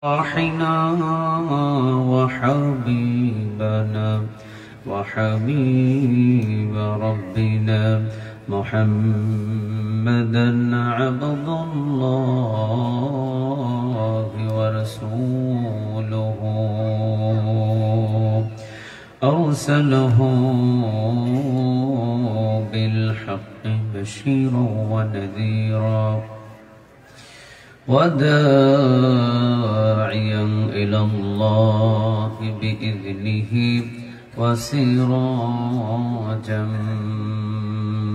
روحنا وحبيبنا وحبيب ربنا محمدا عبد الله ورسوله أرسله بالحق بشيرا ونذيرا وداعيا إلى الله بإذنه وسراجا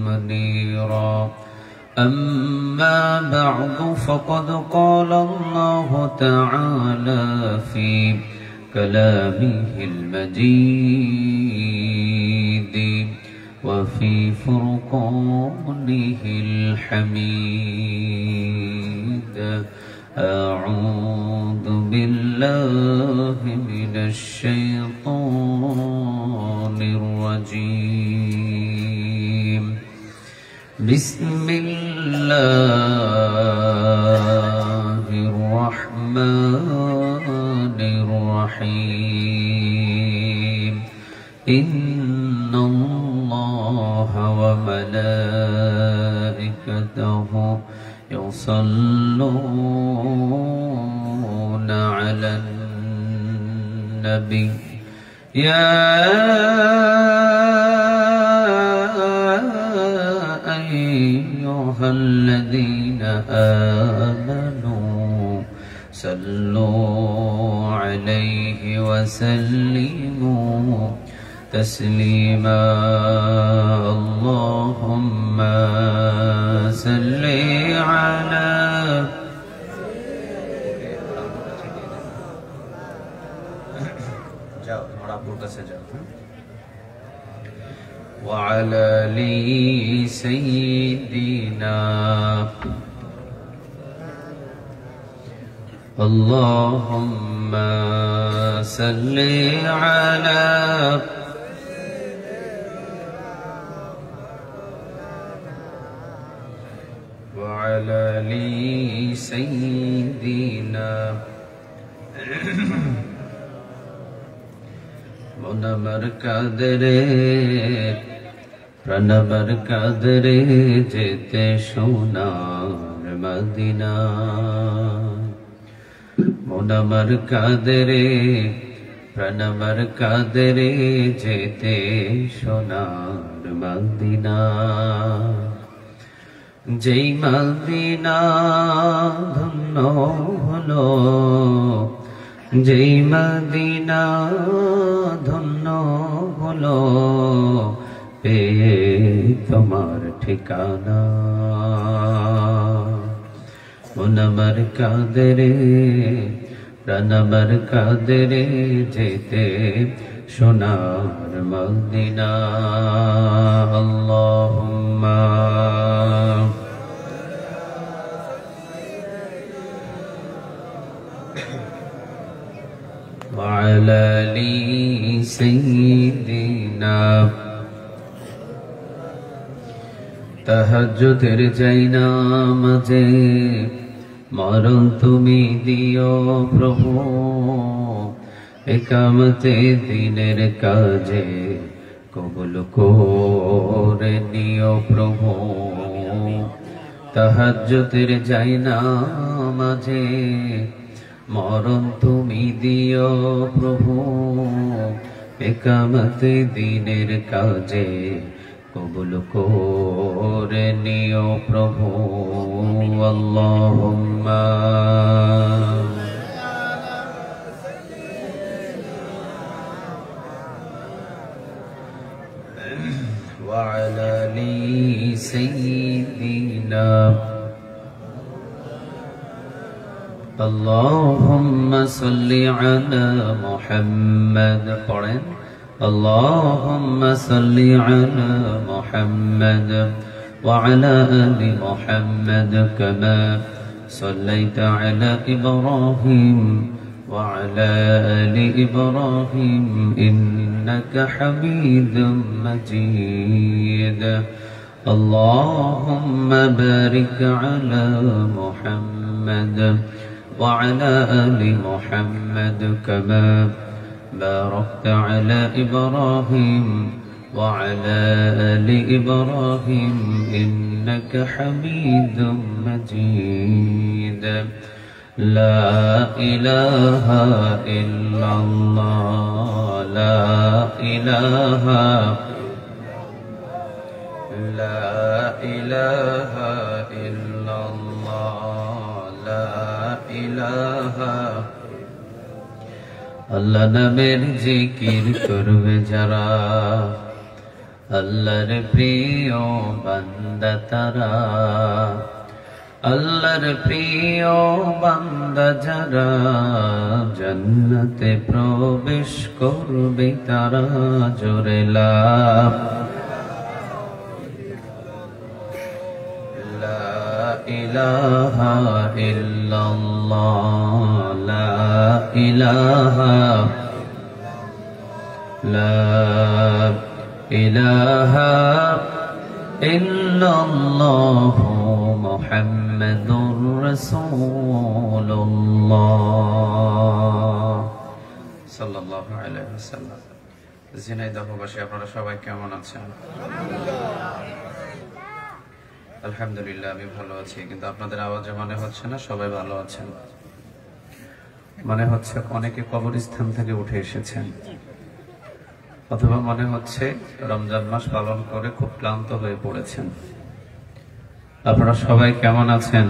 منيرا أما بعد فقد قال الله تعالى في كلامه المجيد وفي فرقانه الحميد أعوذ بالله من الشيطان الرجيم بسم الله الرحمن الرحيم إن الله وملائكته يصلون على النبي يا أيها الذين آمنوا صلوا عليه وسلموا تسليما اللهم صل على وعلى آل سيدنا اللهم صل على وعلى آل سيدنا মনমর কাদরে প্রাণমর কাদরে যেতে সোনার মদিনা মনমর কাদরে প্রাণমর কাদরে যেতে সোনার মদিনা যেই মদিনা ধন্য হলো যেই মদিনা ধন্য হলো পেয়ে তোমার ঠিকানা মনমর কাদরে প্রাণমর কাদরে যেতে সোনার মদিনা আল্লাহুম্মা وعلى آل سيدنا তাহাজ্জুদের যাই নামাজে মরণ তুমি দিও প্রভু একামতে দিনের কাজে কবুল করে নিও প্রভু তাহাজ্জুদের যাই নামাজে মরণ তুমি দিও প্রভু একামতে দিনের কাজে কবুল করে নিও প্রভু আল্লাহুম্মা ওয়া আলা আলি সাইয়্যিদিনা اللهم صل على محمد قرن اللهم صل على محمد وعلى آل محمد كما صليت على إبراهيم وعلى آل إبراهيم إنك حميد مجيد اللهم بارك على محمد وعلى آل محمد كما باركت على إبراهيم وعلى آل إبراهيم إنك حميد مجيد لا إله إلا الله لا إله إلا الله لا إله আল্লাহ নামের জিকির করবে যারা আল্লাহর প্রিয় বান্দা তারা আল্লাহর প্রিয় বান্দা যারা জান্নাতে প্রবেশ করবে তারা জোরে লা ইলাহা ইল্লাল্লাহ লা ইলাহা ইল্লাল্লাহ মুহাম্মাদুর রাসূলুল্লাহ সাল্লাল্লাহু আলাইহি ওয়াসাল্লাম। ঝিনাইদহবাসী আপনারা সবাই কেমন আছেন? আলহামদুলিল্লাহ আমি ভালো আছি, কিন্তু আপনাদের আওয়াজে মনে হচ্ছে না সবাই ভালো আছেন। মনে হচ্ছে অনেকে কবরস্থান থেকে উঠে এসেছেন, অথবা মনে হচ্ছে রমজান মাস পালন করে খুব ক্লান্ত হয়ে পড়েছেন। আপনারা সবাই কেমন আছেন?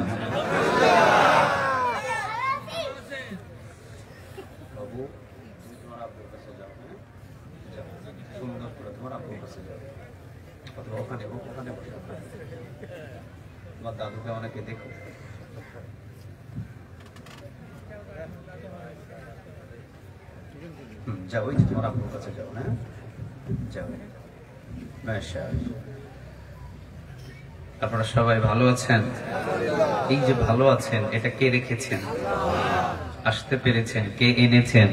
দাদুকে অনেকে দেখো, যাও ওই যে তোমার আব্বুর কাছে যাও। হ্যাঁ যাও। আপনারা সবাই ভালো আছেন? এই যে ভালো আছেন এটা কে রেখেছেন? আসতে পেরেছেন কে? এনেছেন।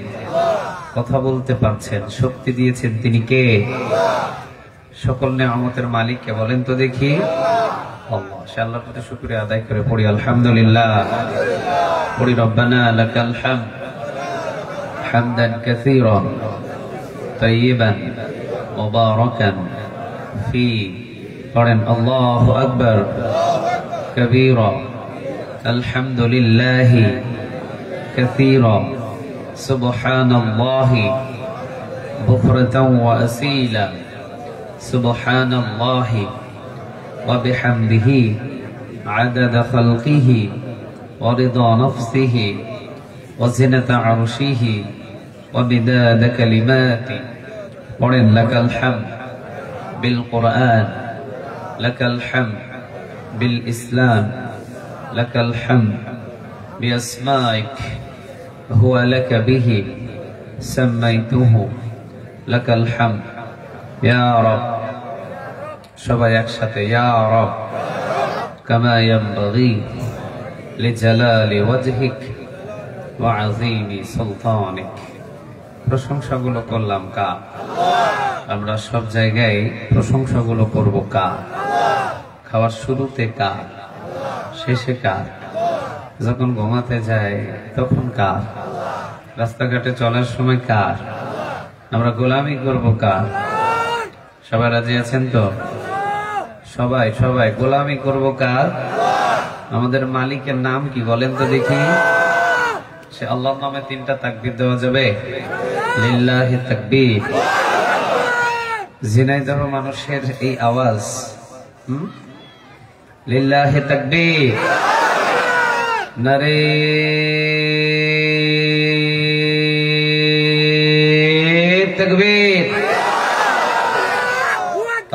কথা বলতে পারছেন, শক্তি দিয়েছেন তিনি কে? সকল নেয়ামতের মালিক কে বলেন তো দেখি? আল্লাহ। সে আল্লাহর প্রতি শুকরিয়া আদায় করে পড়ি আলহামদুলিল্লাহ। পড়ি রব্বানা লাকাল হামদ হামদান কাসীরান তাইয়িবান মুবারাকান ফি। পড়েন আল্লাহু আকবার কাবীরা আলহামদুলিল্লাহি কাসীরা সুবহানাল্লাহি বুকরাতান ওয়া আসীলা সুবহানাল্লাহি وبحمده عدد خلقه ورضا نفسه وزنة عرشه ومداد كلماته. قرن لك الحمد بالقرآن، لك الحمد بالإسلام، لك الحمد بأسمائك هو لك به سميته، لك الحمد يا رب। সবাই একসাথে ইয়া রব কামা ইয়ানবাগি লিজালালি ওয়াজহিক ওয়া আযীমি সুলতানিক। প্রশংসাগুলো করলাম কার? আমরা সব জায়গায় প্রশংসাগুলো করব কার? খাওয়ার শুরুতে কার, শেষে কার, যখন ঘুমাতে যায় তখন কার, রাস্তাঘাটে চলার সময় কার? আমরা গোলামি করব কার? সবাই রাজি আছেন তো? সবাই সবাই গোলামি করব কার? আমাদের মালিকের নাম কি বলেন তো দেখি? সে আল্লাহর নামে তিনটা তাকবীর দেওয়া যাবে? লিল্লাহি তাকবীর। ঝিনাইদহ মানুষের এই আওয়াজ, লিল্লাহি তাকবীর। নারে তাকবীর।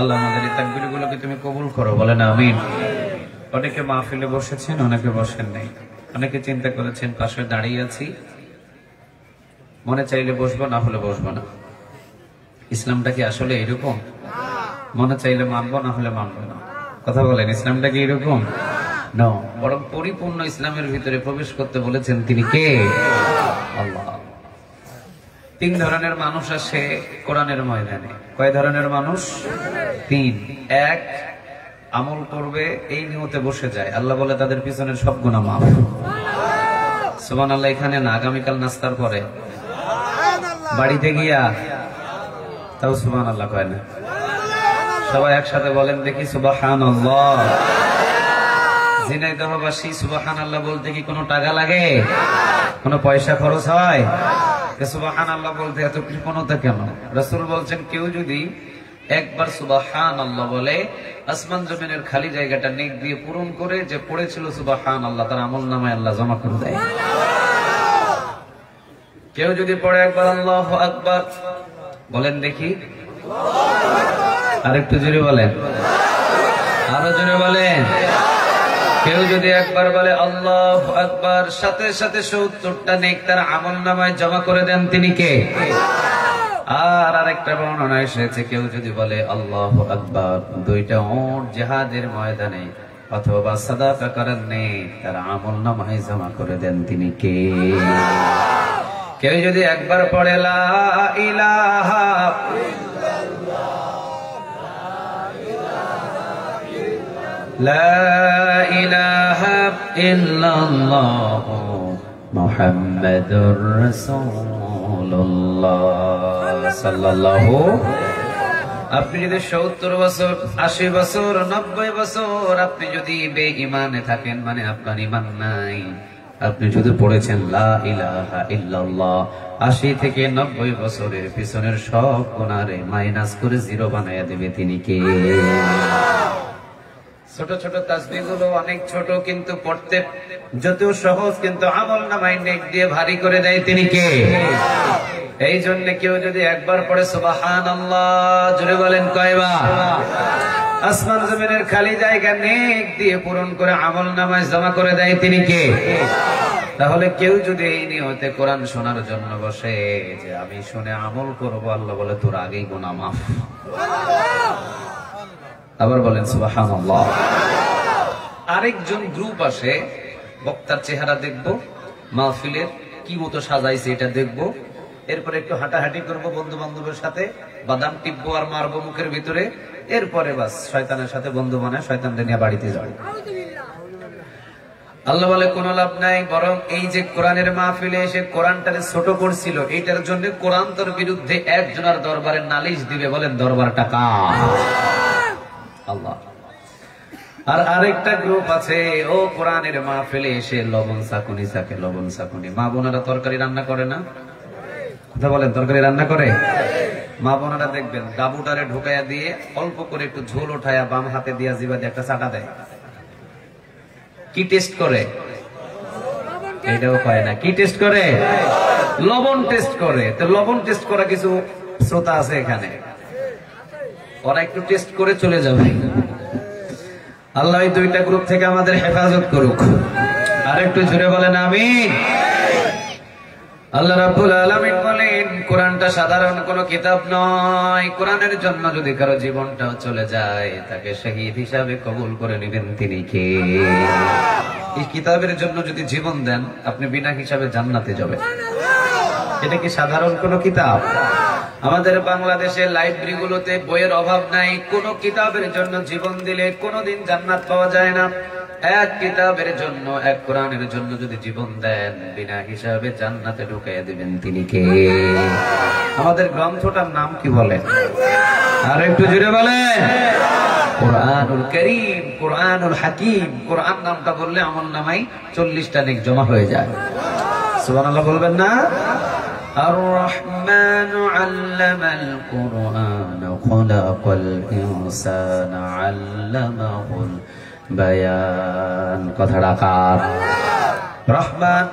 আল্লাহ আমাদের এই তাকবীরগুলোকে তুমি কবুল করো, বলেন আমিন। অনেকে মাহফিলে বসেছেন, অনেকে বসেন নাই। অনেকে চিন্তা করেছেন পাশে দাঁড়িয়ে আছি, মনে চাইলে বসবো, না হলে বসবো না। ইসলামটা কি আসলে এরকম? মনে চাইলে মানবো, না হলে মানবো না। কথা বলেন, ইসলামটা কি এরকম? না, বরং পরিপূর্ণ ইসলামের ভিতরে প্রবেশ করতে বলেছেন তিনি কে? আল্লাহ। তিন ধরনের মানুষ আসে কোরআনের ময়দানে। কয় ধরনের মানুষ? তিন। এক, আমল করবে এই নিয়তে বসে যায়, আল্লাহ বলে তাদের পিছনের সব গুনাহ মাফ। সুবহানাল্লাহ এখানে না, আগামীকাল নাস্তার পরে বাড়িতে গিয়া তাও সুবহানাল্লাহ কয় না। সবাই একসাথে বলেন দেখি সুবহানাল্লাহ। ঝিনাইদহবাসী সুবহানাল্লাহ বলতে কি কোনো টাকা লাগে, কোনো পয়সা খরচ হয়? সুবহানাল্লাহ বলতে এত কৃপণতা কেন? রাসূল বলছেন কেউ যদি একবার সুবহানাল্লাহ বলে আসমান জমিনের খালি জায়গাটা নেক দিয়ে পূরণ করে, যে পড়েছিল সুবহানাল্লাহ তার আমলনামায় আল্লাহ জমা করে দেয়। কেউ যদি পড়ে একবার আল্লাহু আকবার বলেন দেখি, আরেকটু জোরে বলেন, আরো জোরে বলেন। কেউ যদি একবার বলে আল্লাহু আকবার, সাথে সাথে ৭০টা নেক তার আমলনামায় জমা করে দেন, তিনি কে? আর আরেকটা বর্ণনা এসেছে কেউ যদি বলে আল্লাহু আকবার, ২টা উট জিহাদের ময়দানে অথবা সাদাকা করার নেক তার আমলনামায় জমা করে দেন, তিনি কে? কেউ যদি একবার পড়ে লা ইলাহা লা ইলাহা ইল্লাল্লাহ মুহাম্মাদুর রাসূলুল্লাহ সাল্লাল্লাহু, আপনি যদি ৭০ বছর, ৮০ বছর, ৯০ বছর আপনি যদি বেঈমানে থাকেন, মানে আপনার ঈমান নাই, আপনি শুধু পড়েছেন লা ইলাহা ইল্লাল্লাহ, ৮০ থেকে ৯০ বছরের পিছনের সব গুনাহরে মাইনাস করে 0 বানায়া দেবে, তিনি কে? ছোট ছোট তাসবিহ গুলো অনেক ছোট কিন্তু পড়তে যত সহজ, কিন্তু আমলনামায় নেক দিয়ে ভারী করে দেয়, তিনি কে? এই জন্য কেউ যদি একবার পড়ে সুবহানাল্লাহ, জোরে বলেন কয়বার? আসমান জমিনের খালি জায়গা নেক দিয়ে পূরণ করে আমলনামায় জমা করে দেয়, তিনি কে? তাহলে কেউ যদি এই নিয়তে কোরআন শোনার জন্য বসে যে আমি শুনে আমল করব, আল্লাহ বলে তোর আগেই গুনাহ মাফ। আবার বলেন সুবহানাল্লাহ। আরেকজন গ্রুপ আসে, বক্তার চেহারা দেখবো, মাহফিলের কি মতো সাজাইছে এটা দেখবো, এরপরে একটু হাঁটাহাঁটি করবো বন্ধু বান্ধবের সাথে, বাদাম টিপবো আর মারবো মুখের ভিতরে, এরপরে বাস শয়তানের সাথে বন্ধু বানায় শয়তানদের নিয়ে বাড়িতে যায়। আল্লাহ বলে কোনো লাভ নাই, বরং এই যে কোরআনের মাহফিলে এসে কোরআনটারে ছোট করছিল, এইটার জন্য কোরআন তোর বিরুদ্ধে একজনের দরবারে নালিশ দিবে। বলেন দরবারটা কার? আল্লাহ। আর আরেকটা গ্রুপ আছে, ও কোরআনের মাহফিলে এসে লবণ চাকুনি চাকে, লবণ চাকুনি। মা বোনেরা তরকারি রান্না করে না? কথা বলেন, তরকারি রান্না করে? মা বোনেরা দেখবেন ডাবুটারে ঢুকাইয়া দিয়ে অল্প করে একটু ঝোল উঠায়া বাম হাতে দিয়া জিবা দিয়ে একটা চাটা দেয়। কি টেস্ট করে? এটাও পায় না। কি টেস্ট করে? লবণ টেস্ট করে। তো লবণ টেস্ট করা কিছু শ্রোতা আছে এখানে, ওরা একটু টেস্ট করে চলে যাবে। আল্লাহ এই দুইটা গ্রুপ থেকে আমাদের হেফাজত করুক। আর একটু জোরে বলেন আমিন। আল্লাহ রাব্বুল আলামিন বলেন কোরআনটা সাধারণ কোনো কিতাব নয়। কোরআনের জন্য যদি কারো জীবনটাও চলে যায়, তাকে শহীদ হিসাবে কবুল করে নেবেন, তিনি কে? এই কিতাবের জন্য যদি জীবন দেন, আপনি বিনা হিসাবে জান্নাতে যাবেন। এটা কি সাধারণ কোনো কিতাব? আমাদের বাংলাদেশের লাইব্রেরি গুলোতে বইয়ের অভাব নাই। কোন কিতাবের জন্য জীবন দিলে কোনদিন জান্নাত পাওয়া যায় না। এক কিতাবের জন্য, এক কোরআনের জন্য যদি জীবন দেন, বিনা হিসাবে জান্নাতে ঢুকাইয়া দিবেন, তিনি কে? আমাদের গ্রন্থটার নাম কি বলেন? আর একটু জুড়ে বলেন। কোরআনুল কারীম, কোরআনুল হাকিম। কোরআন নামটা বললে আমল নামাই 40টা নেক জমা হয়ে যায়। সুবহানাল্লাহ বলবেন না? الرحمن علم القرآن خلق الإنسان علمه البيان। কথাটা কার? রহমান।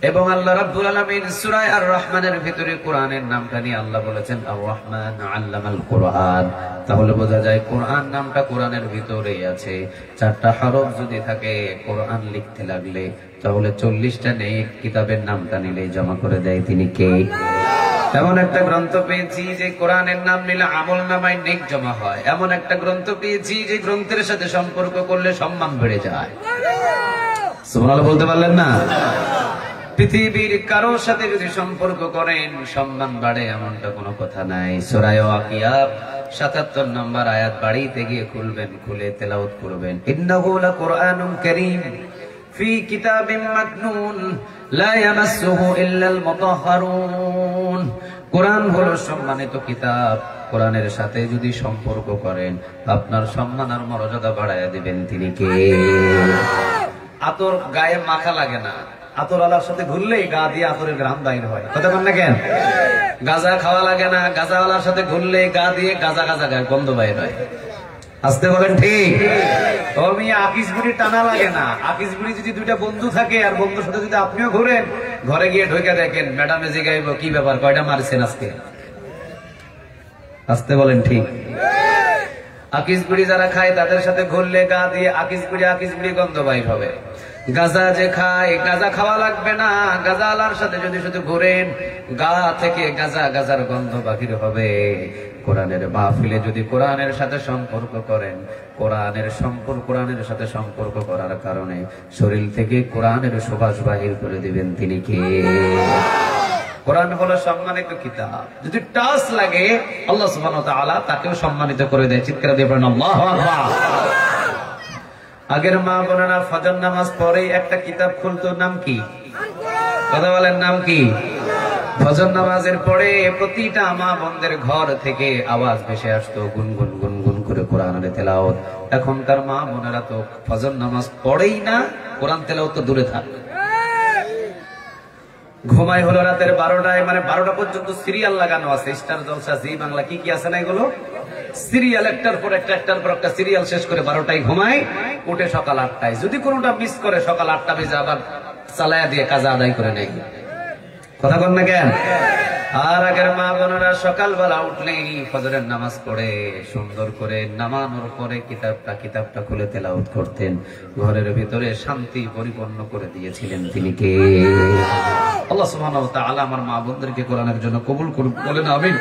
এবং আল্লাহ রাব্বুল আলামিন সূরা আর রহমানের ভিতরে কোরআনের নামটা নিয়ে আল্লাহ বলেছেন আর রহমান আল্লামাল কোরআন। তাহলে বোঝা যায় কোরআন নামটা কোরআনের ভিতরেই আছে। 4টা হরফ যদি থাকে কোরআন লিখতে লাগলে, তাহলে 40টা নেক কিতাবের নামটা নিলেই জমা করে দেয়, তিনি কে? এমন একটা গ্রন্থ পেয়েছি যে কোরআনের নাম নিলে আমল নামায় নেক জমা হয়। এমন একটা গ্রন্থ পেয়েছি যে গ্রন্থের সাথে সম্পর্ক করলে সম্মান বেড়ে যায়। সুবহানাল্লাহ বলতে পারলেন না? পৃথিবীর কারোর সাথে যদি সম্পর্ক করেন সম্মান বাড়ে, এমনটা কোনো কথা নাই। সূরা ওয়াকিয়া ৭৭ নম্বর আয়াত বাড়িতে গিয়ে খুলবেন, খুলে তেলাওয়াত করবেন। ইন্নাহু লাকুরআনুন কারীম ফি কিতাবিম মাকনুন লা ইয়ামাসসুহু ইল্লাল মুতাহহারুন। কোরআন হলো সম্মানিত কিতাব। কোরআনের সাথে যদি সম্পর্ক করেন আপনার সম্মান আর মর্যাদা বাড়ায় দিবেন তিনি কে? আতর গায়ে মাখা লাগে না, আতর আলার সাথে ঘুরলেই গা দিয়ে আতরের ঘ্রাণ বাইর হয়। কথা বল না কেন? গাঁজা খাওয়া লাগে না, গাঁজা আলার সাথে ঘুরলে গা দিয়ে গাঁজা গাঁজা গায়ে গন্ধ বাইর হয়। আসতে বলেন ঠিক? ও মিয়া, আকিস বুড়ি টানা লাগে না। আকিস বুড়ি যদি দুইটা বন্ধু থাকে আর বন্ধুর সাথে যদি আপনিও ঘুরেন, ঘরে গিয়ে ঢুকে দেখেন ম্যাডামে জিগাইব কি ব্যাপার, কয়টা মারছেন আজকে? আসতে বলেন ঠিক? আকিস বুড়ি যারা খায় তাদের সাথে ঘুরলে গা দিয়ে আকিস বুড়ি গন্ধ বাইর হবে। গাঁজা যে খায়, গাঁজা খাওয়া লাগবে না, গাঁজা আলার সাথে যদি শুধু ঘুরেন গা থেকে গাঁজার গন্ধ বাহির হবে। কোরআনের মাহফিলে যদি কোরআনের সাথে সম্পর্ক করেন, কোরআনের সাথে সম্পর্ক করার কারণে শরীর থেকে কোরআনের সুবাস বাহির করে দিবেন তিনি কে? কোরআন হলো সম্মানিত কিতাব। যদি টাচ লাগে আল্লাহ সুবহানাহু ওয়া তাআলা তাকেও সম্মানিত করে দেয়। চিৎকার দিয়ে বলেন আল্লাহু আকবার। আগের মা বোনেরা ফজর নামাজ পড়ে একটা কিতাব খুলতো, নাম কি? কথা বলেন, নাম কি? ফজর নামাজের পরে প্রতিটা মা বোনদের ঘর থেকে আওয়াজ ভেসে আসতো গুনগুন গুনগুন করে কোরআনের তেলাওয়াত। এখনকার মা বোনেরা তো ফজর নামাজ পড়েই না, কোরআন তেলাওয়াত তো দূরে থাক। ঘুমাই হলো রাতের 12টায়, মানে 12টা পর্যন্ত সিরিয়াল লাগানো আছে। স্টার জলসা, জি বাংলা, কি কি আছে না এগুলো সিরিয়াল, একটার পর একটা সিরিয়াল শেষ করে 12টায় ঘুমায়, উঠে সকাল 8টায়। যদি কোনোটা মিস করে সকাল 8টা বেজে আবার চালায়া দিয়ে কাজা আদায় করে নেয়। কথা বল না কেন? আর আগের মা বোনেরা সকালবেলা উঠলেই ফজরের নামাজ পড়ে সুন্দর করে নামানোর পরে কিতাবটা খুলে তেলাওয়াত করতেন। ঘরের ভিতরে শান্তি পরিপূর্ণ করে দিয়েছিলেন তিনি কে? আল্লাহ সুবহানাহু ওয়া তাআলা আমার মা বোনদেরকে কোরআনের জন্য কবুল করুন। বলেন আমিন।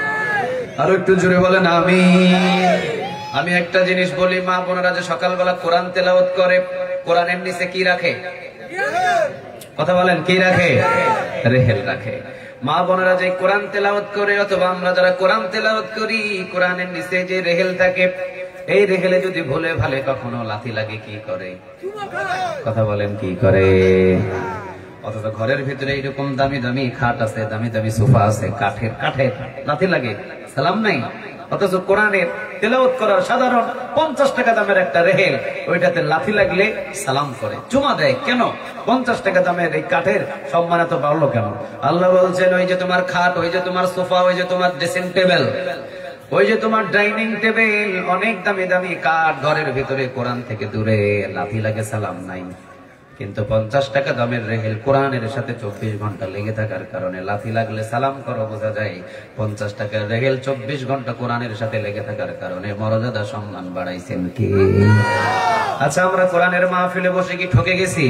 আরো একটু জোরে বলেন আমিন। আমি একটা জিনিস বলি, মা বোনেরা যে সকালবেলা কোরআন তেলাওয়াত করে, কোরআনের নিচে কি রাখে? কথা বলেন, কি রাখে? রেহেল রাখে। মা বোনেরা যে কোরআন তেলাওয়াত করে অথবা আমরা যারা কোরআন তেলাওয়াত করি, কোরআনের নিচে যে রেহেল থাকে, এই রেহেলে যদি ভুলে ভালে কখনো লাথি লাগে কি করে? কথা বলেন, কি করে? অথচ ঘরের ভিতরে এইরকম দামি দামি খাট আছে, দামি দামি সোফা আছে, কাঠের লাথি লাগে, সালাম নাই। অথচ কোরআনের তেলাওয়াত করার সাধারণ 50 টাকা দামের একটা রেহেল, ওইটাতে লাথি লাগলে সালাম করে, চুমা দেয়। কেন? 50 টাকা দামের এই কাঠের সম্মান এত বাড়লো কেন? আল্লাহ বলছেন, ওই যে তোমার খাট, ওই যে তোমার সোফা, ওই যে তোমার ড্রেসিং টেবিল, ওই যে তোমার ডাইনিং টেবিল, অনেক দামি দামি কাঠ, ঘরের ভিতরে কোরআন থেকে দূরে, লাথি লাগে সালাম নাই। কিন্তু 50 টাকা দামের রেহেল কোরআনের সাথে 24 ঘন্টা লেগে থাকার কারণে লাথি লাগলে সালাম করো, বোঝা যায় 50 টাকার রেহেল 24 ঘন্টা কোরআনের সাথে লেগে থাকার কারণে মর্যাদা সম্মান বাড়াইছেন কে? আচ্ছা, আমরা কোরআনের মাহফিলে বসে কি ঠকে গেছি?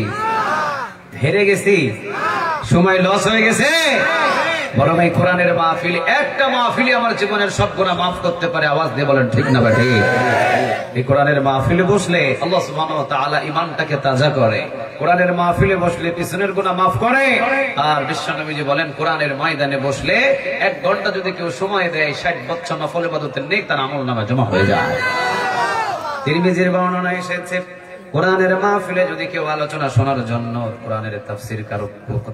হেরে গেছি? সময় লস হয়ে গেছে? বরং এই কোরআনের মাহফিল, একটা মাহফিলে আমার জীবনের সব গুনাহ মাফ করতে পারে। আওয়াজ দিয়ে বলেন ঠিক না ভাই? এই কোরআনের মাহফিলে বসলে আল্লাহ সুবহানাহু ওয়া তাআলা ঈমানটাকে তাজা করে। কোরআনের মাহফিলে বসলে পিছনের গুনাহ মাফ করে। আর বিশ্বনবীজি বলেন, কোরআনের ময়দানে বসলে 1 ঘন্টা যদি কেউ সময় দেয়, 60 বছর নফল ইবাদতের নেক তার আমলনামায় জমা হয়ে যায়। তিরমিজির বর্ণনা এসেছে, কোরআনের মাহফিলে যদি কেউ আলোচনা শোনার জন্য কোরআনের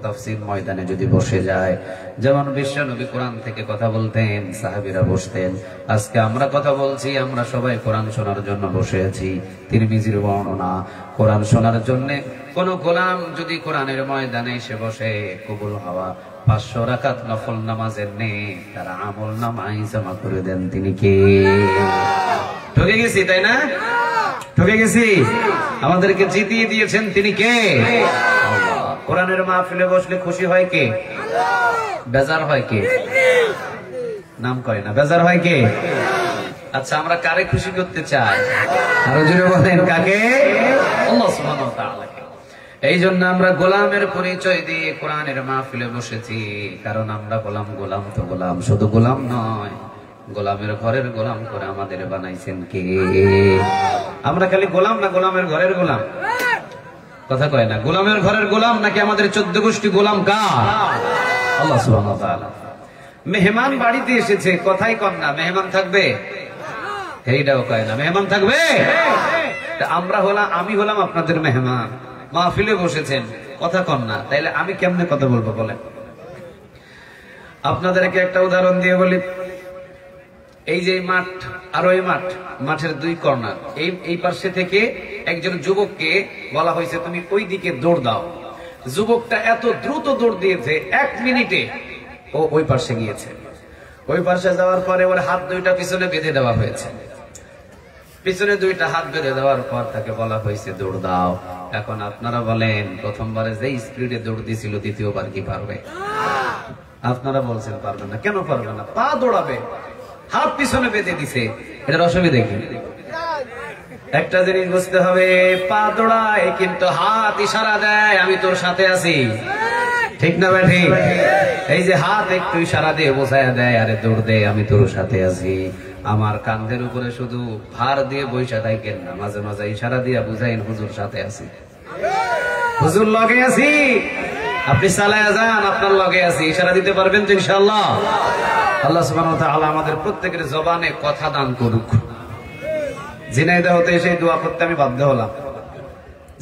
তাফসীর ময়দানে যদি বসে যায়, যেমন বিশ্বনবী কোরআন থেকে কথা বলতেন, সাহাবীরা বসতেন, আজকে আমরা কথা বলছি, আমরা সবাই কোরআন শোনার জন্য বসে আছি। তিরমিজির বর্ণনা, কোরআন শোনার জন্য কোন গোলাম যদি কোরআনের ময়দানে এসে বসে, কবুল হওয়া 500 রাকাত নফল নামাজের নেক তার আমলনামায় জমা করে দেন তিনি কে? ঠকে গেছি, তাই না? ঠকে গেছি? আমাদেরকে জিতিয়ে দিয়েছেন তিনি কে? আল্লাহ। কোরআনের মাহফিলে বসলে খুশি হয় কে? বেজার হয় কে? নাম করে না, বেজার হয় কে? আচ্ছা, আমরা কারে খুশি করতে চাই? আরো জোরে বলেন, কাকে? আল্লাহ সুবহানাহু ওয়া তাআলাকে। এই জন্য আমরা গোলামের পরিচয় দিয়ে কোরআনের মাহফিলে বসেছি, কারণ আমরা গোলাম তো গোলাম, শুধু গোলাম নয়, গোলামের ঘরের গোলাম করে আমাদের বানাইছেন কে? আমরা খালি গোলাম না গোলামের ঘরের গোলাম? কথা কয় না? গোলামের ঘরের গোলাম নাকি আমাদের 14 গোষ্ঠী গোলাম কার? আল্লাহ সুবহানাহু ওয়া তাআলা। মেহমান বাড়িতে এসেছে, কথাই কম না, মেহমান থাকবে? এইটাও কয় না, মেহমান থাকবে? আমি হলাম আপনাদের মেহমান। মাহফিলে বসেছেন, কথা কন না, তাইলে আমি কেমনে কথা বলবো বলেন? আপনাদেরকে একটা উদাহরণ দিয়ে বলি। এই যে মাঠ আর ওই মাঠ, মাঠের দুই কর্নার, এই পাশে থেকে একজন যুবককে বলা হয়েছে তুমি ওই দিকে দৌড় দাও। যুবকটা এত দ্রুত দৌড় দিয়েছে 1 মিনিটে ও ওই পাশে গিয়েছে। ওই পাশে যাওয়ার পরে ওর হাত দুইটা পিছনে বেঁধে দেওয়া হয়েছে। পিছনে দুইটা হাত বেঁধে দেওয়ার পর তাকে বলা হয়েছে দৌড় দাও। এখন আপনারা বলেন, প্রথমবারে যে স্পিডে দৌড় দিয়েছিল দ্বিতীয়বার কি পারবে? আপনারা বলছেন পারবে না। কেন পারবে না? পা দৌড়াবে, হাত পিছনে বেঁধে দিছে, এটার অসুবিধা কি? একটা জিনিস বুঝতে হবে, পা দৌড়ায় কিন্তু হাত ইশারা দেয় আমি তোর সাথে আছি, ঠিক না ভাই? ঠিক। এই যে হাত একটু ইশারা দিয়ে বোঝায় দেয় আরে দৌড় দে, আমি তোর সাথে আছি। আমার কাঁধের উপরে শুধু ভার দিয়ে বৈশা থাকেন না, মাঝে মাঝে ইশারা দিয়ে বুঝাইন হুজুর সাথে আছি, হুজুর লগে আছি, আপনি চালায়া যান, আপনার লগে আছি। ইশারা দিতে পারবেন তো ইনশাআল্লাহ? আল্লাহ সুবহানাহু ওয়া তাআলা আমাদের প্রত্যেকের জবানে কথা দান করুক। ঝিনাইদহতে এসে দোয়া করতে আমি বাধ্য হলাম।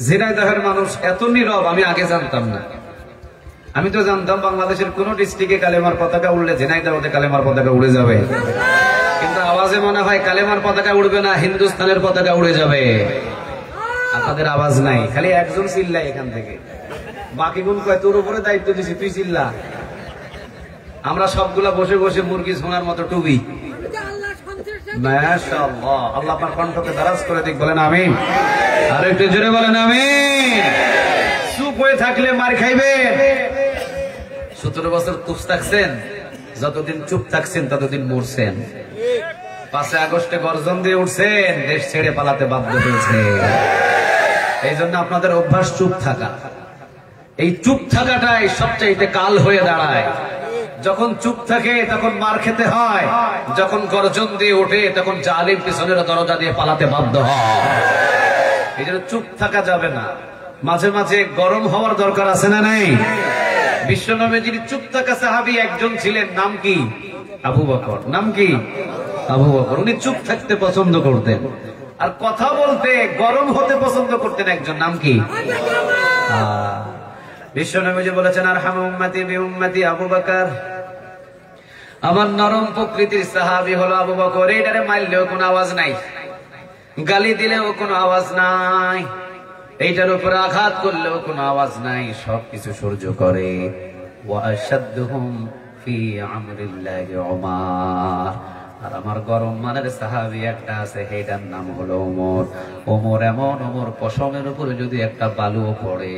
ঝিনাইদহের মানুষ এত নীরব আমি আগে জানতাম না। আমি তো জানতাম বাংলাদেশের কোন ডিস্ট্রিক্টে কালেমার পতাকা উড়লে ঝিনাইদহতে কালেমার পতাকা উড়ে যাবে, কিন্তু আওয়াজে মনে হয় কালেমার পতাকা উড়বে না, হিন্দুস্তানের পতাকা উড়ে যাবে। আপনাদের আওয়াজ নাই, খালি একজন চিল্লায় এখান থেকে, বাকি গুণ কয় তোর উপরে দায়িত্ব দিছি, তুই চিল্লা। আমরা সবগুলা বসে বসে মুরগি শোনার মতো টুবি। মাশাআল্লাহ, আল্লাহ আপনার কণ্ঠকে দারাজ করে দিক, বলেন আমিন। আর একটু জোরে বলেন আমিন। চুপ হয়ে থাকলে মার খাইবেন। 17 বছর চুপ থাকছেন, যতদিন চুপ থাকছেন ততদিন মরছেন। 5 আগস্টে গর্জন দিয়ে উঠছেন, দেশ ছেড়ে পালাতে বাধ্য হয়েছে। এই জন্য আপনাদের অভ্যাস চুপ থাকা। এই চুপ থাকাটাই সবচাইতে কাল হয়ে দাঁড়ায়। যখন চুপ থাকে তখন মার খেতে হয়, যখন গর্জন দিয়ে ওঠে তখন জালিম পিছনের দরজা দিয়ে পালাতে বাধ্য হয়। এই জন্য চুপ থাকা যাবে না, মাঝে মাঝে গরম হওয়ার দরকার আছে না নাই? বিশ্বনবী যিনি চুপ থাকা সাহাবী একজন ছিলেন, নাম কি? আবু বকর। নাম কি? আবু বকর। উনি চুপ থাকতে পছন্দ করতেন, আর কথা বলতে গরম হতে পছন্দ করতেন একজন, নাম কি? বিশ্বনবী যে বলেছেন আরহামু উম্মতি বিউম্মতি আবু বকর, আমার নরম প্রকৃতির সাহাবী হলো আবু বকর। এটারে মারলেও কোনো আওয়াজ নাই, গালি দিলেও কোনো আওয়াজ নাই, এইটার উপর আঘাত করলেও কোনো আওয়াজ নাই, সবকিছু সহ্য করে। ওয়া আশাদ্দুহুম ফি আমরিল্লাহি উমার। আর আমার গরম মানের সাহাবী একটা আছে, এটার নাম হলো ওমর। ওমর এমন, ওমর পশমের উপরে যদি একটা বালুও পড়ে,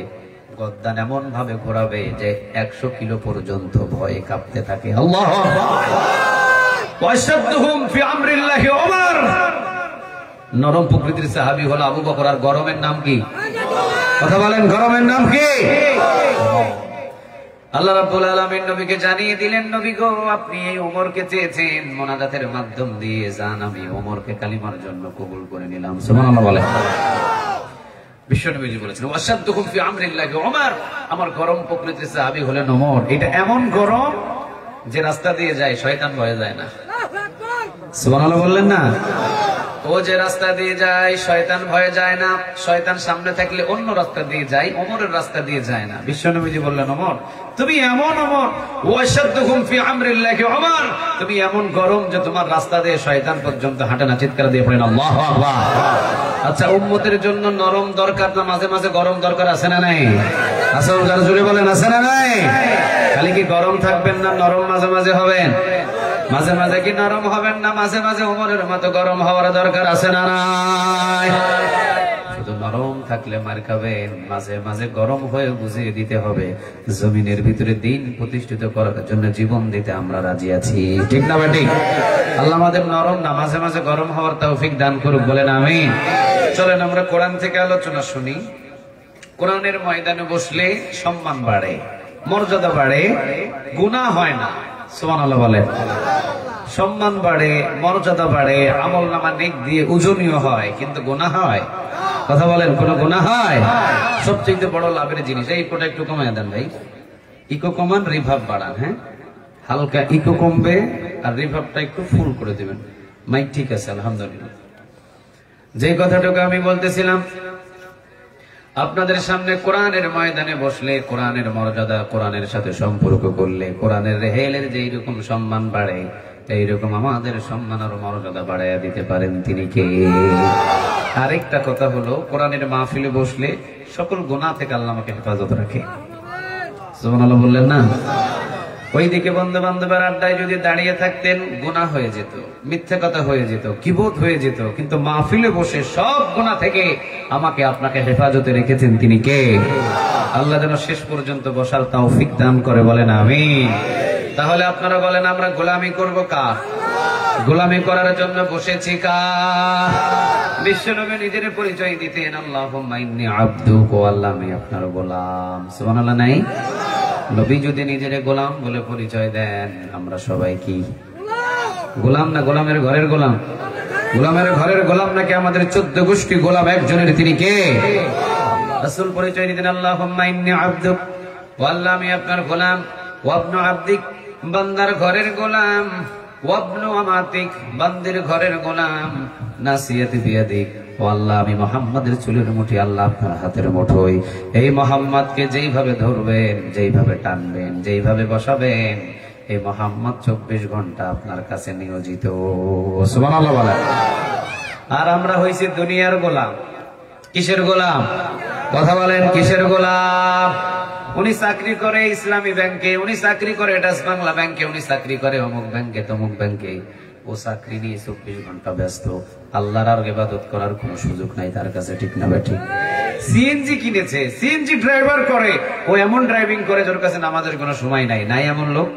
গদ্দান এমন ভাবে ঘোরাবে যে 100 কিলো পর্যন্ত ভয়ে কাঁপতে থাকে। আল্লাহু আকবার। ওয়া আশাদ্দুহুম ফি আমরিল্লাহি উমার। নরম প্রকৃতির সাহাবী হলো আবু বকর। আর গরমের নাম কি? কথা বলেন, গরমের নাম কি? আল্লাহ রাব্বুল আলামিন নবীকে জানিয়ে দিলেন, নবী গো আপনি এই ওমরকে চেয়েছেন, মোনাজাতের মাধ্যম দিয়ে যান, আমি ওমরকে কালিমার জন্য কবুল করে নিলাম। সুবহানাল্লাহ বলেন। বিশ্বনবীজি বলেছেন ওয়াশাদ্দুকুম ফি আমরিল্লাহি উমর, আমার গরম প্রকৃতির সাহাবী হলেন ওমর। এটা এমন গরম যে রাস্তা দিয়ে যায় শয়তান ভয় যায় না। সুবহানাল্লাহ বললেন না? ও যে রাস্তা দিয়ে যায় শয়তান ভয়ে যায় না, শয়তান সামনে থাকলে অন্য রাস্তা দিয়ে যায়, ওমরের রাস্তা দিয়ে যায় না। বিশ্বনবীজি বললেন ওমর তুমি এমন, ওমর ওয়াশাদ্দুকুম ফি আমরিল্লাহি উমর, তুমি এমন গরম যে তোমার রাস্তা দিয়ে শয়তান পর্যন্ত হাঁটে না। চিৎকার দিয়ে পড়েন আল্লাহু আকবার। আচ্ছা, উম্মতের জন্য নরম দরকার না মাঝে মাঝে গরম দরকার আছে না নাই? আছে, যারা জুড়ে বলেন আছে না নাই? খালি কি গরম থাকবেন না, নরম মাঝে মাঝে হবেন? মাঝে মাঝে কি নরম হবেন না, মাঝে মাঝে ওমরের মতো গরম হওয়ার দরকার আছে না নাই? শুধু নরম থাকলে মার খাবেন, মাঝে মাঝে গরম হয়ে বুঝিয়ে দিতে হবে জমিনের ভিতরে দিন প্রতিষ্ঠিত করার জন্য জীবন দিতে আমরা রাজি আছি, ঠিক না ঠিক? আল্লাহ আমাদের নরম না মাঝে মাঝে গরম হওয়ার তৌফিক দান করুক, বলেন আমিন। চলেন আমরা কোরআন থেকে আলোচনা শুনি। কোরআনের ময়দানে বসলে সম্মান বাড়ে, মর্যাদা বাড়ে, গুনাহ হয় না। সুবহানাল্লাহ বলেন। সম্মান বাড়ে, মর্যাদা বাড়ে, আমলনামা নেক দিয়ে ওজনীয় হয়, কিন্তু গুনাহ হয়? কথা বলেন, কোন গুনাহ হয়? সবচেয়ে বড় লাভের জিনিস। এই কোটা একটু কমায় দেন ভাই, ইকো কমান, রিভার্ব বাড়ান। হ্যাঁ, হালকা ইকো কমবে আর রিভার্বটা একটু ফুল করে দিবেন। মাইক ঠিক আছে আলহামদুলিল্লাহ। যে কথাটুকু আমি বলতেছিলাম, আপনাদের সামনে কোরআনের ময়দানে বসলে, কোরআনের মর্যাদা, কোরআনের সাথে সম্পর্ক করলে, কোরআনের রেহেলের যেই রকম সম্মান বাড়ে, এইরকম আমাদের সম্মান আর মর্যাদা বাড়াইয়া দিতে পারেন তিনি কে? আরেকটা কথা হলো, কোরআনের মাহফিলে বসলে সকল গুনাহ থেকে আল্লাহ আমাকে হেফাজত রাখে। সুবহানাল্লাহ বললেন না? ওইদিকে বন্ধু বান্ধবের আড্ডায় যদি দাঁড়িয়ে থাকতেন, গুনাহ হয়ে যেত, মিথ্যা কথা হয়ে যেত, কিবত হয়ে যেত, কিন্তু মাহফিলে বসে সব গুনাহ থেকে আমাকে আপনাকে হেফাজতে রেখেছেন তিনি কে? আল্লাহ যেন শেষ পর্যন্ত বসার তৌফিক দান করে, বলেন আমিন। তাহলে আপনারা বলেন, আমরা গোলামি করব কার? গোলামি করার জন্য বসেছি কার? বিশ্বনবী নিজের পরিচয় দিতেন, আল্লাহুম্মা ইন্নী আবদুক, ও আল্লাহ আমি আপনার গোলাম। সুবহানাল্লাহ নাই? নবী যদি নিজের গোলাম বলে পরিচয় দেন, আমরা সবাই কি গোলাম? না গোলামের ঘরের গোলাম? গোলামের ঘরের গোলাম নাকি আমাদের 14 গোষ্ঠী গোলাম একজনের, তিনি কে? রাসূল পরিচয় দিতেন, আল্লাহুম্মা ইন্নী আবদুক, ও আল্লাহ আমি আপনার গোলাম, ওয়াবনু আবদিক, বান্দার ঘরের গোলাম, ওয়াবনু আমাতিক, বান্দির ঘরের গোলাম, নাসিয়াতি বিয়াদিক, ও আল্লাহ আমি মুহাম্মাদের চুলের মুঠি আল্লাহ আপনার হাতের মুঠোয়। এই মুহাম্মাদকে যেইভাবে ধরবেন, যেইভাবে টানবেন, যেইভাবে বসাবেন, এই মুহাম্মদ 24 ঘন্টা আপনার কাছে নিয়োজিত। সুবহানাল্লাহ বলেন। আর আমরা হইছি দুনিয়ার গোলাম। কিসের গোলাম? কথা বলেন, কিসের গোলাম? উনি চাকরি করে ইসলামী ব্যাংকে, উনি চাকরি করে ডাচ বাংলা ব্যাংকে, উনি চাকরি করে অমুক ব্যাংকে তমুক ব্যাংকে। ও চাকরি নিয়ে 24 ঘন্টা ব্যস্ত, আল্লাহর আর ইবাদত করার কোনো সুযোগ নাই তার কাছে, ঠিক না বেঠি? সিএনজি কিনেছে, সিএনজি ড্রাইভার করে, ও এমন ড্রাইভিং করে যার কাছে নামাজের কোনো সময় নাই। নাই এমন লোক?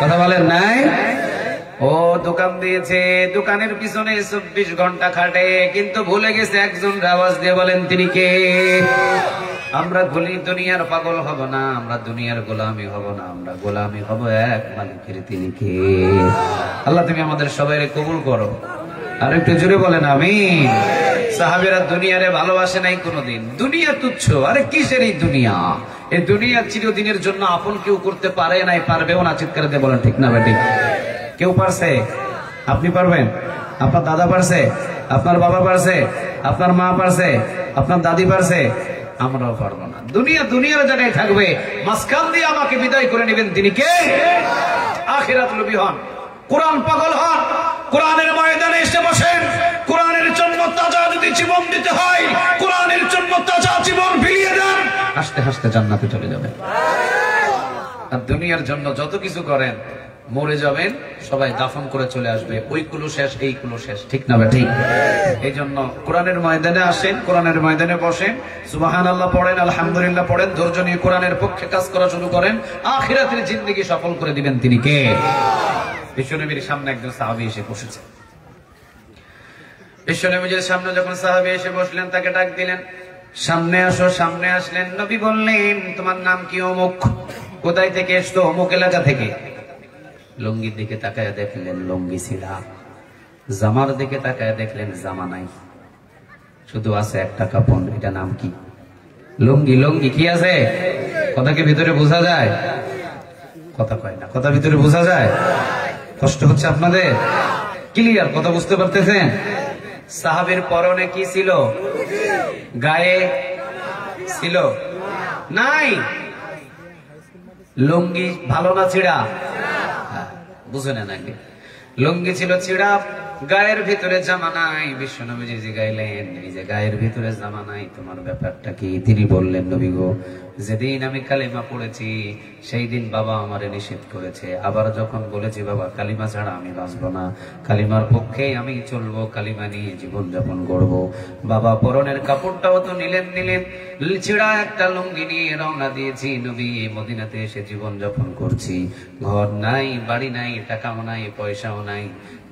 কথা বলেন নাই? ও দোকান দিয়েছে, দোকানের পিছনে 24 ঘন্টা খাটে, কিন্তু ভুলে গেছে একজন আওয়াজ দিয়ে বলেন তিনি কে? আমরা দুনিয়ার পাগল হব না, আমরা দুনিয়ার গোলামি হব না, আমরা গোলামি হব এক মালিকের, তিনি কে? আল্লাহ তুমি আমাদের সবাইকে কবুল করো। আর একটু জোরে বলেন আমিন। সাহাবীরা দুনিয়ারে ভালোবাসে নাই কোনোদিন, দুনিয়া তুচ্ছ। আরে কিসের এই দুনিয়া? এই দুনিয়া চিরদিনের জন্য আপন কেউ করতে পারে নাই, পারবেও না। চিৎকার দিয়ে বলেন ঠিক না বেঠিক? কেউ পারছে? আপনি পারবেন? আপনার দাদা পারছে? আপনার বাবা পারছে? আপনার মা পারছে? আপনার দাদি পারছে? আমরাও পারবো না। দুনিয়া দুনিয়ার জায়গায় থাকবে, মাঝখান দিয়ে আমাকে বিদায় করে নেবেন তিনি কে? আখিরাত লোভী হন, কোরআন পাগল হন, কোরআনের ময়দানে এসে বসেন। কোরআনের জন্য তাজা যদি জীবন দিতে হয়, কোরআনের জন্য তাজা জীবন বিলিয়ে দেন, হাসতে হাসতে জান্নাতে চলে যাবেন। আর দুনিয়ার জন্য যত কিছু করেন, মরে যাবেন, সবাই দাফন করে চলে আসবে, ওই কুলো শেষ, এই কুলো শেষ, ঠিক না ঠিক? এই জন্য কোরআনের ময়দানে আসেন, কোরআনের ময়দানে বসেন, সুবহানাল্লাহ পড়েন, আলহামদুলিল্লাহ পড়েন, ধৈর্য নিয়ে কোরআনের পক্ষে কাজ করা শুরু করেন, আখিরাতের জিন্দেগি সফল করে দিবেন তিনি কে? বিশ্বনবীর সামনে একজন সাহাবী এসে বসেছে। বিশ্বনবীর সামনে যখন সাহাবী এসে বসলেন, তাকে ডাক দিলেন, সামনে আসো। সামনে আসলেন, নবী বললেন, তোমার নাম কি? অমুক। কোথায় থেকে এসছো? অমুক এলাকা থেকে। লুঙ্গির দিকে তাকায় দেখলেন লুঙ্গি ছিলা, জামার দিকে তাকায় দেখলেন জামা নাই, শুধু আছে একটা কাপড়। এটা নাম কি? লুঙ্গি। লুঙ্গি কি আছে? কথা কি ভিতরে বোঝা যায়? কথা কয় না, কথা ভিতরে বোঝা যায়? কষ্ট হচ্ছে আপনাদের? ক্লিয়ার কথা বুঝতে পারতেছেন? সাহাবীর পরনে কি ছিল? গায়ে ছিল নাই? লুঙ্গি ভালো না ছিড়া? বুঝে না নাকি? লুঙ্গি ছিল ছিড়া, গায়ের ভিতরে জামা নাই। বিশ্বনবীজি জিগাইলেন, এই যে গায়ের ভিতরে জামা নাই, তোমার ব্যাপারটা কি? তিনি বললেন, নবী গো, যেদিন আমি কালিমা পড়েছি সেই দিন বাবা আমারে নিষেধ করেছে। আবার যখন বলেছি বাবা কালিমা ছাড়া আমি বাঁচবো না, কালিমার পক্ষে আমি চলবো, কালিমা নিয়ে জীবন যাপন করবো। বাবা পরনের কাপড়টাও তো নিলেন, ছিড়া একটা লুঙ্গি নিয়ে রওনা দিয়েছি নবী, মদিনাতে এসে জীবন যাপন করছি। ঘর নাই, বাড়ি নাই, টাকাও নাই, পয়সাও নাই,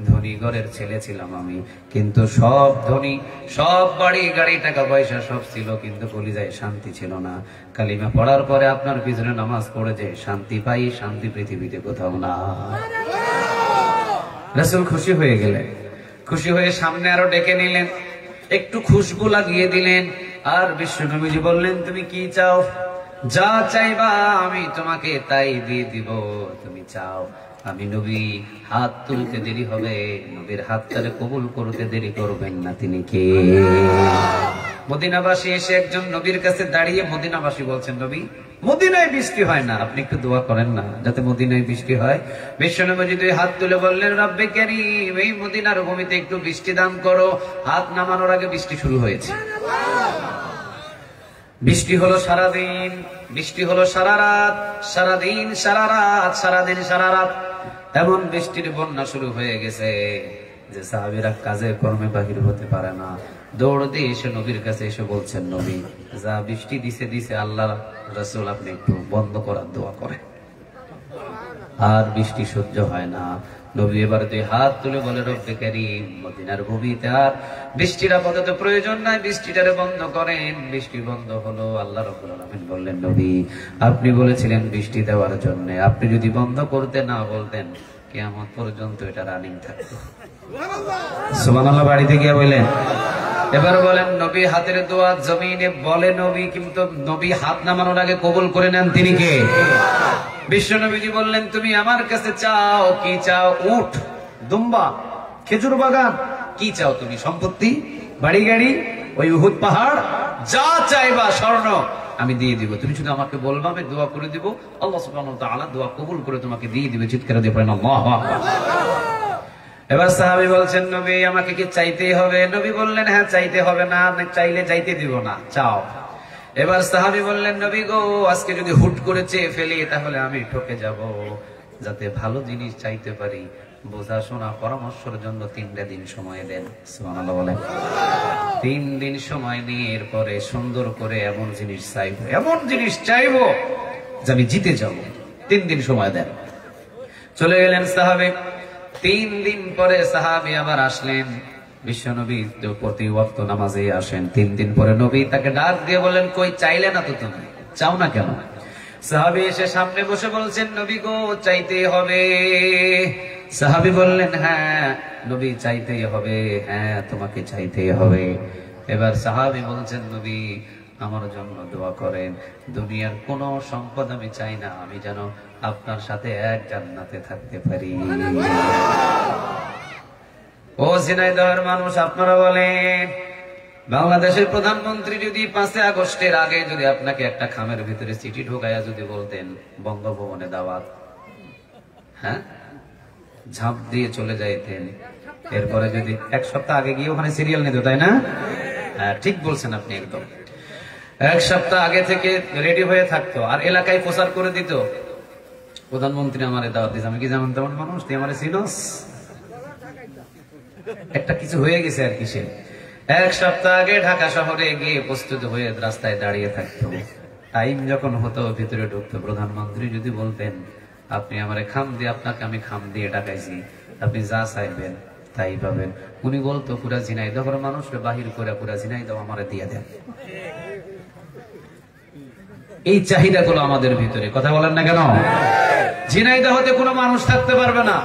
ধনী ঘরের ছেলে ছিলাম আমি, কিন্তু সব ধনী, সব বাড়ি গাড়ি টাকা পয়সা সব ছিল, কিন্তু কলিজায় শান্তি ছিল না। কালিমা পড়ার পরে আপনার পিছনে নামাজ পড়ে যে শান্তি পাই, শান্তি পৃথিবীতে কোথাও না। রাসূল খুশি হয়ে গেলেন, খুশি হয়ে সামনে আরো ডেকে নিলেন, একটু খুশবু লাগিয়ে দিলেন। আর বিশ্বনবীজি বললেন, তুমি কি চাও? যা চাইবা আমি তোমাকে তাই দিয়ে দিব, তুমি চাও। আমি নবী, হাত তুলতে দেরি হবে, নবীর হাতটারে কবুল করতে দেরি করবেন না, তিনি কে? মদিনাবাসী এসে একজন নবীর কাছে দাঁড়িয়ে মদিনাবাসী বলছেন, নবী মদিনায় বৃষ্টি হয় না, আপনি একটু দোয়া করেন না যাতে মদিনায় বৃষ্টি হয়। বিশ্বনবী দুই হাত তুলে বললেন, রব্বে কারীম, এই মদিনার ভূমিতে একটু বৃষ্টি দান করো। হাত নামানোর আগে বৃষ্টি শুরু হয়েছে। বৃষ্টি হলো সারাদিন, বৃষ্টি হলো সারা রাত, সারাদিন সারা রাত, সারাদিন সারা রাত। এমন বৃষ্টির বন্যা শুরু হয়ে গেছে যে সাহাবীরা কাজে কর্মে বাহির হতে পারে না। দৌড় দিয়ে এসে নবীর কাছে এসে বলছেন, নবী যা বৃষ্টি দিছে দিছে, আল্লাহ রাসূল আপনি একটু বন্ধ করার দোয়া করেন। আর বৃষ্টি সহ্য হয় না। নবী এবার দুই হাত তুলে বলে, রব্বে কারীম, মদিনার ভূমিতে আর বৃষ্টির আপাতত প্রয়োজন নাই, বৃষ্টিটারে বন্ধ করেন। বৃষ্টি বন্ধ হলো। আল্লাহ রাব্বুল আলামিন বললেন, নবী আপনি বলেছিলেন বৃষ্টি দেওয়ার জন্য, আপনি যদি বন্ধ করতে না বলতেন কিয়ামত পর্যন্ত এটা রানিং থাকতো। সুবহানাল্লাহ। বাড়িতে গিয়ে বললেন। এবার বলেন, নবী হাতের দোয়া জমিনে বলে নবী, কিন্তু নবী হাত নামানোর আগে কবুল করে নেন তিনি কে? বিশ্ব নবীজি বললেন, তুমি আমার কাছে চাও, কি চাও? উট, দুম্বা, খেজুর বাগান, কি চাও তুমি? সম্পত্তি, বাড়ি গাড়ি, ওই উহুদ পাহাড়, যা চাইবা স্বর্ণ আমি দিয়ে দিব, তুমি শুধু আমাকে বলবা, আমি দোয়া করে দিব, আল্লাহ সুবহানাহু ওয়া তাআলা দোয়া কবুল করে তোমাকে দিয়ে দিবে। চিৎকার দিয়ে পড়েন আল্লাহু আকবার। এবার সাহাবী বলছেন, নবী আমাকে কি চাইতেই হবে? নবী বললেন, হ্যাঁ চাইতে হবে না, চাইলে যাইতে দিব না, চাও। এবার সাহাবী বললেন, নবী গো আজকে যদি হুট করে চেয়ে ফেলি তাহলে আমি ঠকে যাব, যাতে ভালো জিনিস চাইতে পারি বোঝা শোনা পরামর্শের জন্য 3টা দিন সময় দেন। সুবহানাল্লাহ বলেন। 3 দিন সময় নিয়ে এরপরে সুন্দর করে এমন জিনিস চাইবো, এমন জিনিস চাইবো যে আমি জিতে যাব। 3 দিন সময় দেন। চলে গেলেন সাহাবী। 3 দিন পরে সাহাবী আবার আসলেন। বিশ্বনবী প্রতি ওয়াক্ত নামাজে আসেন। 3 দিন পরে নবী তাকে ডাক দিয়ে বলেন, কই চাইলে না তো তুমি, চাও না কেন? সাহাবী এসে সামনে বসে বলছেন, নবী গো চাইতেই হবে। সাহাবী বললেন, হ্যাঁ নবী চাইতেই হবে, হ্যাঁ তোমাকে চাইতেই হবে। এবার সাহাবী বলছেন, নবী আমার জন্য দোয়া করেন, দুনিয়ার কোন সম্পদ আমি চাই না, আমি যেন আপনার সাথে এক জান্নাতে থাকতে পারি। ও ঝিনাইদহের মানুষ, আপনারা বলেন, বাংলাদেশের প্রধানমন্ত্রী যদি 5 আগস্টের আগে যদি আপনাকে একটা খামের ভিতরে চিঠি ঢোকাইয়া যদি বলতেন বঙ্গভবনে দাওয়াত, হ্যাঁ ঝাঁপ দিয়ে চলে যাইতেন, এরপরে যদি 1 সপ্তাহ আগে গিয়ে ওখানে সিরিয়াল নিত, তাই না? হ্যাঁ ঠিক বলছেন আপনি, একদম 1 সপ্তাহ আগে থেকে রেডি হয়ে থাকতো, আর এলাকায় প্রচার করে দিত, প্রধানমন্ত্রী আমারে দাওয়াত দিয়েছে। আমি কি যেমন তেমন মানুষ, তুই আমারে চিনস? একটা কিছু হয়ে গেছে আর কি। সে 1 সপ্তাহ আগে ঢাকা শহরে গিয়ে প্রস্তুত হয়ে রাস্তায় দাঁড়িয়ে থাকতো। টাইম যখন হতো ভিতরে ঢুকতো, প্রধানমন্ত্রী যদি বলতেন আপনি আমারে খাম দিয়ে, আপনাকে আমি খাম দিয়ে ডাকাইছি, আপনি যা চাইবেন তাই পাবেন, উনি বলতো পুরা ঝিনাইদহের মানুষকে বাহির করে পুরা ঝিনাইদহ আমারে দিয়ে দেন। এই চাহিদা গুলো আমাদের ভিতরে, কথা বলেন না কেন? ঝিনাইদহতে কোনো মানুষ থাকতে পারবে না,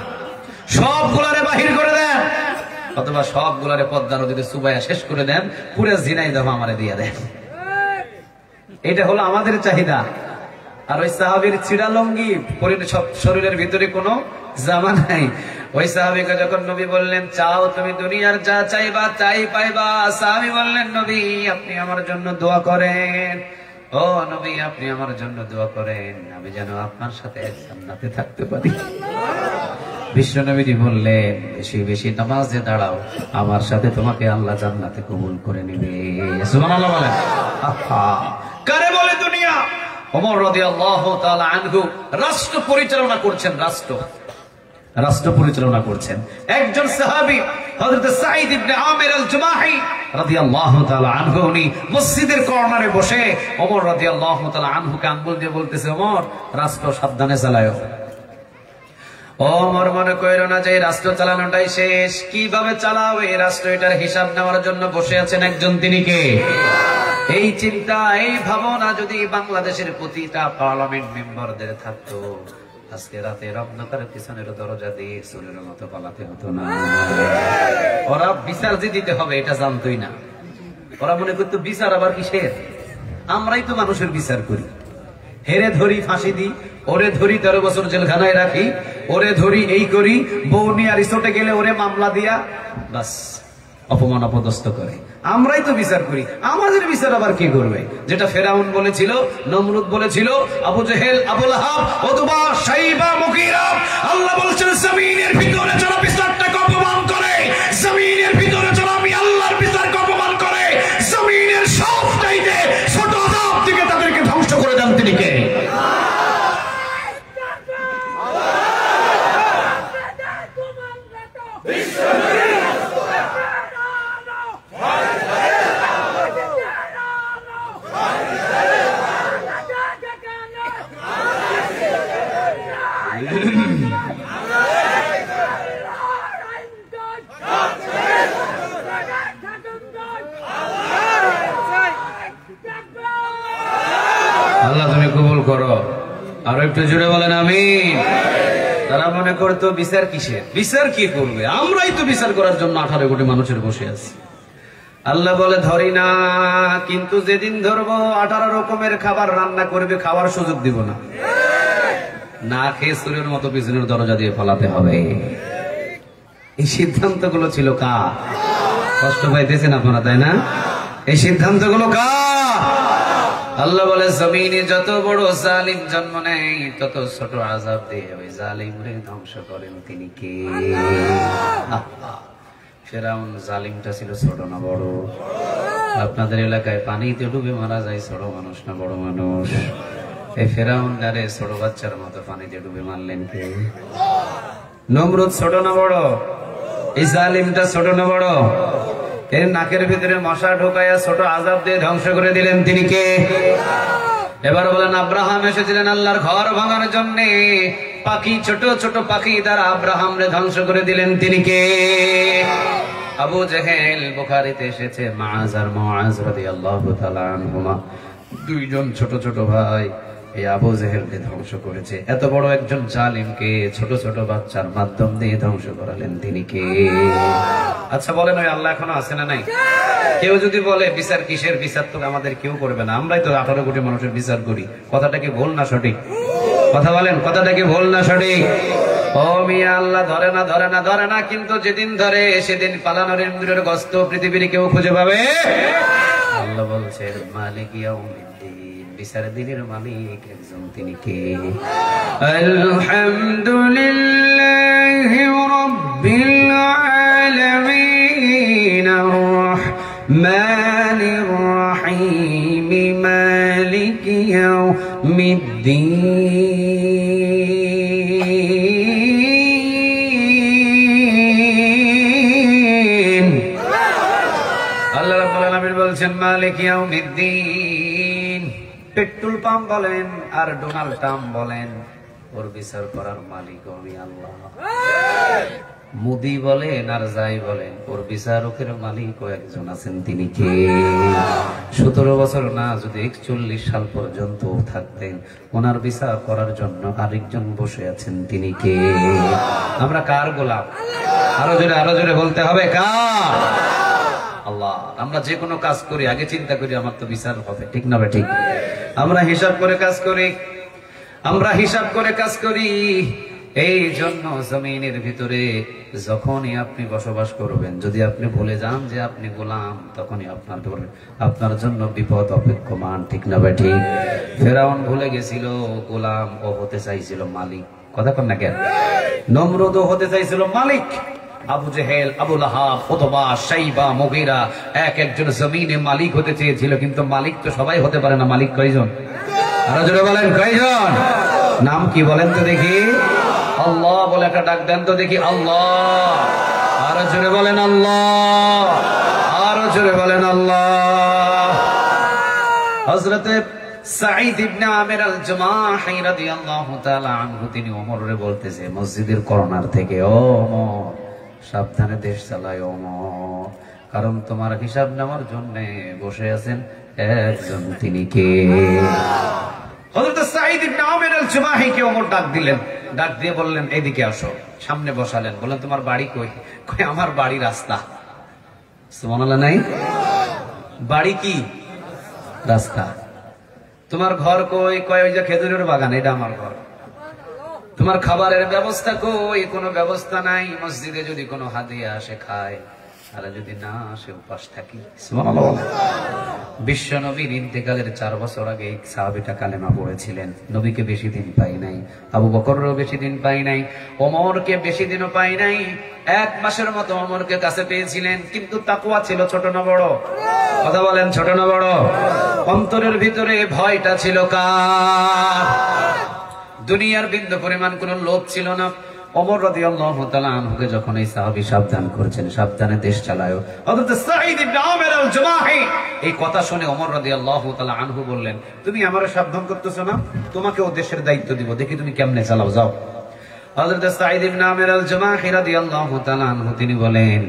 সবগুলারে বাহির করে দেন, অথবা সবগুলারে পদ্মা নদীতে চুবাইয়া শেষ করে দেন, পুরো ঝিনাইদহ আমারে দিয়ে দেন। এটা হলো আমাদের চাহিদা। আর ওই সাহাবীর ছিড়া লঙ্গি পরে শরীরের ভিতরে কোনো জামা নাই। ওই সাহাবীকে যখন নবী বললেন, চাও তুমি দুনিয়ার যা চাইবা তাই পাইবা, সাহাবী বললেন, নবী আপনি আমার জন্য দোয়া করেন, ও নবী আপনি আমার জন্য দোয়া করেন, আমি যেন আপনার সাথে জান্নাতে থাকতে পারি। বিশ্বনবীজি বললেন, বেশি বেশি নামাজে দাঁড়াও, আমার সাথে তোমাকে আল্লাহ জান্নাতে কবুল করে নেবে। সুবহানাল্লাহ বলেন। কারে বলে দুনিয়া? ওমর রাদিয়াল্লাহু তাআলা আনহু রাষ্ট্র পরিচালনা করছেন, রাষ্ট্র পরিচালনা করছেন। একজন সাহাবী হযরত সাঈদ ইবনে আমির আল-জুমাহি রাদিয়াল্লাহু তাআলা আনহু, উনি মসজিদের কর্নারে বসে ওমর রাদিয়াল্লাহু তাআলা আনহুকে আঙ্গুল দিয়ে বলতেছে, ওমর রাষ্ট্র সাবধানে চালাও। ওমর মনে কইরো না যে রাষ্ট্র চালানোটাই শেষ, কিভাবে চালাও এই রাষ্ট্র, এটার হিসাব নেওয়ার জন্য বসে আছেন একজন, তিনি কে? এই চিন্তা, এই ভাবনা যদি বাংলাদেশের প্রতিটা পার্লামেন্ট মেম্বারদের থাকতো, আজকে রাতের অন্ধকারের পিছনের দরজা দিয়ে চোরের মতো পালাতে হতো না। ওরা বিচার যে দিতে হবে এটা জানতোই না। ওরা মনে করতো বিচার আবার কিসের? আমরাই তো মানুষের বিচার করি। হেরে ধরি ফাঁসি দিই, ওরে ধরি 13 বছর জেলখানায় রাখি, ওরে ধরি এই করি, বউ নিয়ে রিসোর্টে গেলে ওরে মামলা দিয়া, বাস অপমান অপদস্থ করে। আমরাই তো বিচার করি, আমাদের বিচার আবার কি করবে? যেটা ফেরাউন বলেছিল, নমরুদ বলেছিল, আবু জেহেল, আবু লাহাব, উতবা, শাইবা, মুগীরা, আল্লাহ বলছেন জমিনের ভিতরে যারা বিচারটাকে অপমান করে, জমিনের ভিতরে যারা আমি আল্লাহর বিচারকে অপমান করে, জমিনের সবচাইতে ছোট আযাব থেকে তাদেরকে ধ্বংস করে দেন তিনি কে? আল্লাহ তুমি কবুল করো। আরো একটু জোরে বলেন আমিন। তারা মনে করতো বিচার কিসের? বিচার কি করবে? আমরাই তো বিচার করার জন্য 18 কোটি মানুষের বসে আছি। আল্লাহ বলে ধরি না, কিন্তু যেদিন ধরবো 18 রকমের খাবার রান্না করবে, খাওয়ার সুযোগ দিব না। না খেয়ে চুরের মতো পিছনের দরজা দিয়ে পালাতে হবে। এই সিদ্ধান্তগুলো ছিল কার? কষ্ট পাইতেছেন আপনারা, তাই না? এই সিদ্ধান্তগুলো কার? আল্লাহ বলে জমিনে যত বড় জালিম জন্ম নেয় তত ছোট আযাব দিয়ে ওই জালিমরে ধ্বংস করেন তিনি কে? ফেরাউন জালিমটা ছিল ছোট না বড়? আপনাদের এলাকায় পানিতে ডুবে মারা যায় ছোট মানুষ না বড় মানুষ? এই ফেরাউন ডারে ছোট বাচ্চার মতো পানিতে ডুবে মারলেন কে? নমরুদ ছোট না বড়? এই জালিমটা ছোট না বড়? এর নাকের ভিতরে মশা ঢোকাইয়া ছোট আযাব দিয়ে ধ্বংস করে দিলেন তিনি কে? এবার বলেন আব্রাহাম এসেছিলেন আল্লাহর ঘর ভাঙার জন্য, পাখি ছোট ছোট পাখি দ্বারা আব্রাহামরে ধ্বংস করে দিলেন তিনি কে? আবু জেহেল, বুখারীতে এসেছে মাআজ আর মুআজ রাদিয়াল্লাহু তাআলা আনহুমা, দুইজন ছোট ছোট ভাই এই আবু জেহেলকে ধ্বংস করেছে। এত বড় একজন জালিমকে ছোট ছোট বাচ্চার মাধ্যম দিয়ে ধ্বংস করালেন তিনি কে? আচ্ছা বলেন, ওই আল্লাহ এখনো আছে না নাই? কেউ যদি বলে বিচার কিসের? বিচার তো আমাদের কেউ করবে না, আমরাই তো 18 কোটি মানুষের বিচার করি। কথাটা কি ভুল না সঠিক? কথা বলেন, কথাটা কি ভুল না সঠিক? ও মিয়া, আল্লাহ ধরে না ধরে না ধরে না, কিন্তু যেদিন ধরে সেদিন পালানোর ইন্দ্রের গস্ত পৃথিবীর কেউ খুঁজে পাবে। আল্লাহ বলছেন মালিক ইয়াউমিদ্দিন, বিচার দিনের মালিক একজন তিনি কে? আলহামদুলিল্লাহি রাব্বিল আলামিন আর-রাহমানির রাহিম মালিক ইয়াউমিদ্দিন। আল্লাহ রাব্বুল আলামিন বলছেন মালিক ইয়াউমিদ্দিন। পেট্রোল পাম্প বলেন আর ডোনাল্ড ট্রাম্প বলেন, ওর বিচার করার মালিক আমি আল্লাহ। মোদি বলেন আর যাই বলেন, ওর বিচারকের মালিক ও একজন আছেন তিনি কে? 17 বছর না, যদি 41 সাল পর্যন্ত থাকতেন, ওনার বিচার করার জন্য আরেকজন বসে আছেন তিনি কে? আমরা কার গোলাম? আরো জোরে বলতে হবে কার? আল্লাহ। আমরা যে কোনো কাজ করি আগে চিন্তা করি আমার তো বিচার হবে, ঠিক না ভাই? ঠিক। আমরা হিসাব করে কাজ করি, আমরা হিসাব করে কাজ করি। এই জন্য জমিনের ভিতরে যখনই আপনি বসবাস করবেন, যদি আপনি ভুলে যান যে আপনি গোলাম, তখনই আপনার জন্য বিপদ অপেক্ষমান, ঠিক না ভাই? ঠিক। ফেরাউন ভুলে গেছিল গোলাম, ও হতে চাইছিল মালিক। কথা কন না কেন? নমরুদ হতে চাইছিল মালিক। আবু জেহেল, আবু লাহাব, উতবা, শাইবা, মুগীরা একজন জমিনে মালিক হতে চেয়েছিল, কিন্তু মালিক তো সবাই হতে পারে না। মালিক কয়জন? আরো জোরে বলেন কয়জন? নাম কি বলেন তো দেখি? আল্লাহ বলে একটা ডাক দেন তো দেখি, আল্লাহ। আরো জোরে বলেন আল্লাহ, আরো জোরে বলেন আল্লাহ। হযরতে সাঈদ ইবনে আমির আল-জুমাহি রাদিয়াল্লাহু তাআলা আনহু তিনি ওমরে বলতেছে মসজিদের কর্নার থেকে, ও ওমর সাবধানে দেশ চালায় ওমর, কারণ তোমার হিসাব নেওয়ার জন্য বসে আছেন একজন, তিনি কে? হযরত সাঈদ ইবনে আমির আল-জুমাহি কে ওমর ডাক দিলেন, ডাক দিয়ে বললেন এদিকে আসো। সামনে বসালেন, বললেন তোমার বাড়ি কই? কই আমার বাড়ি রাস্তা। সুবহানাল্লাহ নাই? বাড়ি কি? রাস্তা। তোমার ঘর কই? কয় ওই যে খেজুরের বাগান, এটা আমার ঘর। তোমার খাবারের ব্যবস্থা কই? কোনো ব্যবস্থা নাই। মসজিদে যদি কোনো হাদিয়া আসে খায়, আর যদি না আসে উপাস থাকি। সুবহানাল্লাহ। বিশ্ব নবীর ইন্তেকালের 4 বছর আগে এই সাহাবীটা কালেমা পড়েছিলেন। নবীকে বেশি দিন পাই নাই, আবু বকরও বেশি দিন পাই নাই, ওমরকে বেশি দিনও পাই নাই। 1 মাসের মতো ওমরকে কাছে পেয়েছিলেন, কিন্তু তাকওয়া ছিল ছোট না বড়? কথা বলেন, ছোট না বড়? অন্তরের ভিতরে ভয়টা ছিল কার? দুনিয়ার বিন্দু পরিমাণ কোন লোভ ছিল না। ওমর রাদিয়াল্লাহু তাআলা আনহুকে যখন এই সাহাবী সাবধান করেছেন, সাবধানে দেশ চালায়ো, হযরত সাঈদ ইবনে আমির আল-জুমাহি এই কথা শুনে ওমর রাদিয়াল্লাহু তাআলা আনহু বললেন, তুমি আমারে সাবধান করতেছো না, তোমাকেও দেশের দায়িত্ব দিব, দেখি তুমি কেমনে চালাও, যাও। হযরত সাঈদ ইবনে আমির আল-জুমাহি রাদিয়াল্লাহু তাআলা আনহু তিনি বলেন,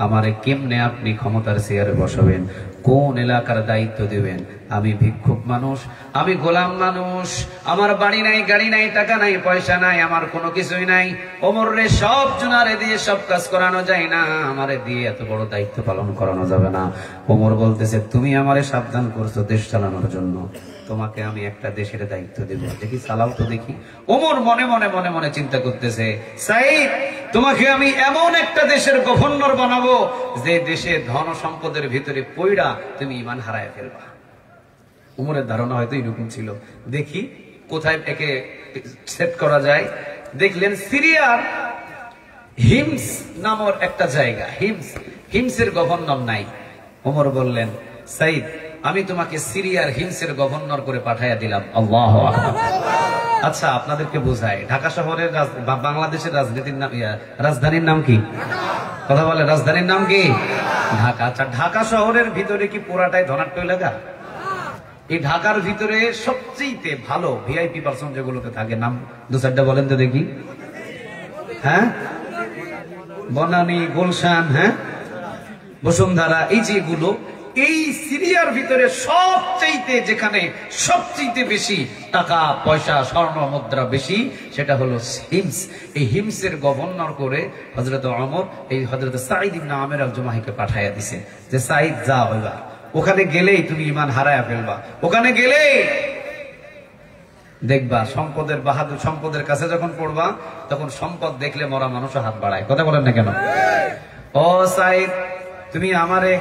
আমারে কেমনে আপনি ক্ষমতার চেয়ারে বসাবেন, কোন এলাকার দায়িত্ব দিবেন? আমি ভিক্ষুক মানুষ, আমি গোলাম মানুষ, আমার বাড়ি নাই, গাড়ি নাই, টাকা নাই, পয়সা নাই, আমার কোনো কিছুই নাই। ওমর রে সব জুনারে দিয়ে সব কাজ করানো যায় না, আমারে দিয়ে এত বড় দায়িত্ব পালন করানো যাবে না। ওমর বলতেছে, তুমি আমারে সাবধান করছো দেশ চালানোর জন্য, তোমাকে আমি একটা দেশের দায়িত্ব দেব, দেখি চালাও তো দেখি। ওমর মনে মনে মনে মনে চিন্তা করতেছে, সাঈদ তোমাকে আমি এমন একটা দেশের গভর্নর বানাবো যে দেশে ধন সম্পদের ভিতরে পয়ড়া তুমি ঈমান হারায় ফেলবা। উমরের ধারণা হয়তো এরকম ছিল, দেখি কোথায় একে সেট করা যায়। দেখলেন সিরিয়ার হিমস নামের একটা জায়গা, হিমসের গভর্নর নাই। ওমর বললেন, সাঈদ আমি তোমাকে সিরিয়ার হিমসের গভর্নর করে পাঠাইয়া দিলাম। আল্লাহু আকবার। আচ্ছা আপনাদেরকে বোঝায়, ঢাকা শহরের বাংলাদেশের রাজধানীর নাম কি? কথা বলে, রাজধানীর নাম কি? ঢাকা। আচ্ছা ঢাকা শহরের ভিতরে কি পুরাটাই ধনাঢ্য এলাকা? এই ঢাকার ভিতরে সবচেয়ে ভালো ভিআইপি পার্সন যেগুলোতে থাকে, নাম 2-4টা বলেন তো দেখি। হ্যাঁ, বনানী, গুলশান, হ্যাঁ, বসুন্ধরা, এই যেগুলো এই সিরিয়ার ভিতরে সবচেয়ে, যেখানে সবচেয়ে বেশি টাকা পয়সা স্বর্ণ মুদ্রা বেশি, সেটা হলো হিমস। এই হিমসের গভর্নর করে হযরত ওমর এই হযরত সাঈদ ইবনে আমির আল-জুমাহিকে পাঠাইয়া দিছে যে সাঈদ যাও, এবার ওখানে গেলেই তুমি ঈমান হারায়া ফেলবা, ওখানে গেলেই দেখবা সম্পদের বাহাদুর, সম্পদের কাছে যখন পড়বা তখন সম্পদ দেখলে মরা মানুষও হাত বাড়ায়। কথা বলেন না কেন? ও সাঈদ তুমি আমারে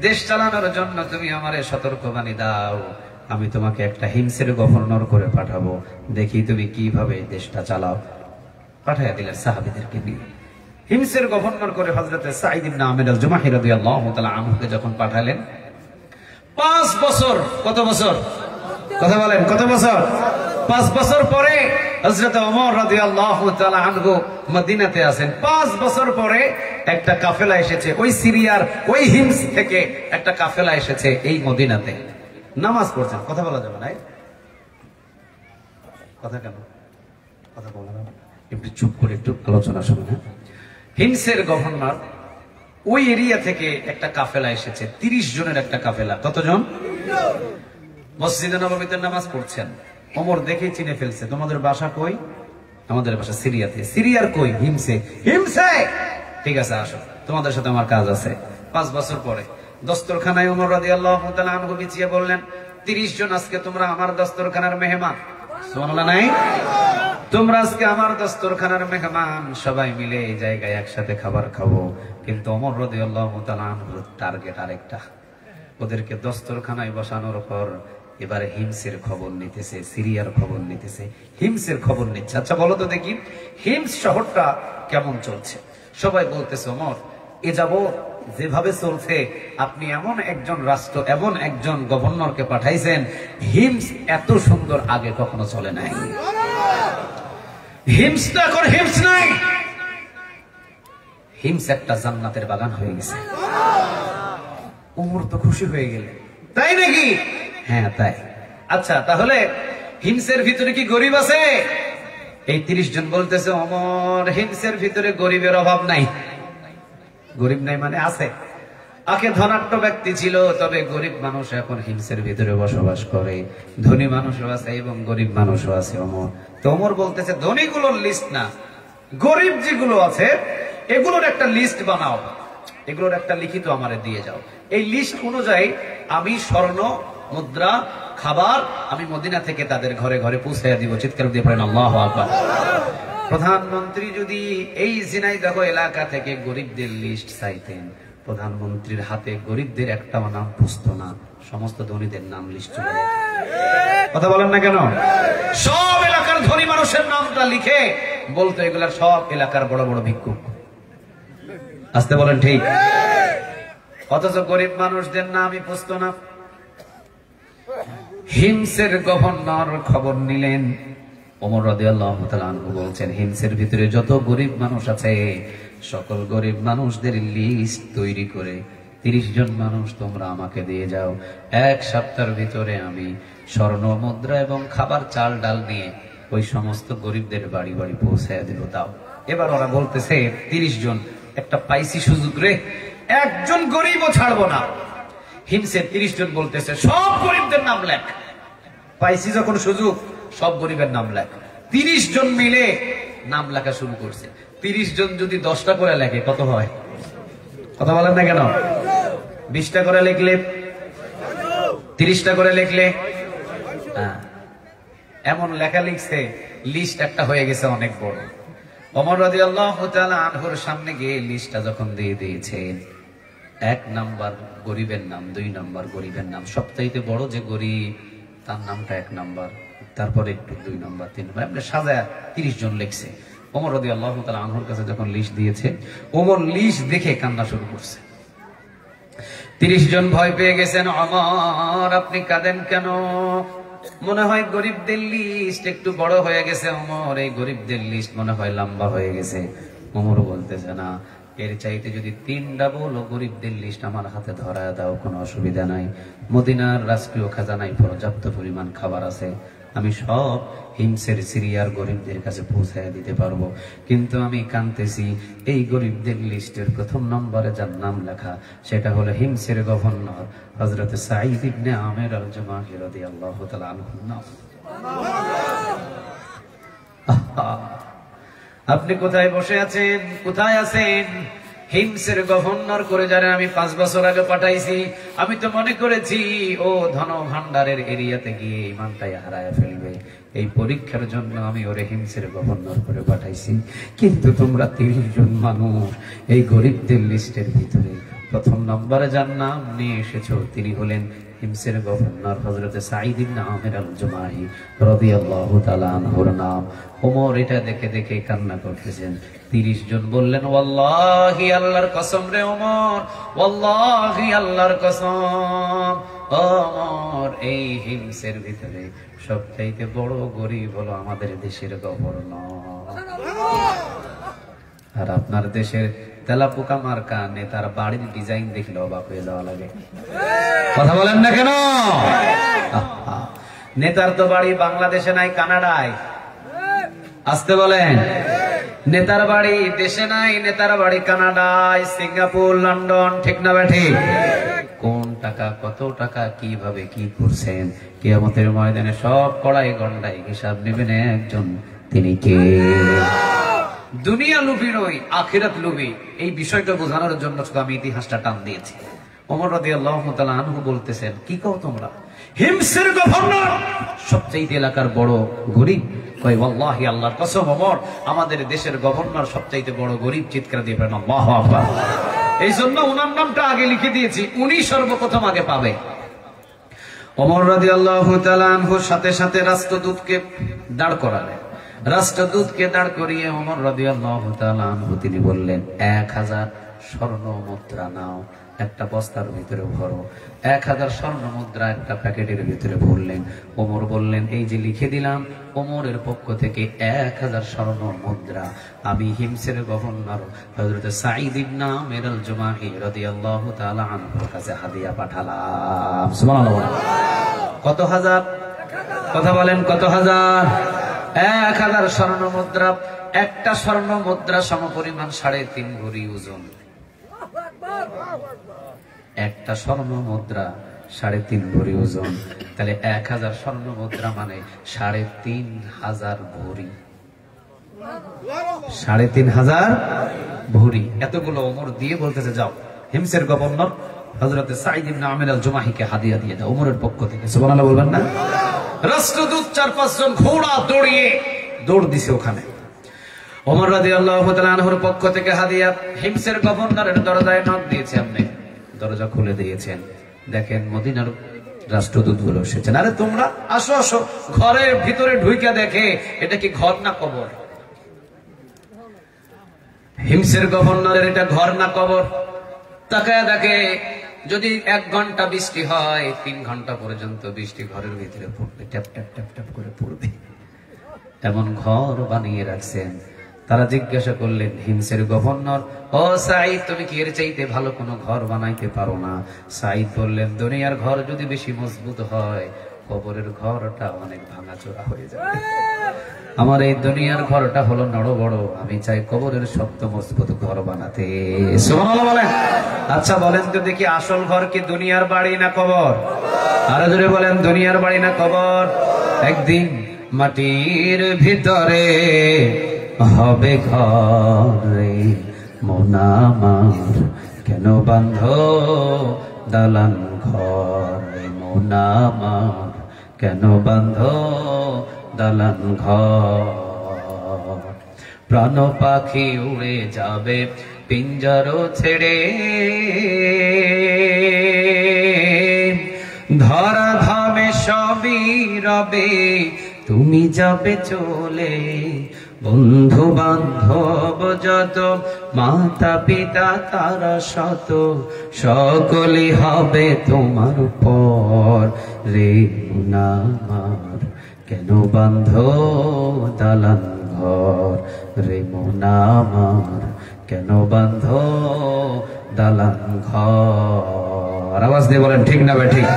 দেশ চালানোর জন্য তুমি আমারে সতর্কবাণী দাও, আমি তোমাকে একটা হিমসের গভর্নর করে পাঠাবো, দেখি তুমি কিভাবে দেশটা চালাও। পাঠাইয়া দিলেন সাহাবীদেরকে নিয়ে। হিমসের গভর্নর করে হযরত সাঈদ ইবনে আমির আল-জুমাহি রাদিয়াল্লাহু তাআলা আনহুকে যখন পাঠালেন, 5 বছর, কত বছর? কথা বলেন, কত বছর? 5 বছর পরে হযরত ওমর রাদিয়াল্লাহু তাআলা আনহু মদিনাতে আছেন। 5 বছর পরে একটা কাফেলা এসেছে, ওই সিরিয়ার ওই হিমস থেকে একটা কাফেলা এসেছে এই মদিনাতে। নামাজ পড়ছেন, কথা বলা যাবে না? কথা কেন? কথা বলা যাবে, একটু চুপ করে একটু আলোচনা শুনুন। হিমসের গভর্নর ওই এরিয়া থেকে একটা কাফেলা এসেছে, 30 জনের একটা কাফেলা। কতজন? মসজিদে নববীতে নামাজ পড়ছেন। ওমর দেখে চিনে ফেলছে, তোমাদের বাসা কই? আমাদের বাসা সিরিয়াতে। সিরিয়ার কই? হিমসে। হিমসে, ঠিক আছে আসো, তোমাদের সাথে আমার কাজ আছে। 5 বছর পরে দস্তরখানায় ওমর রাদিয়াল্লাহু তাআলা আনহু বিছিয়ে বললেন, 30 জন আজকে তোমরা আমার দস্তরখানার মেহমান। সুবহানাল্লাহ নাই? তোমরা আজকে আমার দস্তরখানার মেহমান, সবাই মিলে এই জায়গায় একসাথে খাবার খাবো। কিন্তু ওমর রাদিয়াল্লাহু তাআলা আনহুর টার্গেট আরেকটা, ওদেরকে দস্তরখানায় বসানোর পর এবারে হিমসের খবর নিতেছে, সিরিয়ার খবর নিতেছে, হিমসের খবর নিচ্ছে। আচ্ছা বলো তো দেখি হিমস শহরটা কেমন চলছে? সবাই বলতেছে, ওমর এ যাবৎ যেভাবে চলছে, আপনি এমন একজন রাষ্ট্র, এমন একজন গভর্নরকে পাঠাইছেন, হিমস এত সুন্দর আগে কখনো চলে নাই। হিমসটা এখন হিমস নাই, হিমস একটা জান্নাতের বাগান হয়ে গেছে। ওমর তো খুশি হয়ে গেলেন, তাই নাকি? হ্যাঁ তাই। আচ্ছা তাহলে হিমসের ভিতরে কি গরিব আছে? এই 30 জন বলতেছে, ওমর হিমসের ভিতরে গরিবের অভাব নাই। গরিব নাই মানে আছে, আগে ধনাঢ্য ব্যক্তি ছিল, তবে গরিব মানুষ এখন হিমসের ভিতরে বসবাস করে, ধনী মানুষও আছে এবং গরিব মানুষও আছে। ওমর তো ওমর বলতেছে, ধনীগুলোর লিস্ট না, গরিব যেগুলো আছে এগুলোর একটা লিস্ট বানাও, এগুলোর একটা লিখিত আমারে দিয়ে যাও। এই লিস্ট অনুযায়ী আমি স্বর্ণ মুদ্রা খাবার আমি মদিনা থেকে তাদের ঘরে ঘরে পৌঁছাইয়া দিব। চিৎকার দিয়ে পড়েন আল্লাহু আকবার। প্রধানমন্ত্রী যদি এই ঝিনাইদহ এলাকা থেকে গরিবদের লিস্ট চাইতেন, প্রধানমন্ত্রীর হাতে গরিবদের একটাও নাম পুষতো না, সমস্ত ধনীদের নাম লিস্ট চলে যেত। কথা বলেন না কেন? সব এলাকার ধনী মানুষের নামটা লিখে বলতো এগুলার সব এলাকার বড় বড় ভিক্ষুক। আসতে বলেন ঠিক। অথচ গরিব মানুষদের নামই পুষতো না। হিমসের গভর্নর খবর নিলেন। ওমর রাদিয়াল্লাহু তাআলা আনহু বলছেন, হিমসের ভিতরে যত গরিব মানুষ আছে সকল গরিব মানুষদের লিস্ট তৈরি করে 30 জন মানুষ তোমরা আমাকে দিয়ে যাও। 1 সপ্তাহের ভিতরে আমি স্বর্ণ মুদ্রা এবং খাবার চাল ডাল নিয়ে ওই সমস্ত গরিবদের বাড়ি বাড়ি পৌঁছায় দিব। দাও। এবার ওরা বলতেছে 30 জন, একটা পাইছি সুযোগ রে, একজন গরিবও ছাড়বো না। হিমসের 30 জন বলতেছে সব গরিবদের নাম লেখ। পাইছি যখন সুযোগ, সব গরিবের নাম লেখ। 30 জন মিলে নাম লেখা শুরু করছে। 30 জন যদি 10টা করে লেখে কত হয়? কথা বলেন না কেন? 20টা করে লিখলে, 30টা করে লিখলে, এমন লেখা লিখছে, লিস্ট একটা হয়ে গেছে অনেক বড়। ওমর রাদিয়াল্লাহু তাআলা আনহুর সামনে গিয়ে লিস্টটা যখন দিয়ে দিয়েছেন, 1 নাম্বার গরিবের নাম, 2 নাম্বার গরিবের নাম, সবচাইতে বড় যে গরিব তার নামটা 1 নাম্বার, তারপরে একটু 2 নাম্বার, 3 নাম্বার, এমনি সাজায় 30 জন লিখছে। ওমর রাদিয়াল্লাহু তাআলা আনহুর কাছে যখন লিস্ট দিয়েছে, ওমর লিস্ট দেখে কান্না শুরু করছে। 30 জন ভয় পেয়ে গেছেন। ওমর আপনি কাঁদেন কেন? মনে হয় গরিবদের লিস্ট একটু বড় হয়ে গেছে। ওমর এই গরিবদের লিস্ট মনে হয় লম্বা হয়ে গেছে। ওমর বলতেছে না, এর চাইতে যদি 3 ডাবল গরিবদের লিস্ট আমার হাতে ধরায় দাও, কোনো অসুবিধা নাই। মদিনার রাষ্ট্রীয় খাজানায় পর্যাপ্ত পরিমাণ খাবার আছে, আমি সব হিমসের সিরিয়ার গরিবদের কাছে পৌঁছায় দিতে পারবো। কিন্তু আমি কাঁদতেছি, এই গরিবদের লিস্টের প্রথম নম্বরে যার নাম লেখা সেটা হলো হিমসের গভর্নর হযরত সাঈদ ইবনে আমির আল-জুমাহি রাদিয়াল্লাহু তাআলা আনহুর নাম। আপনি কোথায় বসে আছেন? কোথায় আছেন? হিমসের গভর্নর করে যারা আমি 5 বছর আগে পাঠাইছি, আমি তো মনে করেছি ও ধন ভান্ডারের এরিয়াতে গিয়ে ইমানটাই হারায় ফেলবে। এই পরীক্ষার জন্য আমি ওরে হিমসের গভর্নর করে পাঠাইছি। কিন্তু তোমরা 30 জন মানুষ এই গরিবদের লিস্টের ভিতরে প্রথম নম্বরে যার নাম নিয়ে এসেছো, তিনি হলেন হিমসের গভর্নর হযরত সাঈদ ইবনে আমির আল-জুমাহি রাদিয়াল্লাহু তাআলা আনহুর নাম। ওমর এটা দেখে দেখে কান্না করতেছেন। 30 জন বললেন, ওয়াল্লাহি আল্লাহর কসম রে ওমর, ওয়াল্লাহি আল্লাহর কসম, ওমর এই হিমসের ভিতরে সবচাইতে বড় গরিব হলো আমাদের দেশের গভর্নর। আর আপনার দেশের তেলাপোকা মার্কা নেতার বাড়ির ডিজাইন দেখলে অবাক হয়ে যাওয়া লাগে। কথা বলেন না কেন? নেতার তো বাড়ি বাংলাদেশে নাই, কানাডায়। আসতে বলেন। নেতার বাড়ি দেশে নাই, নেতার বাড়ি কানাডায়, সিঙ্গাপুর, লন্ডন। ঠিক না বেঠিক? কোন টাকা, কত টাকা, কিভাবে কি করছেন, কিয়ামতের ময়দানে সব কড়াই গন্ডাই হিসাব নেবেন একজন, তিনি কে? দুনিয়া লুভি নই, আখিরাত লুভি। এই বিষয়টা বোঝানোর জন্য শুধু আমি ইতিহাসটা টান দিয়েছি। ওমর রাদিয়াল্লাহু তাআলা আনহু বলতেছেন, কি কও তোমরা? হিমসের গভর্নর সবচেয়ে এলাকার বড় গরিব। কয়, ওয়াল্লাহি আল্লাহর কসম ওমর, আমাদের দেশের গভর্নর সবচেয়ে বড় গরিব। চিৎকার দিয়ে বলেন আল্লাহু আকবার। এই জন্য উনার নামটা আগে লিখে দিয়েছি, উনি সর্বপ্রথম আগে পাবে। ওমর রাদিয়াল্লাহু তাআলা আনহুর সাথে সাথে রাষ্ট্রদূতকে দাঁড় করালেন। রাষ্ট্রদূতকে দাঁড় করিয়ে ওমর রাদিয়াল্লাহু তাআলা আনহু তিনি বললেন, 1000 স্বর্ণ মুদ্রা নাও, একটা বস্তার ভিতরে ভরো। 1000 স্বর্ণ মুদ্রা একটা প্যাকেটের ভিতরে ভরলেন। ওমর বললেন, এই যে লিখে দিলাম, ওমরের পক্ষ থেকে 1000 স্বর্ণ মুদ্রা আমি হিমসের গভর্নর হযরত সাঈদ ইবনে আমির আল-জুমাহি রাদিয়াল্লাহু তাআলা আনহুর কাছে হাদিয়া পাঠালাম। সুবহানাল্লাহ। কত হাজার? কথা বলেন, কত হাজার? 1000 স্বর্ণ মুদ্রা। একটা স্বর্ণ মুদ্রা সমপরিমাণ 3.5 ভরি ওজন। একটা স্বর্ণ মুদ্রা 3.5 ভরি ওজন। তাহলে 1000 স্বর্ণ মুদ্রা মানে 3500 ভরি। 3500 ভরি। এতগুলো ওমর দিয়ে বলতেছে, যাও হিমসের গভর্নর হযরত সাঈদ ইবনে আমির আল-জুমাহিকে হাদিয়া দিয়ে দাও ওমরের পক্ষ থেকে। সুবহানাল্লাহ বলবেন না? রাষ্ট্রদূত 4-5 জন ঘোড়া দৌড়িয়ে দৌড় দিছে ওখানে। ওমর রাদিয়াল্লাহু তাআলা আনহুর পক্ষ থেকে হাদিয়া হিমসের গভর্নরের দরজায় নক দিয়েছে, আপনি দরজা খুলে দিয়েছেন, দেখেন মদিনার রাষ্ট্রদূতগুলো এসেছেন। আরে তোমরা আসো আসো, ঘরের ভিতরে ঢুইকা দেখে এটা কি ঘর না কবর। হিমসের গভর্নরের এটা ঘর না কবর। তাকায় দেখে যদি 1 ঘন্টা বৃষ্টি হয় 3 ঘন্টা পর্যন্ত বৃষ্টি ঘরের ভিতরে পড়বে, ট্যাপ ট্যাপ ট্যাপ ট্যাপ করে পড়বে, এমন ঘর বানিয়ে রাখছেন। তারা জিজ্ঞাসা করলেন, হিমসের গভর্নর, ও সাঈদ, তুমি কি এর চাইতে ভালো কোনো ঘর বানাইতে পারো না? সাঈদ বললেন, দুনিয়ার ঘর যদি বেশি মজবুত হয় কবরের ঘরটা অনেক ভাঙাচোরা হয়ে যাবে। আমার এই দুনিয়ার ঘরটা হলো নড় বড়, আমি চাই কবরের শক্ত মজবুত ঘর বানাতে। সুবহানাল্লাহ বলেন। আচ্ছা বলেন তো দেখি, আসল ঘর কি দুনিয়ার বাড়ি না কবর? আরো জোরে বলেন, দুনিয়ার বাড়ি না কবর? একদিন মাটির ভিতরে হবে ঘরে, মন আমার কেন বাঁধ দালান ঘরে, মন আমার কেন বাঁধ দালান ঘর। প্রাণ পাখি উড়ে যাবে পিঞ্জর ছেড়ে, ধরা ধামে সবই রবে তুমি যাবে চলে। বন্ধু বান্ধব যত, মাতা পিতা তারা শত, সকলে হবে তোমার পর রে। মন আমার কেন বাঁধ দালান ঘর রে, মন আমার কেন বাঁধ দালান ঘর। আওয়াজ দিয়ে বলেন ঠিক না ভাই ঠিক?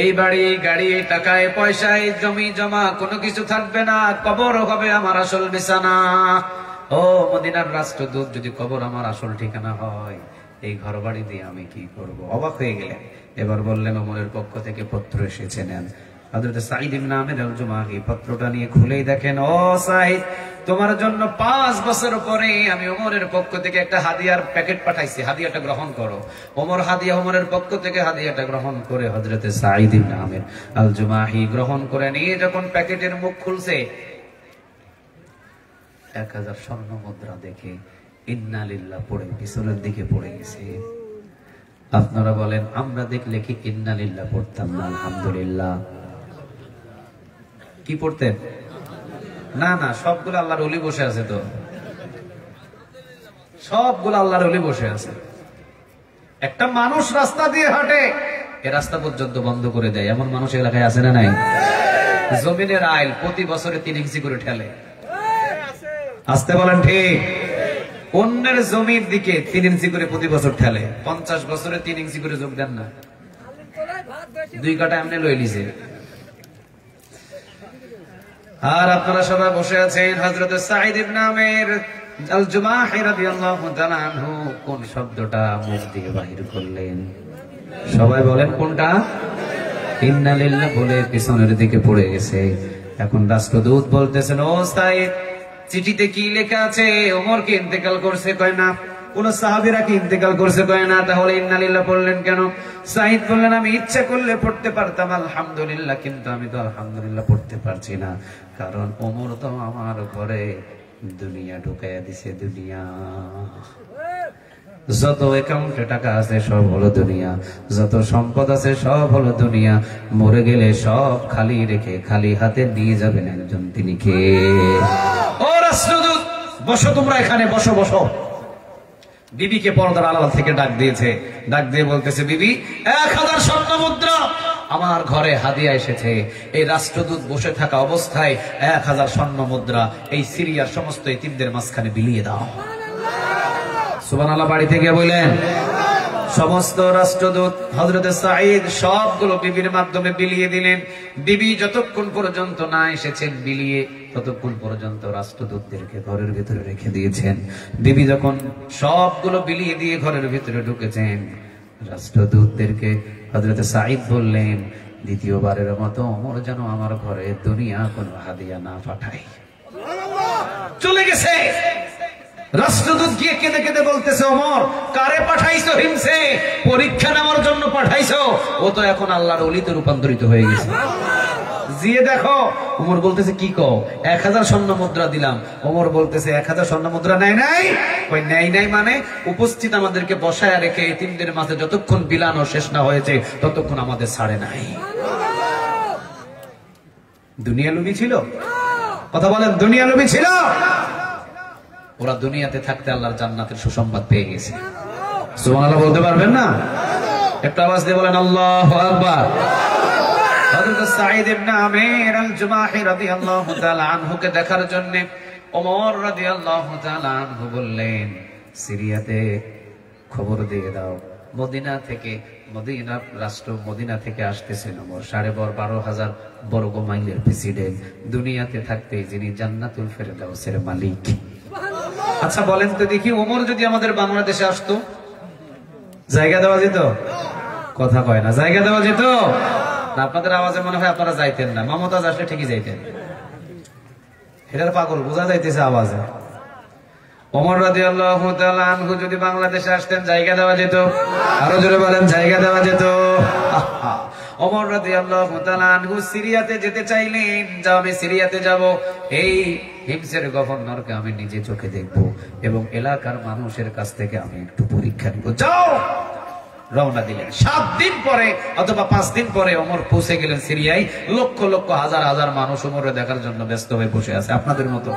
এই বাড়ি গাড়ি টাকায় পয়সায় জমি জমা কোনো কিছু থাকবে না, কবর হবে আমার আসল বিছানা। ও মদিনার রাষ্ট্রদূত, যদি কবর আমার আসল ঠিকানা হয় এই ঘর বাড়ি দিয়ে আমি কি করব? অবাক হয়ে গেলেন। এবার বললেন, ওমরের পক্ষ থেকে পত্র এসেছে, নেন। হযরত সাঈদ ইবনে আমির আল জুমাহি পত্রটা নিয়ে খুলেই দেখেন, ও সাঈদ, তোমার জন্য 5 বছর পরে আমি ওমরের পক্ষ থেকে একটা হাদিয়ার প্যাকেট পাঠাইছি, হাদিয়াটা গ্রহণ করো। ওমরের পক্ষ থেকে হাদিয়াটা গ্রহণ করে হযরত সাঈদ ইবনে আমির আল জুমাহি গ্রহণ করে নিয়ে যখন প্যাকেটের মুখ খুলছে, 1000 স্বর্ণ মুদ্রা দেখে ইন্না লিল্লাহ পড়ে পিছনের দিকে পড়ে গেছে। আপনারা বলেন, আমরা দেখলে কি ইন্না লিল্লাহ পড়তাম না আলহামদুলিল্লাহ? কি পড়তেন? না না, সবগুলো আল্লাহর ওলি বসে আছে, তো সবগুলো আল্লাহর ওলি বসে আছে। একটা মানুষ রাস্তা দিয়ে হাঁটে, এ রাস্তা পর্যন্ত বন্ধ করে দেয়, এমন মানুষ এলাকায় আছে না নাই? জমিনের আইল প্রতি বছরে 3 ইঞ্চি করে ঠেলে। আসতে বলেন ঠিক? অন্যের জমির দিকে 3 ইঞ্চি করে প্রতি বছর ঠেলে। 50 বছরে 3 ইঞ্চি করে যোগ দেন না, 2 কাটা এমনি লই লিছে। আর আপনারা সবাই বসে আছেন। হযরত সাঈদ ইবনে আমির আল জুমাহি রাদিয়াল্লাহু তাআলা আনহু কোন শব্দটা মুখ দিয়ে বাহির করলেন? সবাই বলেন কোনটা? ইন্না লিল্লাহ বলে পিছনের দিকে পড়ে গেছে। এখন রাষ্ট্রদূত বলতেছেন, ও সাঈদ, চিঠিতে কি লেখা আছে? ওমর কি ইন্তেকাল করছে? কয় না। কোন সাহাবীরা কি ইন্তেকাল করছে? কয় না। তাহলে ইন্না লিল্লাহ পড়লেন কেন? সাঈদ বললেন, আমি ইচ্ছা করলে পড়তে পারতাম আলহামদুলিল্লাহ, কিন্তু আমি তো আলহামদুলিল্লাহ পড়তে পারছি না, কারণ ওমর তো আমার ঘরে দুনিয়া ঢুকাইয়া দিছে। দুনিয়া যত অ্যাকাউন্টে টাকা আছে সব হলো দুনিয়া, যত সম্পদ আছে সব হলো দুনিয়া। মরে গেলে সব খালি রেখে খালি হাতে নিয়ে যাবেন একজন, তিনি কে? ও রাষ্ট্রদূত, বসো তোমরা এখানে, বসো বসো। বিবিকে পর্দার আড়াল থেকে ডাক দিয়েছে, ডাক দিয়ে বলতেছে, বিবি, 1000 স্বর্ণ মুদ্রা আমার ঘরে হাদিয়া এসেছে। এই রাষ্ট্রদূত বসে থাকা অবস্থায় 1000 স্বর্ণ মুদ্রা এই সিরিয়ার সমস্ত এতিমদের মাঝখানে বিলিয়ে দাও। সুবহানাল্লাহ। বাড়িতে গিয়ে বললেন, সমস্ত রাষ্ট্রদূত হযরত সাঈদ সবগুলো বিবির মাধ্যমে বিলিয়ে দিলেন। বিবি যতক্ষণ পর্যন্ত না এসেছেন বিলিয়ে, ততক্ষণ পর্যন্ত রাষ্ট্রদূতদেরকে ঘরের ভিতরে রেখে দিয়েছেন। বিবি যখন সবগুলো বিলিয়ে দিয়ে ঘরের ভিতরে ঢুকেছেন, রাষ্ট্রদূতদেরকে হযরত সাঈদ বললেন, দ্বিতীয়বারের মতো ওমর যেন আমার ঘরে দুনিয়া কোনো হাদিয়া না পাঠায়। চলে গেছে। রাষ্ট্রদূত গিয়ে কেঁদে কেঁদে বলতেছে, ওমর, কারে পাঠাইছো হিমসে? পরীক্ষা নেওয়ার জন্য পাঠাইছো? ও তো এখন আল্লাহর ওলিতে রূপান্তরিত হয়ে গেছে। জিয়ে দেখো। ওমর বলতেছে কি কও? 1000 স্বর্ণ মুদ্রা দিলাম। ওমর বলতেছে 1000 স্বর্ণ মুদ্রা নাই নাই? কই নাই নাই মানে উপস্থিত আমাদেরকে বসায় রেখে এতিমদের মাঝে যতক্ষণ বিলানো শেষ না হয়েছে ততক্ষণ আমাদের ছাড়ে নাই। দুনিয়া লোভী ছিল? কথা বলেন, দুনিয়া লোভী ছিল? ওরা দুনিয়াতে থাকতে আল্লাহর জান্নাতের সুসংবাদ পেয়ে গেছে। সুবহানাল্লাহ বলতে পারবেন না? একটু আওয়াজ দিয়ে বলেন আল্লাহু আকবার। হযরত সাঈদ ইবনে আমির আল-জুমাহি রাদিয়াল্লাহু তাআলা আনহুকে দেখার জন্য ওমর রাদিয়াল্লাহু তাআলা আনহু বললেন, সিরিয়াতে খবর দিয়ে দাও মদিনা থেকে, মদিনা রাষ্ট্র মদিনা থেকে আসতেছেন ওমর, 12,500 বর্গ মাইলের প্রেসিডেন্ট, দুনিয়াতে থাকতে যিনি জান্নাতুল ফেরদাউসের মালিক। আচ্ছা বলেন তো দেখি, ওমর যদি আমাদের বাংলাদেশে আসতো জায়গা দেওয়া যেত? কথা কয় না, জায়গা দেওয়া যেত না? আপনাদের আওয়াজে মনে হয় আপনারা যাইতেন না। মমতাজ আসলে ঠিকই যাইতেন। এটার পাগল বোঝা যাইতেছে আওয়াজে। ওমর রাদিয়াল্লাহু তাআলা আনহু যদি বাংলাদেশে আসতেন জায়গা দেওয়া যেত? আরো জোরে বলেন, জায়গা দেওয়া যেত? ওমর রাদিয়াল্লাহু তাআলা আনহু সিরিয়াতে যেতে চাইলেন, যাও আমি সিরিয়াতে যাব, এই হিমসের গভর্নরকে আমি নিজে চোখে দেখব এবং এলাকার মানুষের কাছ থেকে আমি একটু পরীক্ষা নিব। যাও, রওনা দিলেন। 7 দিন পরে অথবা 5 দিন পরে ওমর পৌঁছে গেলেন সিরিয়ায়। লক্ষ লক্ষ হাজার হাজার মানুষ ওমরের দেখার জন্য ব্যস্ত হয়ে বসে আছে আপনাদের মতো।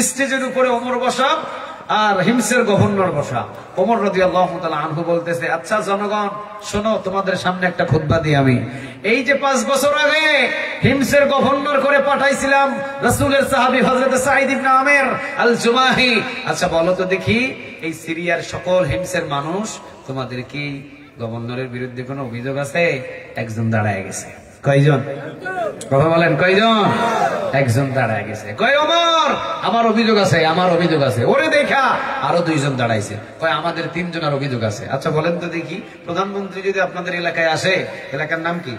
স্টেজের উপরে ওমর বসা আর হিমসের গভর্নর বসা। ওমর রাদিয়াল্লাহু তাআলা আনহু বলতেছে, আচ্ছা জনগণ শোনো, তোমাদের সামনে একটা খুতবা দিই আমি। এই যে 5 বছর আগে হিমসের গভর্নর করে পাঠাইছিলাম রাসূলের সাহাবী হযরত সাঈদ ইবনে আমির আল-জুমাহি, আচ্ছা বলো তো দেখি, এই সিরিয়ার সকল হিমসের মানুষ তোমাদের কি গভর্নরের বিরুদ্ধে কোনো অভিযোগ আছে? একজন দাঁড়ায় গেছে। কয়জন? কথা বলেন, কয়জন? একজন দাঁড়ায় গেছে। কয় ওমর আমার অভিযোগ আছে, আমার অভিযোগ আছে। ওরে দেখা আরো 2 জন দাঁড়াইছে। কয় আমাদের 3 জনের অভিযোগ আছে। আচ্ছা বলেন তো দেখি, প্রধানমন্ত্রী যদি আপনাদের এলাকায় আসে, এলাকার নাম কি?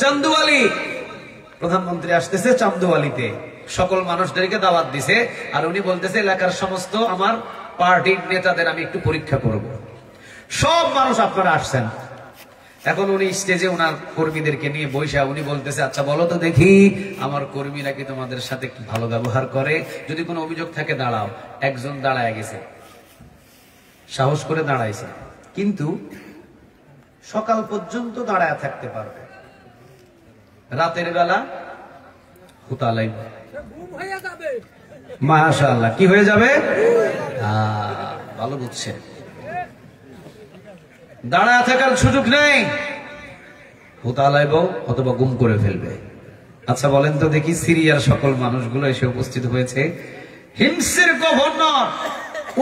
চান্দুয়ালি। প্রধানমন্ত্রী আসতেছে চান্দুয়ালিতে, সকল মানুষদেরকে দাওয়াত দিছে, আর উনি বলতেছে এলাকার সমস্ত আমার পার্টির নেতাদের আমি একটু পরীক্ষা করব। সব মানুষ আপনারা আসছেন। এখন উনি স্টেজে ওনার কর্মীদেরকে নিয়ে বসে উনি বলতেছে, আচ্ছা বলো তো দেখি আমার কর্মীরা কি তোমাদের সাথে কি ভালো ব্যবহার করে? যদি কোনো অভিযোগ থাকে দাঁড়াও। একজন দাঁড়ায় গেছে, সাহস করে দাঁড়াইছে, কিন্তু সকাল পর্যন্ত দাঁড়ায় থাকতে পারবে, রাতের বেলা হুতালাই মাশাআল্লাহ কি হয়ে যাবে? ভালো বুঝছে, দাঁড়ায় থাকার সুযোগ নেই, হুতালাইব অথবা গুম করে ফেলবে। আচ্ছা বলেন তো দেখি, সিরিয়ার সকল মানুষগুলো এসে উপস্থিত হয়েছে। হিমসের গভর্নর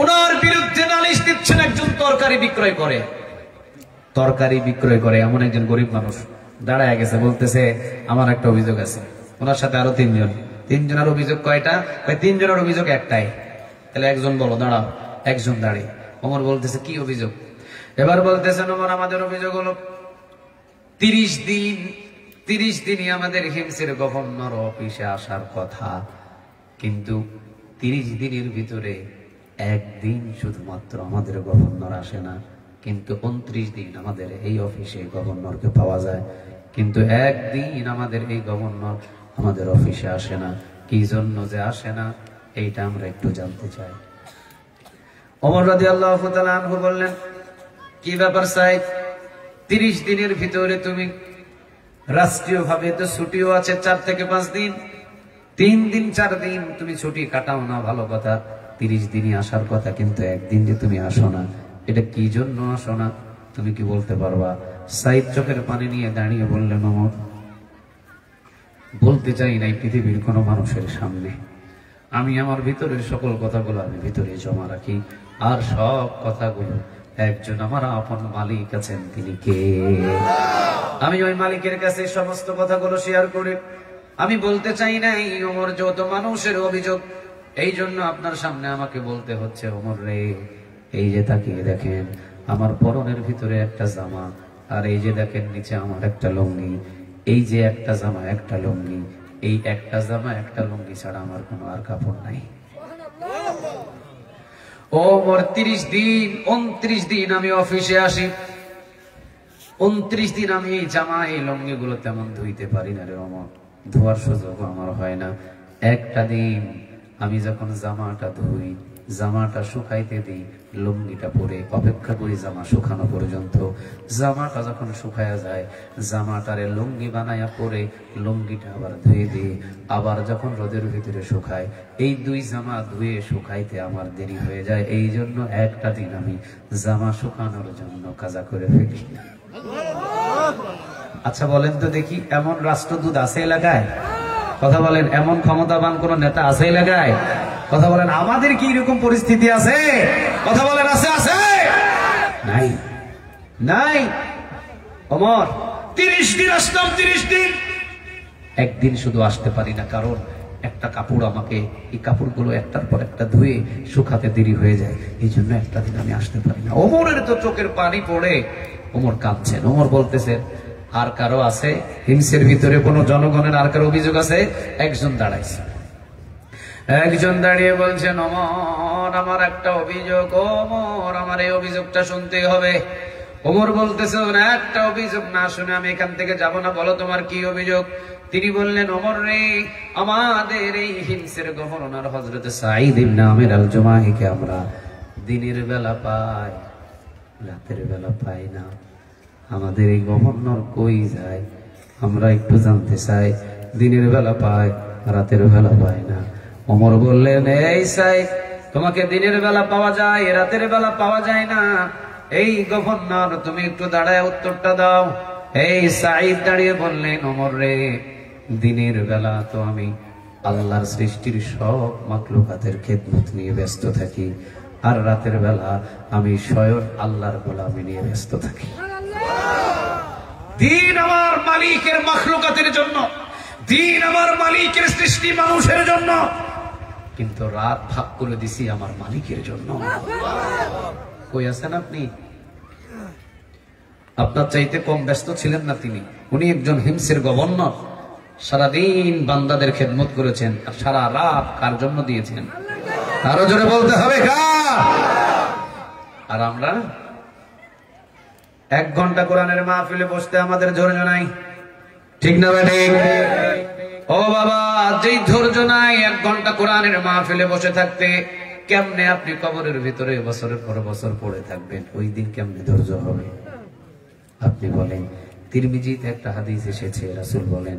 ওনার বিরুদ্ধে নালিশ দিচ্ছেন একজন তরকারি বিক্রয় করে, তরকারি বিক্রয় করে এমন একজন গরিব মানুষ দাঁড়ায় গেছে, বলতেছে আমার একটা অভিযোগ আছে। ওনার সাথে আরো 3 জন। 3 জনের অভিযোগ কয়টা? 3 জনের অভিযোগ একটাই। তাহলে একজন বলো, দাঁড়াও। একজন দাঁড়িয়ে ওমর বলতেছে কি অভিযোগ? এবার বলতেছেন ওমর আমাদের অভিযোগ হলো 30 দিনই আমাদের হিমসের গভর্নর অফিসে আসার কথা, কিন্তু 30 দিনের ভিতরে একদিন শুধুমাত্র আমাদের গভর্নর আসে না, কিন্তু 29 দিন আমাদের এই অফিসে গভর্নরকে পাওয়া যায়, কিন্তু একদিন আমাদের এই গভর্নর আমাদের অফিসে আসে না। কি জন্য যে আসে না এইটা আমরা একটু জানতে চাই। ওমর রাদিয়াল্লাহু তাআলা আনহু বললেন, কি ব্যাপার সাইদ? 30 দিনের ভিতরে তুমি রাষ্ট্রীয় ভাবে তো ছুটিও আছে 4 থেকে 5 দিন, 3 দিন 4 দিন তুমি ছুটি কাটাও না, ভালো কথা, 30 দিনই আসার কথা, কিন্তু একদিন যে তুমি আসো না, এটা কি জন্য আসো না তুমি কি বলতে পারবা? সাইদ চোখের পানি নিয়ে দাঁড়িয়ে বললেন, ওমর বলতে চাই না পৃথিবীর কোন মানুষের সামনে, আমি আমার ভিতরের সকল কথাগুলো আমি ভিতরে জমা রাখি, আর সব কথাগুলো একজন আমার আপন মালিক আছেন, তিনি কে? আমি ওই মালিকের কাছে সমস্ত কথাগুলো শেয়ার করি। আমি বলতে চাই নাই ওমর যত মানুষের অভিযোগ, এই জন্য আপনার সামনে আমাকে বলতে হচ্ছে। ওমর রে, এই যে তাকিয়ে দেখেন আমার পরনের ভিতরে একটা জামা, আর এই যে দেখেন নিচে আমার একটা লুঙ্গি, এই যে একটা জামা একটা লুঙ্গি, এই একটা জামা একটা লুঙ্গি ছাড়া আমার কোনো আর কাপড় নাই। ওমর 30 দিন 29 দিন আমি অফিসে আসি, 29 দিন আমি এই জামা এই লুঙ্গি গুলো তেমন ধুইতে পারি না রে ওমর, ধোয়ার সুযোগ আমার হয় না। একটা দিন আমি যখন জামাটা ধুই, জামাটা শুকাইতে দিই, লুঙ্গিটা পরে অপেক্ষা করি জামা শুকানো পর্যন্ত। জামাটা যখন শুকায়া যায়, জামাটারে লুঙ্গি বানায়া পরে লুঙ্গিটা আবার ধুয়ে দিই, আবার যখন রোদের ভিতরে শুকায়, এই দুই জামা ধুয়ে শুকাইতে আমার দেরি হয়ে যায়। এই জন্য একটা দিন আমি জামা শুকানোর জন্য কাজা করে ফেলি। আচ্ছা বলেন তো দেখি, এমন রাষ্ট্রদূত আছে এলাকায়? কথা বলেন, এমন ক্ষমতাবান কোন নেতা আছে এলাকায়? কথা বলেন, আমাদের কি এরকম পরিস্থিতি আছে? কথা বলেন, আছে? আছে? নাই, নাই। ওমর 30 দিন আসলাম, 30 দিন। একদিন শুধু আসতে পারি না, কারণ একটা কাপড় আমাকে, এই কাপড়গুলো একটার পর একটা ধুয়ে শুকাতে দেরি হয়ে যায়, এই জন্য একটা দিন আমি আসতে পারি না। ওমরের তো চোখের পানি পড়ে, ওমর কাঁদছেন। ওমর বলতেছেন, আর কারো আছে হিমসের ভিতরে কোন জনগণের আর কারো অভিযোগ আছে? একজন দাঁড়াইছে, একজন দাঁড়িয়ে বলছেন, ওমর আমার একটা অভিযোগ, ওমর আমার এই অভিযোগটা শুনতেই হবে। ওমর বলতেছে, একটা অভিযোগ না শুনে আমি এখান থেকে যাব না, বলো তোমার কি অভিযোগ? তিনি বললেন, ওমর রে, আমাদের এই হিমসের গভর্নর হযরত সাঈদ ইবনে আমির আল জুমাহিকে আমরা দিনের বেলা পাই, রাতের বেলা পাই না। আমাদের এই গভর্নর কই যায় আমরা একটু জানতে চাই, দিনের বেলা পাই, রাতের বেলা পাই না। ওমর বললেন, এই সাঈদ, তোমাকে দিনের বেলা পাওয়া যায়, রাতের বেলা পাওয়া যায় না। এই গভর্নর, তুমি একটু দাঁড়ায় উত্তরটা দাও। এই সাঈদ দাঁড়িয়ে বললেন, ওমর রে, দিনের বেলা তো আমি আল্লাহর সৃষ্টির সব মাখলুকাতের খেদমত নিয়ে ব্যস্ত থাকি, আর রাতের বেলা আমি স্বয়ং আল্লাহর গোলামি নিয়ে ব্যস্ত থাকি। দিন আমার মালিকের মাখলুকাতের জন্য, দিন আমার মালিকের সৃষ্টি মানুষের জন্য, কিন্তু রাত ভাগ করে দিছি আমার মালিকের জন্য। কই আছেন আপনি? আপনার চাইতে কম ব্যস্ত ছিলেন না তিনি। উনি একজন হিমসের গভর্নর, সারাদিন বান্দাদের খেদমত করেছেন, আর সারা রাত কার জন্য দিয়েছেন? আরো জোরে বলতে হবে, কার? আর আমরা 1 ঘন্টা কোরআনের মাহফিলে বসতে আমাদের ধৈর্য নাই, ঠিক না বেটি? ও বাবা, যেই ধৈর্য নাই 1 ঘন্টা কোরআনের মাহফিলে বসে থাকতে, কেমনে আপনি কবরের ভিতরে বছরের পর বছর পড়ে থাকবেন? ওই দিন কেমনে ধৈর্য হবে? আপনি বলেন। তিরমিজিতে একটা হাদিস এসেছে, রাসূল বলেন,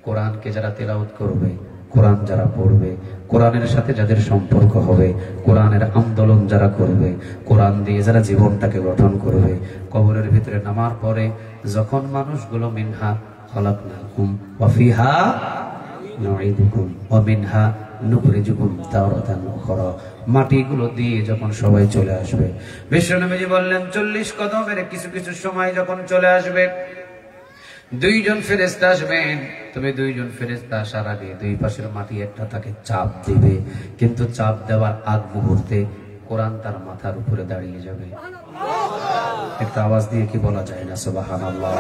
কোরআনকে যারা তেলাওয়াত করবে, কোরআন যারা পড়বে, কোরআনের সাথে যাদের সম্পর্ক হবে, কোরআনের আন্দোলন যারা করবে, কোরআন দিয়ে যারা জীবনটাকে গঠন করবে, কবরের ভিতরে নামার পরে যখন মানুষগুলো মিনহা খালাকনাকুম ওয়া ফিহা নুঈদুকুম ওয়া মিনহা নুখরিজুকুম তারাতান উখরা, মাটিগুলো দিয়ে যখন সবাই চলে আসবে, বিশ্বনবীজি বললেন 40 কদমের কিছু কিছু সময় যখন চলে আসবে, 2 জন ফেরেশতা আসবেন। তবে 2 জন ফেরেশতা আসার আগে 2 পাশের মাটি একটা তাকে চাপ দিবে, কিন্তু চাপ দেওয়ার আগ মুহূর্তে কোরআন তার মাথার উপরে দাঁড়িয়ে যাবে। একটা আওয়াজ দিয়ে কি বলা যায় না সুবহানাল্লাহ?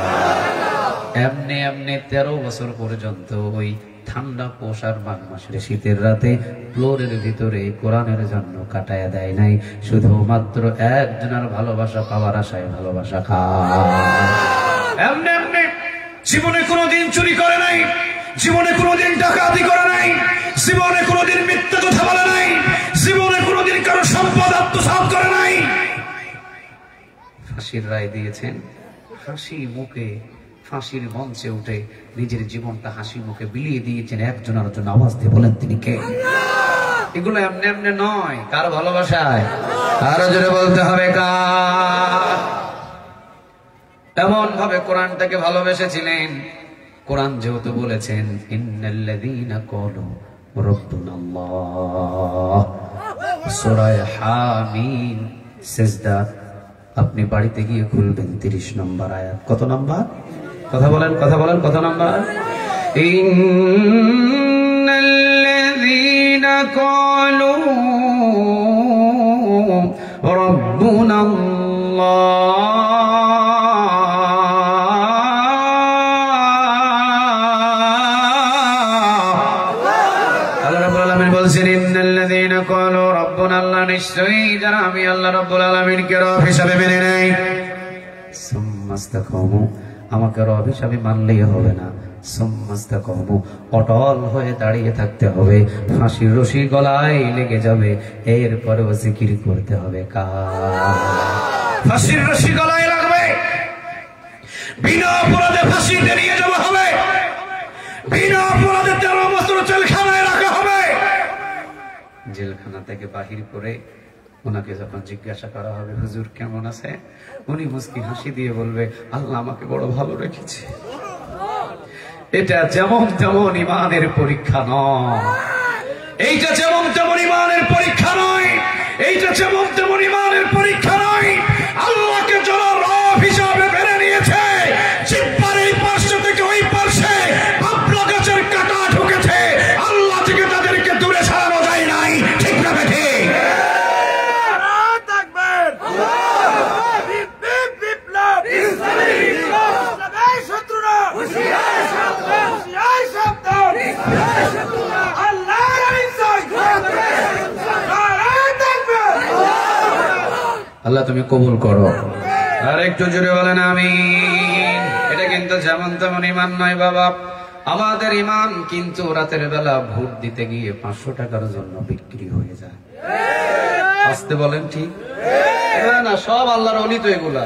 এমনি এমনি 13 বছর পর্যন্ত ওই ঠান্ডা পৌষ আর মাঘ মাসের শীতের রাতে ফ্লোরের ভিতরে কোরআনের জন্য কাটায় দেয় নাই, শুধুমাত্র একজনের ভালোবাসা পাওয়ার আশায় ভালোবাসা খায়। এমনি এমনি জীবনে কোনোদিন চুরি করে নাই, জীবনে কোনোদিন ডাকাতি করে নাই, জীবনে কোনোদিন মিথ্যা কথা বলে নাই, জীবনে কোনোদিন কারো সম্পদ আত্মসাৎ করে নাই। ফাঁসির রায় দিয়েছেন, হাসি মুখে ফাঁসির মঞ্চে উঠে নিজের জীবনটা হাসি মুখে বিলিয়ে দিয়েছেন। একজন আর একজন আওয়াজ দিয়ে বলেন তিনি কে? এগুলো এমনি এমনি নয়, কার ভালোবাসায়? আরো জোরে বলতে হবে, কার? এমন ভাবে কোরআনটাকে ভালোবেসেছিলেন। কোরআন যেহেতু বলেছেন ইন্নাল্লাযীনা ক্বালু রাব্বুনাল্লাহ, সূরা হামিম সিজদা আপনি বাড়িতে গিয়ে খুলবেন 30 নম্বর আয়াত। কত নম্বর? কথা বলেন, কথা বলেন, কত নম্বর? ইন্নাল্লাযীনা ক্বালু রাব্বুনাল্লাহ, নিশ্চয়ই যারা আমি আল্লাহ রাব্বুল আলামিনকে রব হিসাবে মেনে নেয়, সুম্মা সুম্মাস্তাকামু, আমাকে রব হিসাবে মানলেই হবে না, সুম্মাস্তাকামু, অটল হয়ে দাঁড়িয়ে থাকতে হবে, ফাঁসির রশি গলায় লেগে যাবে, এরপরেও জিকির করতে হবে কার? ফাঁসির রশি গলায় লাগবে, বিনা অপরাধে ফাঁসিতে নিয়ে যাওয়া হবে, বিনা অপরাধে 13 বছর জেলখানায় রাখা হবে। জেলখানা থেকে বাহির করে ওনাকে যখন জিজ্ঞাসা করা হবে, হুজুর কেমন আছে, উনি মুস্কি হাসি দিয়ে বলবে, আল্লাহ আমাকে বড় ভালো রেখেছে। এটা যেমন তেমন ইমানের পরীক্ষা নয়, এইটা যেমন তেমন ইমানের পরীক্ষা নয়, এইটা যেমন তেমন ইমানের পরীক্ষা নয়। আল্লাহকে যারা রব হিসাবে মেনে নিয়েছে, জিহ্বার এই পার্শ্ব থেকে ওই পার্শ্বে ভাবলা গাছের কাঁটা ঢুকেছে, আল্লাহ থেকে তাদেরকে দূরে সরানো যায় নাই, ঠিক না বেঠিক? আল্লাহ তুমি কবুল করো। আর একটু জোরে বলেন আমিন। এটা কিন্তু যেমন তেমন ইমান নয় বাবা, আমাদের ইমান কিন্তু রাতের বেলা ভোট দিতে গিয়ে 500 টাকার জন্য বিক্রি হয়ে যায়। আসতে বলেন ঠিক না? সব আল্লাহর ওলি তো, এগুলা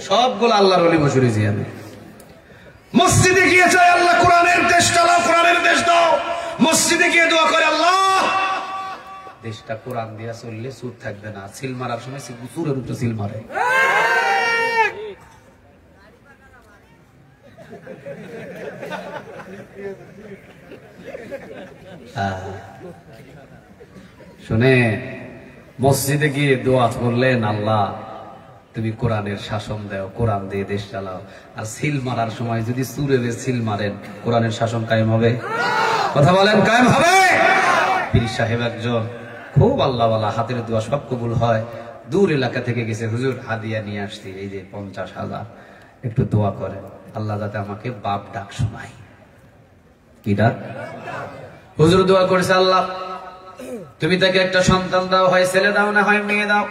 সবগুলো আল্লাহর ওলি বসুরি জিয়ানে। মসজিদে গিয়ে চাই আল্লাহ কোরআনের দেশ চালাও, কোরআনের দেশ দাও। মসজিদে গিয়ে দোয়া করে, আল্লাহ দেশটা কোরআন দিয়া চললে সুদ থাকবে না। সিল মারার সময় সুরের উপরে সিল মারে। শুনে মসজিদে গিয়ে দোয়া করলেন, আল্লাহ তুমি কোরআনের শাসন দাও, কোরআন দিয়ে দেশ চালাও। আর সিল মারার সময় যদি সুরের সিল মারেন, কোরআনের শাসন কায়েম হবে? কথা বলেন, কায়েম হবে? পীর সাহেব একজন খুব আল্লাহওয়ালা, হাতের দোয়া সব কবুল হয়। দূর এলাকা থেকে গেছে, হুজুর হাদিয়া নিয়ে আসছি, এই যে 50,000, একটু দোয়া করেন আল্লাহ যাতে আমাকে বাপ ডাক শোনায়। কি ডাক? হুজুর দোয়া করেছে, আল্লাহ তুমি তাকে একটা সন্তান দাও, হয় ছেলে দাও না হয় মেয়ে দাও।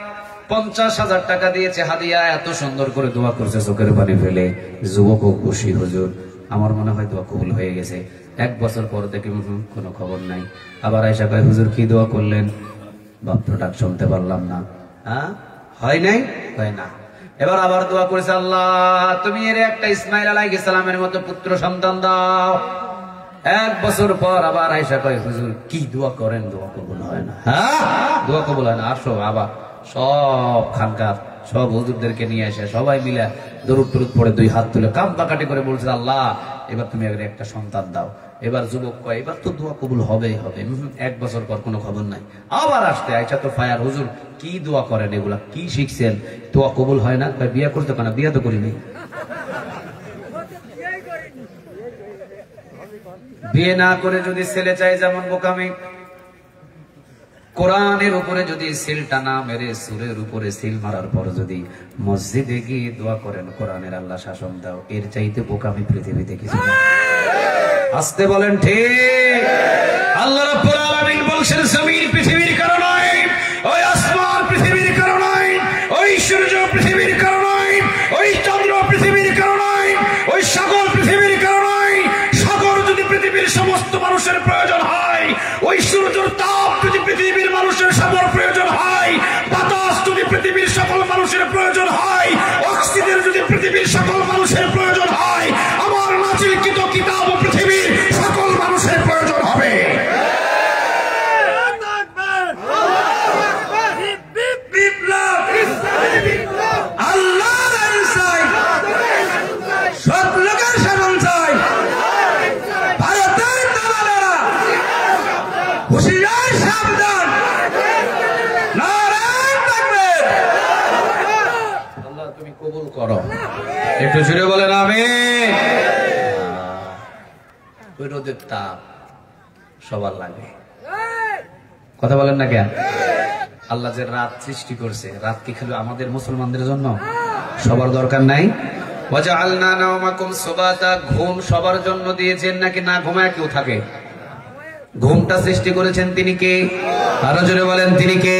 50,000 টাকা দিয়েছে হাদিয়া, এত সুন্দর করে দোয়া করছে চোখের পানি ফেলে। যুবকও খুশি, হুজুর আমার মনে হয় দোয়া কবুল হয়ে গেছে। 1 বছর পর দেখি কোনো খবর নাই। আবার আয়েশা কয়, হুজুর কি দোয়া করলেন? বাপ তো ডাক শুনতে পারলাম না। হ্যাঁ, হয় নাই? হয় না। এবার আবার দোয়া করেছে, আল্লাহ তুমি এর একটা ইসমাইল আলাইহিস সালামের মতো পুত্র সন্তান দাও। 1 বছর পর আবার আয়েশা কয়, হুজুর কি দোয়া করেন, দোয়া কবুল হয় না। হ্যাঁ, দোয়া কবুল হয় না। আসো, আবার সব খানকার সব হুজুরদেরকে নিয়ে এসে সবাই মিলে দরুদ টরুদ পড়ে 2 হাত তুলে কাঁপাকাটি করে বলছে, আল্লাহ এবার তুমি একটা সন্তান দাও। এবার যুবক কয়, এবার তো দোয়া কবুল হবেই হবে। 1 বছর পর কোনো খবর নাই। আবার আসতে আয়েশা তো ফায়ার, হুজুর কি দোয়া করেন, এগুলা কি শিখছেন, দোয়া কবুল হয় না? বিয়ে করতে কেন? বিয়ে তো করিনি। বিয়ে না করে যদি ছেলে চাই, যেমন বোকামি। কোরআনের উপরে যদি সিলটা না মেরে সুরের উপরে সিল মারার পর যদি মসজিদে গিয়ে দোয়া করেন, কোরআনের আল্লাহ শাসন দাও, এর চাইতে বোকামি পৃথিবীতে কিছু না। আসতে বলেন ঠিক? আল্লাহ রাব্বুল আলামিন বলছেন, জমিন পৃথিবীর কারণ নয়, ওই আসমান পৃথিবীর কারণ নয়, ওই সূর্য পৃথিবীর কারণ নয়, ওই চন্দ্র পৃথিবীর কারণ নয়, ওই সাগর পৃথিবীর কারণ নয়। সাগর যদি পৃথিবীর সমস্ত মানুষের প্রয়োজন হয়, ওই সূর্যের তাপ যদি পৃথিবীর মানুষের সবার প্রয়োজন হয়, বাতাস যদি পৃথিবীর সকল মানুষের প্রয়োজন হয়, অক্সিজেন যদি পৃথিবীর সকল মানুষের প্রয়োজন হয়, আমার নাজিলকৃত কিতাব পৃথিবীর সকল মানুষের প্রয়োজন হবে। একটু জুড়ে বলেন আমিন। ওই রোদের তাপ সবার লাগে, কথা বলেন না কেন? আল্লাহ যে রাত সৃষ্টি করছে, রাত কি খালি আমাদের মুসলমানদের জন্য? সবার দরকার নাই? ওয়াজআলনা নাওমাকুম সুবাতা, ঘুম সবার জন্য দিয়েছেন নাকি না ঘুমায় কেউ থাকে? ঘুমটা সৃষ্টি করেছেন তিনি কে? আরো জোরে বলেন তিনি কে?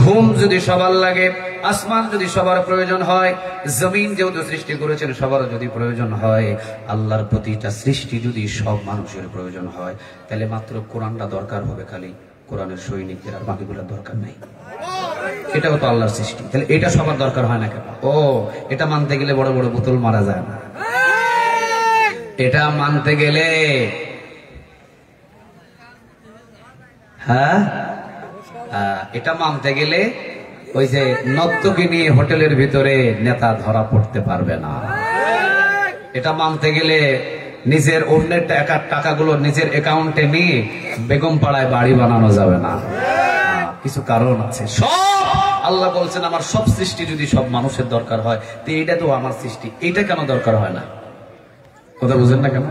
ঘুম যদি সবার লাগে, আসমান যদি সবার প্রয়োজন হয়, জমিন যেহেতু সৃষ্টি করেছেন সবার যদি প্রয়োজন হয়, আল্লাহর প্রতিটা সৃষ্টি যদি সব মানুষের প্রয়োজন হয়, তাহলে মাত্র কোরআনটা দরকার হবে, খালি কোরআনের সৈনিকদের, আর বাকিগুলোর দরকার নেই। এটাও তো আল্লাহর সৃষ্টি, তাহলে এটা সবার দরকার হয় না কেন? ও, এটা মানতে গেলে বড় বড় বোতল মারা যায় না। এটা মানতে গেলে, হ্যাঁ, এটা মানতে গেলে ওই যে নর্তকী নিয়ে হোটেলের ভিতরে নেতা ধরা পড়তে পারবে না। এটা মানতে গেলে নিজের অন্যের টাকাগুলো নিজের অ্যাকাউন্টে নিয়ে বেগম পাড়ায় বাড়ি বানানো যাবে না। কিছু কারণ আছে। সব আল্লাহ বলছেন আমার সব সৃষ্টি যদি সব মানুষের দরকার হয়, তো এইটা তো আমার সৃষ্টি, এইটা কেন দরকার হয় না? কথা বুঝেন না কেন?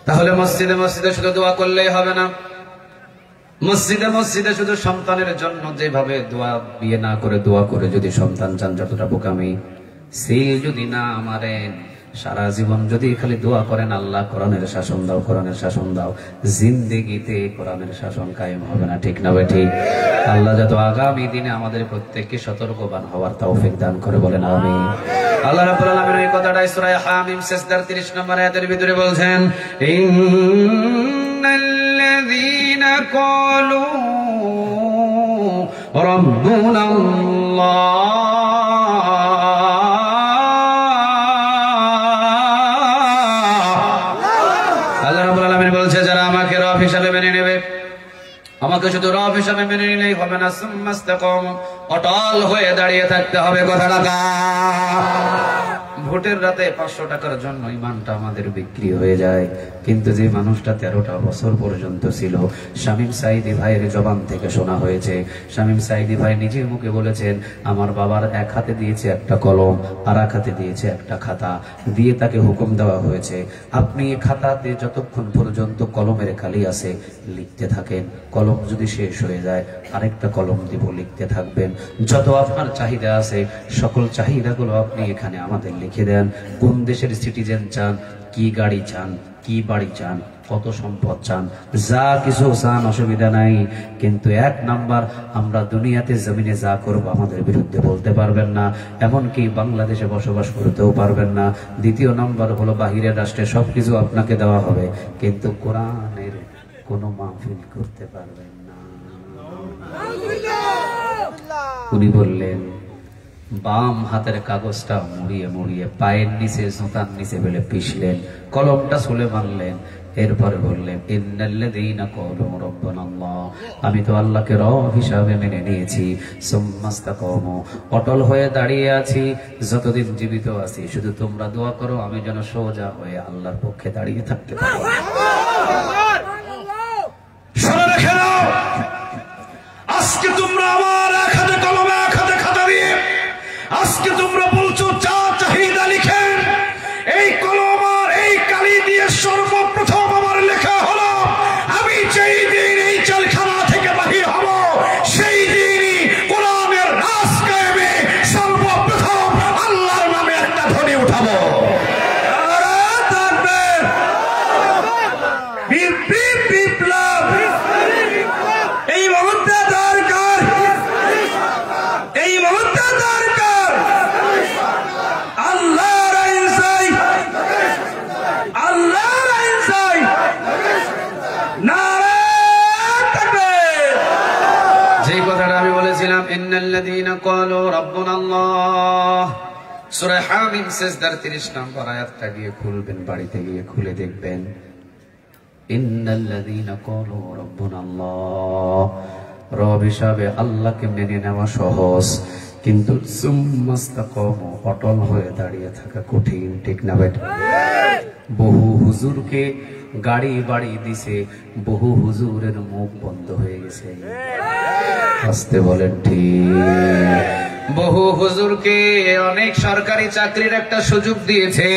তাহলে মসজিদে মসজিদে শুধু দোয়া করলেই হবে না। মসজিদে মসজিদে শুধু সন্তানের জন্য যেভাবে দোয়া, বিয়ে না করে দোয়া করে যদি সন্তান চান, যতটা বোকামি। সিল যদি না মারেন, সারা জীবন যদি খালি দোয়া করেন আল্লাহ কোরআনের শাসন দাও, কোরআনের শাসন দাও, জিন্দেগিতে কোরআনের শাসন কায়েম হবে না। ঠিক না ভাই? ঠিক। আল্লাহ যত আগামী দিনে আমাদের প্রত্যেককে সতর্কবান হওয়ার তৌফিক দান করে, বলেন আমিন। আল্লাহ রাব্বুল আলামিন এই কথাটাই সূরা হামিম সিজদার 30 নম্বর আয়াতের ভিতরে বলছেন, ইন্নাল্লাযীনা ক্বালু রাব্বুনাল্লাহ হিসাবে মেনে নেবে, আমাকে শুধু রব হিসাবে মেনে নিলেই হবে না, সুম্মাস্তাকামু, অটল হয়ে দাঁড়িয়ে থাকতে হবে। কথাটা ভোটের রাতে 500 টাকার জন্য ইমানটা আমাদের বিক্রি হয়ে যায়, কিন্তু যে মানুষটা 13টা বছর পর্যন্ত ছিল, শামীম সাঈদী ভাইয়ের জবান থেকে শোনা হয়েছে, শামীম সাঈদী ভাই নিজের মুখে বলেছেন, আমার বাবার এক হাতে দিয়েছে একটা কলম, আর এক হাতে দিয়েছে একটা খাতা, দিয়ে তাকে হুকুম দেওয়া হয়েছে, আপনি খাতাতে যতক্ষণ পর্যন্ত কলমের খালি আছে লিখতে থাকেন, কলম যদি শেষ হয়ে যায় আরেকটা কলম দিব, লিখতে থাকবেন, যত আপনার চাহিদা আছে সকল চাহিদাগুলো আপনি এখানে আমাদের লিখে দেন। কোন দেশের সিটিজেন চান, কি গাড়ি চান, কি বাড়ি চান, কত সম্পদ চান, যা কিছু চান, অসুবিধা নাই, কিন্তু 1 নাম্বার, আমরা দুনিয়াতে জমিনে যা করব আমাদের বিরুদ্ধে বলতে পারবেন না, এমনকি বাংলাদেশে বসবাস করতেও পারবেন না। 2 নাম্বার হলো বাহিরের রাষ্ট্রে সবকিছু আপনাকে দেওয়া হবে, কিন্তু কোরআনের কোনো মাহফিল করতে পারবেন না। উনি বললেন, বাম হাতের কাগজটা মুড়িয়ে মুড়িয়ে পায়ের নিচে, জুতার নিচে ফেলে পিষলেন, কলমটা ছুলে মারলেন, এরপরে বললেন, ইন্নাল্লাযীনা ক্বালু রাব্বুনাল্লাহ, আমি তো আল্লাহকে রব হিসাবে মেনে নিয়েছি, সুম্মাস্তাকামু, অটল হয়ে দাঁড়িয়ে আছি, যতদিন জীবিত আছি শুধু তোমরা দোয়া করো আমি যেন সোজা হয়ে আল্লাহর পক্ষে দাঁড়িয়ে থাকতে পারি। আজকে তোমরা আমার এক হাতে কলমে এক হাতে খাতা দিয়ে আজকে তোমরা বলছো যা চাহিদা লিখেন, এই কলম আর এই কালি দিয়ে সর্বপ্রথম আমার লেখা হলো, আমি যেই দিন এই জেলখানা থেকে বাহির হব সেই দিনই কোরআনের রাজ কায়েমে সর্বপ্রথম আল্লাহর নামে একটা ধ্বনি উঠাবো। এই মুহূর্তে দরকার, এই মুহূর্তে দরকার আল্লাহর আইন চাই, আল্লাহর আইন চাই, নারে তাকবীর। যে কথাটা আমি বলেছিলাম, ইন্নাল্লাযীনা ক্বালু রাব্বুনাল্লাহ, সূরা হামিম সিজদার 30 নম্বর আয়াতটা গিয়ে খুলবেন, বাড়িতে গিয়ে খুলে দেখবেন, ইন্নাল্লাযীনা ক্বালু রাব্বুনাল্লাহ, রব হিসাবে আল্লাহকে মেনে নেওয়া সহজ, কিন্তু সুম্মাস্তাকামু, অটল হয়ে দাঁড়িয়ে থাকা কঠিন। ঠিক না বেটা? বহু হুজুরকে গাড়ি বাড়ি দিছে, বহু হুজুরের মুখ বন্ধ হয়ে গেছে। আসতে বলেন ঠিক। বহু হুজুরকে অনেক সরকারি চাকরির একটা সুযোগ দিয়েছে,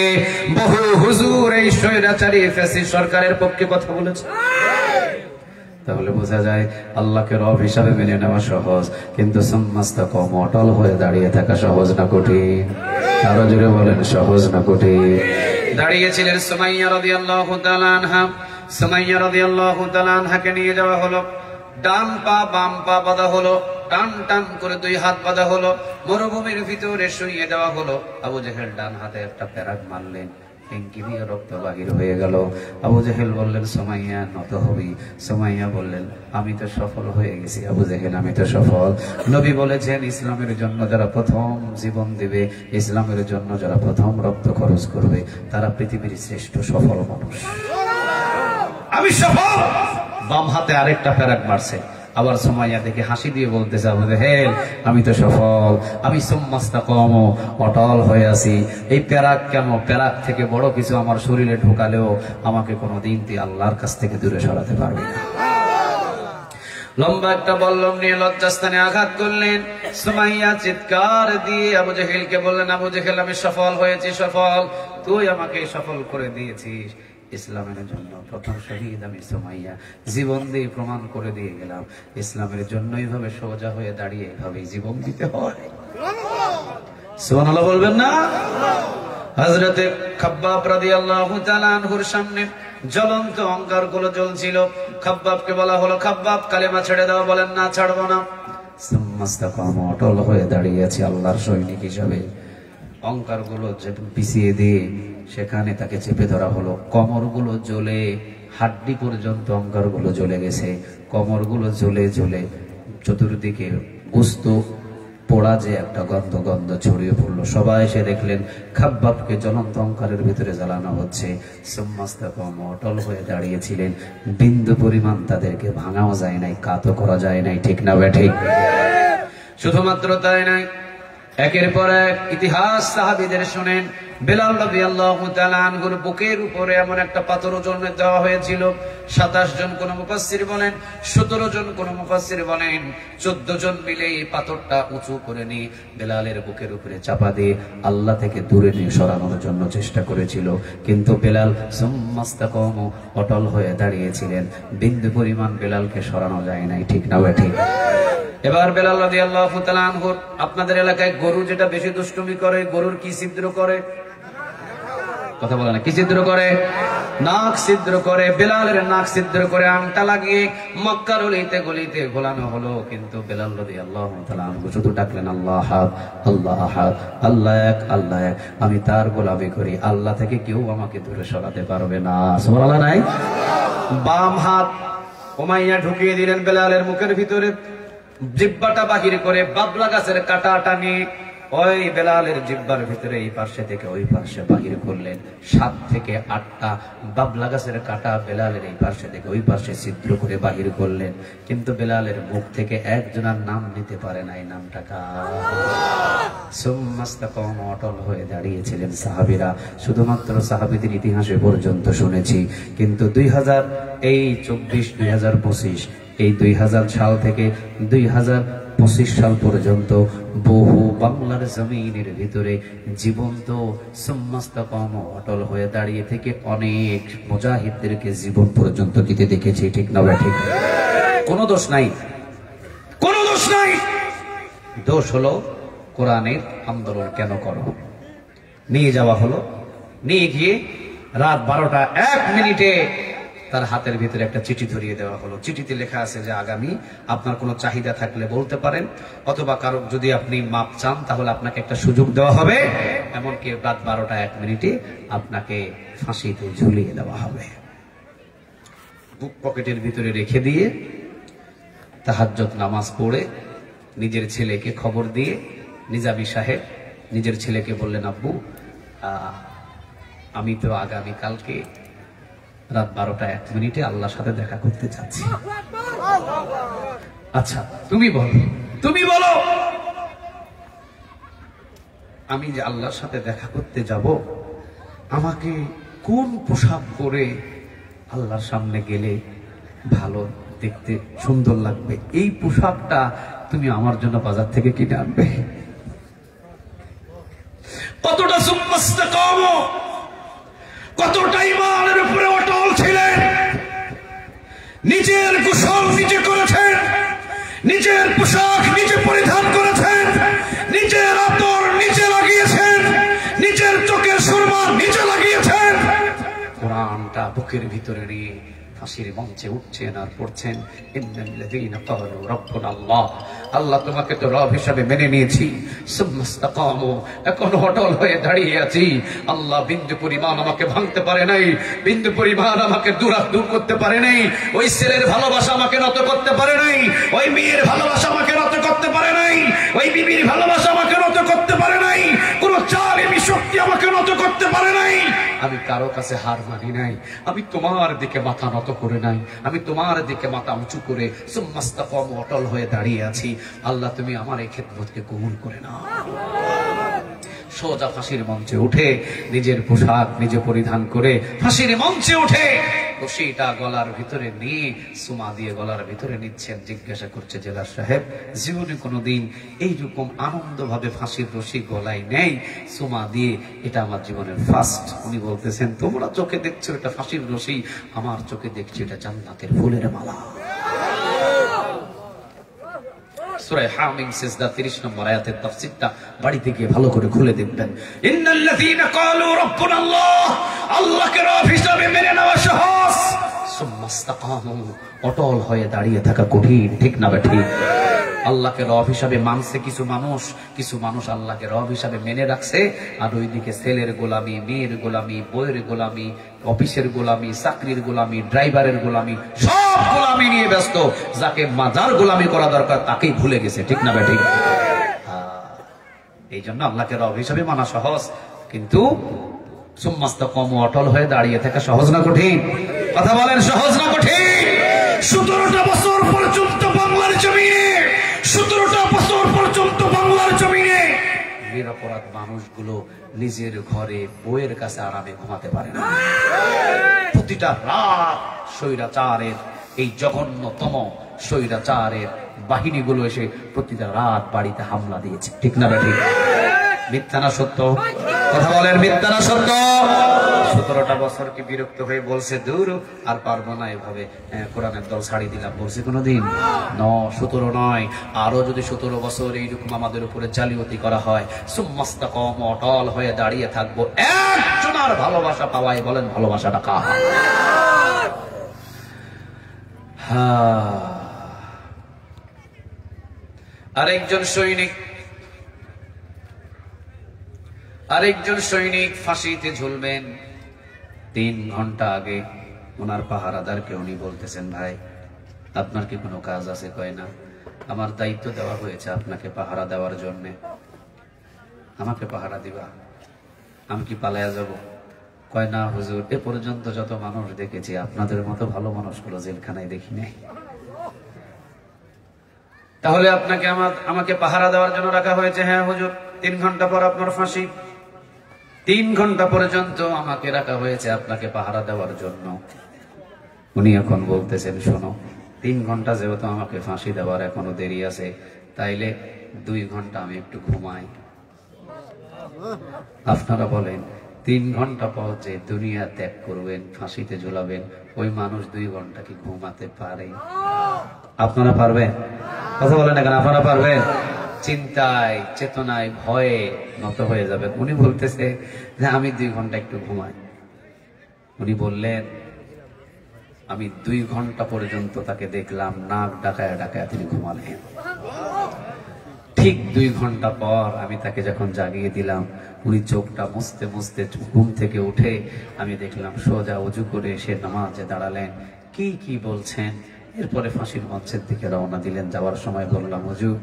বহু হুজুর এই স্বৈরাচারী ফ্যাসিস্ট সরকারের পক্ষে কথা বলেছে। তাহলে বোঝা যায় আল্লাহকে রব হিসাবে মেনে নেওয়া সহজ, কিন্তু সুম্মাস্তাকামু, অটল হয়ে দাঁড়িয়ে থাকা সহজ না কঠিন? আরো জোরে বলেন, সহজ না কঠিন? দাঁড়িয়েছিলেন সুমাইয়া রাদিয়াল্লাহু তাআলা আনহা, সুমাইয়া রাদিয়াল্লাহু তাআলা আনহাকে নিয়ে যাওয়া হলো, ডান পা বাম পা বাঁধা হলো, টান টান করে দুই হাত বাঁধা হলো, মরুভূমির ভিতরে শুইয়ে দেওয়া হলো। আবু জেহেল ডান হাতে একটা প্যারাক মারলেন, ফেঙ্কি দিয়ে রক্ত বাহির হয়ে গেল। আবু জেহেল বললেন, সুমাইয়া নত হবি। সুমাইয়া বললেন, আমি তো সফল হয়ে গেছি আবু জেহেল, আমি তো সফল। নবী বলেছেন, ইসলামের জন্য যারা প্রথম জীবন দেবে, ইসলামের জন্য যারা প্রথম রক্ত খরচ করবে, তারা পৃথিবীর শ্রেষ্ঠ সফল মানুষ। আমি সফল। বাম হাতে আরেকটা প্যারাক মারছে। আবার সুমাইয়া দেখে হাসি দিয়ে বলতেছে, আবু জেহেল আমি তো সফল, আমি সুম্মাস্তাকাম, অটল হয়ে আছি। এই প্যারাক কেন, প্যারাক থেকে বড় কিছু আমার শরীরে ঢোকালেও আমাকে কোনোদিন তুই আল্লাহর কাছ থেকে দূরে সরাতে পারবি না। লম্বা একটা বল্লম নিয়ে লজ্জাস্থানে আঘাত করলেন। সুমাইয়া চিৎকার দিয়ে আবু জেহেলকে বললেন, আবু জেহেল আমি সফল হয়েছি, সফল, তুই আমাকে সফল করে দিয়েছিস। ইসলামের জন্য প্রথম শহীদ আমি সুমাইয়া, জীবন দিয়ে প্রমাণ করে দিয়ে গেলাম, ইসলামের জন্য এইভাবে সোজা হয়ে দাঁড়িয়ে এইভাবে জীবন দিতে হয়। সুবহানাল্লাহ বলবেন না? হযরতে খাব্বাব রাদিয়াল্লাহু তাআলা আনহুর সামনে জ্বলন্ত অঙ্গারগুলো জ্বলছিল। খাব্বাবকে বলা হলো, খাব্বাব কালেমা ছেড়ে দাও। বলেন, না ছাড়বো না। সুম্মাস্তাকাম, অটল হয়ে দাঁড়িয়ে আছে আল্লাহর সৈনিক হিসাবে। অঙ্গারগুলো পিছিয়ে দিয়ে সেখানে তাকে চেপে ধরা হলো। কমরগুলো জ্বলে, হাড্ডি পর্যন্ত অঙ্গারগুলো জ্বলে গেছে। কমরগুলো জ্বলে জ্বলে চতুর্দিকে গোস্ত পোড়া যে একটা গন্ধ গন্ধ ছড়িয়ে পড়লো। সবাই এসে দেখলেন খাব্বাবকে জ্বলন্ত অঙ্গারের ভিতরে জ্বালানো হচ্ছে। সুম্মাস্তাকাম, অটল হয়ে দাঁড়িয়েছিলেন। বিন্দু পরিমাণ তাদেরকে ভাঙাও যায় নাই, কাতও করা যায় নাই, ঠিক না ঠিক? শুধুমাত্র তাই নাই, একের পর এক ইতিহাস সাহাবীদের শুনেন। বেলাল রাদিয়াল্লাহু তাআলা আনহুর বুকের উপরে এমন একটা পাথর ওজন দেওয়া হয়েছিল। 27 জন কোন মুফাসসির বলেন, 17 জন কোন মুফাসসির বলেন, 14 জন মিলে এই পাথরটা উঁচু করে নিয়ে বেলালের বুকের উপরে চাপা দিয়ে আল্লাহ থেকে দূরে নিয়ে সরানোর জন্য চেষ্টা করেছিল। কিন্তু বেলাল সুম্মাস্তাকাম, অটল হয়ে দাঁড়িয়েছিলেন। বিন্দু পরিমাণ বেলালকে সরানো যায় নাই, ঠিক না ঠিক? এবার বেলাল রাদিয়াল্লাহু তাআলা আনহু, আপনাদের এলাকায় গরু যেটা বেশি দুষ্টুমি করে, গরুর কি ছিদ্র করে? কথা বলে না, কি ছিদ্র করে? নাক ছিদ্র করে। বেলালের নাক ছিদ্র করে আংটা লাগিয়ে মক্কার অলিতে গলিতে ঘোলানো হলো। কিন্তু বেলাল রাদিয়াল্লাহু তাআলা আনহু শুধু ডাকলেন, আল্লাহ আহাদ, আল্লাহ আহাদ, আল্লাহ এক, আল্লাহ এক, আমি তার গোলামি করি, আল্লাহ থেকে কেউ আমাকে দূরে সরাতে পারবে না। সুবহানাল্লাহ নাই? বাম হাত উমাইয়া ঢুকিয়ে দিলেন বেলালের মুখের ভিতরে, জিহ্বাটা বাহির করে বাবলা গাছের কাটা টানি ওই বেলালের জিহ্বার ভিতরে এই পাশে থেকে ওই পাশে বাহির করলেন। 7 থেকে 8টা বাবলা গাছের কাটা বেলালের এই পাশে থেকে ওই পাশে ছিদ্র করে বাহির করলেন। কিন্তু বেলালের মুখ থেকে একজনের নাম নিতে পারে নাই, নামটা কার? সুম্মাস্তাকাম, অটল হয়ে দাঁড়িয়েছিলেন সাহাবীরা। শুধুমাত্র সাহাবীদের ইতিহাসে পর্যন্ত শুনেছি, কিন্তু 2025 এই 2000 সাল থেকে 2025 সাল পর্যন্ত বহু বাংলার জমিনের ভিতরে জীবন্ত সুম্মাস্তাকাম, অটল হয়ে দাঁড়িয়ে থেকে অনেক মুজাহিদদেরকে জীবন পর্যন্ত দিতে দেখেছি, ঠিক না ঠিক? কোনো দোষ নাই, কোনো দোষ নাই। দোষ হলো কোরআনের আন্দোলন কেন করো? নিয়ে যাওয়া হলো, নিয়ে গিয়ে রাত 12টা 1 মিনিটে তার হাতের ভিতরে একটা চিঠি ধরিয়ে দেওয়া হলো। চিঠিতে লেখা আছে যে আগামী আপনার কোনো চাহিদা থাকলে বলতে পারেন, অথবা কারো যদি আপনি মাপ চান তাহলে আপনাকে একটা সুযোগ দেওয়া হবে, এমনকি রাত 12টা 1 মিনিটে আপনাকে ফাঁসিতে ঝুলিয়ে দেওয়া হবে। বুক পকেটের ভিতরে রেখে দিয়ে তাহাজ্জুদ নামাজ পড়ে নিজের ছেলেকে খবর দিয়ে নিজামী সাহেব নিজের ছেলেকে বললেন, আব্বু আমি তো আগামী কালকে রাত 12টা 1 মিনিটে আল্লাহর সাথে দেখা করতে যাচ্ছি। আচ্ছা তুমি বলো, তুমি বলো, আমি যে আল্লাহর সাথে দেখা করতে যাব, আমাকে কোন পোশাক পরে আল্লাহর সামনে গেলে ভালো দেখতে সুন্দর লাগবে? এই পোশাকটা তুমি আমার জন্য বাজার থেকে কিনে আনবে। কতটা সুম্মাস্তাকাম, কতটা ঈমানের উপরে অটল ছিলেন। নিজের গোসল নিজে করেছেন, নিজের পোশাক নিজে পরিধান করেছেন, নিজের আতর নিজে লাগিয়েছেন, নিজের চোখের সুরমা নিজে লাগিয়েছেন। কোরআনটা বুকের ভিতরে নিয়ে ফাঁসির মঞ্চে উঠছেন আর পড়ছেন, ইন্নাল্লাযীনা ক্বালু রাব্বুনা আল্লাহ আল্লাহ তোমাকে তো রব হিসাবে মেনে নিয়েছি, সুম্মাস্তাকামু, এখন অটল হয়ে দাঁড়িয়ে আছি। আল্লাহ বিন্দু পরিমাণ আমাকে ভাঙতে পারে নাই, বিন্দু পরিমাণ আমাকে দূর করতে পারে নাই। ওই ছেলের ভালোবাসা আমাকে নত করতে পারে নাই, ওই মেয়ের ভালোবাসা আমাকে নত করতে পারে নাই, ওই বিবির ভালোবাসা আমাকে নত করতে পারে নাই, কোন জালিমি শক্তি আমাকে নত করতে পারে নাই। আমি কারো কাছে হার মানি নাই, আমি তোমার দিকে মাথা নত করে নাই, আমি তোমার দিকে মাথা উঁচু করে সুম্মাস্তাকামু, অটল হয়ে দাঁড়িয়ে আছি। আল্লাহ তুমি আমার এই খেদমতকে কবুল করে নাও। সোজা ফাঁসির মঞ্চে উঠে নিজের পোশাক নিজে পরিধান করে ফাঁসির মঞ্চে উঠে রশিটা গলার ভিতরে নিয়ে সুমা দিয়ে গলার ভিতরে নিচ্ছেন। জিজ্ঞাসা করছে জেলার সাহেব, জীবনে কোনোদিন এইরকম আনন্দ ভাবে ফাঁসির রশি গলায় নেই সুমা দিয়ে, এটা আমার জীবনের ফার্স্ট। উনি বলতেছেন, তোমরা চোখে দেখছো এটা ফাঁসির রশি, আমার চোখে দেখছি এটা জান্নাতের ফুলের মালা। সূরা হামিম সিজদা 30 নম্বর আয়াতের তাফসীরটা বাড়িতে গিয়ে ভালো করে খুলে দেখবেন। ইন্নাল্লাযীনা ক্বালু রাব্বুনাল্লাহ, আল্লাহকে রব হিসেবে মেনে নেওয়া সহজ, সুম্মাস্তাকামু, অটল হয়ে দাঁড়িয়ে থাকা কঠিন। ঠিক না ঠিক? আল্লাহকে রব হিসাবে মানছে কিছু মানুষ আল্লাহকে রব হিসাবে মেনে রাখছে, আর ওইদিকে ছেলের গোলামি, মেয়ের গোলামি, বইয়ের গোলামি, অফিসের গোলামি, চাকরির গোলামি, ড্রাইভারের গোলামি, সব গোলামি নিয়ে ব্যস্ত। যাকে যার গোলামি করা দরকার তাকেই ভুলে গেছে। ঠিক না ঠিক? এই জন্য আল্লাহকে রব হিসাবে মানা সহজ, কিন্তু সুম্মাস্তাকামু, অটল হয়ে দাঁড়িয়ে থাকা সহজ না কঠিন? কথা বলেন, সহজ না কঠিন? 17টা বছর পর্যন্ত বাংলার জমিনে, 17টা বছর পর্যন্ত বাংলার জমিনে নিরপরাধ মানুষগুলো নিজের ঘরে বউয়ের কাছে আরামে ঘুমাতে পারে না। প্রতিটা রাত স্বৈরাচারের এই জঘন্যতম স্বৈরাচারের বাহিনীগুলো এসে প্রতিটা রাত বাড়িতে হামলা দিয়েছে। ঠিক না ঠিক? মিথ্যা না সত্য? কথা বলেন, মিথ্যা না সত্য? 17টা বছর কি বিরক্ত হয়ে বলছে দূর আর পারবো না এভাবে কোরআনের দল ছাড়ি দিলাম? বলছে কোনোদিন? 17 নয়, আরো যদি 17 বছর এইরকম আমাদের উপরে জালিয়াতি করা হয়, সুম্মাস্তাকামু, অটল হয়ে দাঁড়িয়ে থাকবো একজনের ভালোবাসা পাওয়াই। বলেন, ভালোবাসাটা কার? আরেকজন সৈনিক ফাঁসিতে ঝুলবেন। 3 ঘন্টা আগে ওনার পাহারাদারকে উনি বলতেছেন, ভাই আপনার কি কোনো কাজ আছে? কয় না, আমার দায়িত্ব দেওয়া হয়েছে আপনাকে পাহারা দেওয়ার জন্য। আমাকে পাহারা দিবা? আমি কি পালায়া যাব? কয় না হুজুর, এ পর্যন্ত যত মানুষ দেখেছি আপনাদের মতো ভালো মানুষগুলো জেলখানায় দেখি নাই। তাহলে আপনাকে আমাকে পাহারা দেওয়ার জন্য রাখা হয়েছে? হ্যাঁ হুজুর, 3 ঘন্টা পর আপনার ফাঁসি। 3 ঘন্টা পর্যন্ত আমাকে রাখা হয়েছে আপনাকে পাহারা দেওয়ার জন্য। উনি এখন বলতেছেন, শোনো, 3 ঘন্টা যেহেতু আমাকে ফাঁসি দেওয়ার এখনো দেরি আছে, তাইলে 2 ঘন্টা আমি একটু ঘুমাই। আপনারা বলেন, 3 ঘন্টা পর যে দুনিয়া ত্যাগ করবেন, ফাঁসিতে ঝুলাবেন, ওই মানুষ 2 ঘন্টা কি ঘুমাতে পারে? আপনারা পারবেন? কথা বলেন না কেন? আপনারা পারবেন? চিন্তায়, চেতনায়, ভয়ে নত হয়ে যাবে। উনি বলতেছে যে আমি 2 ঘন্টা একটু ঘুমাই। উনি বললেন, আমি 2 ঘন্টা পর্যন্ত তাকে দেখলাম নাক ডাকায় ডাকায় তিনি ঘুমালেন। ঠিক 2 ঘন্টা পর আমি তাকে যখন জাগিয়ে দিলাম, উনি চোখটা মুছতে মুছতে ঘুম থেকে উঠে আমি দেখলাম সোজা উজু করে সে নামাজে দাঁড়ালেন। কি বলছেন? এরপরে ফাঁসির মঞ্চের দিকে রওনা দিলেন। যাওয়ার সময় বললাম, হুজুর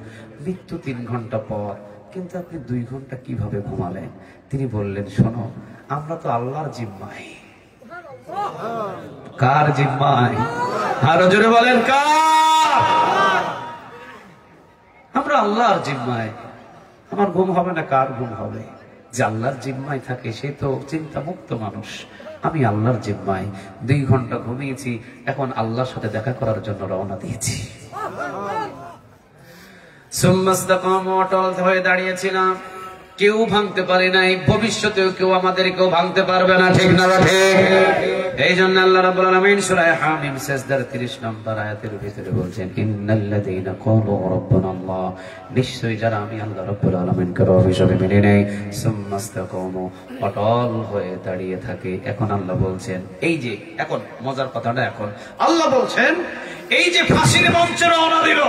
মৃত্যু 3 ঘন্টা পর, কিন্তু আপনি 2 ঘন্টা কিভাবে ঘুমালেন? তিনি বললেন, শোনো, আমরা তো আল্লাহর জিম্মায়। কার জিম্মায়? আরো জোরে বলেন, কার? আমরা আল্লাহর জিম্মায়। আমার ঘুম হবে না, কার ঘুম হবে? যে আল্লাহর জিম্মায় থাকে সে তো চিন্তা মুক্ত মানুষ। আমি আল্লাহর জিম্মায় 2 ঘন্টা ঘুমিয়েছি, এখন আল্লাহর সাথে দেখা করার জন্য রওনা দিয়েছি। সুম্মাস্তাকামু, অটল হয়ে দাঁড়িয়েছিলাম। কেউ ভাঙতে পারে নাই, ভবিষ্যতেও কেউ আমাদেরকেও ভাঙতে পারবে না। ঠিক না ঠিক? এই জন্য আল্লাহ রাব্বুল আলামিন সূরা হামিম সিজদার 30 নম্বর আয়াতের ভিতরে বলছেন, ইন্নাল্লাযীনা ক্বালু রাব্বুনাল্লাহ, নিশ্চয়ই যারা আমি আল্লাহ রাব্বুল আলামিনকে রব হিসেবে মেনে নেয়, সুম্মাস্তাকামু, অটল হয়ে দাঁড়িয়ে থাকে। এখন আল্লাহ বলছেন, এই যে এখন মজার কথাটা, এখন আল্লাহ বলছেন, এই যে ফাঁসির মঞ্চে রওনা দিল,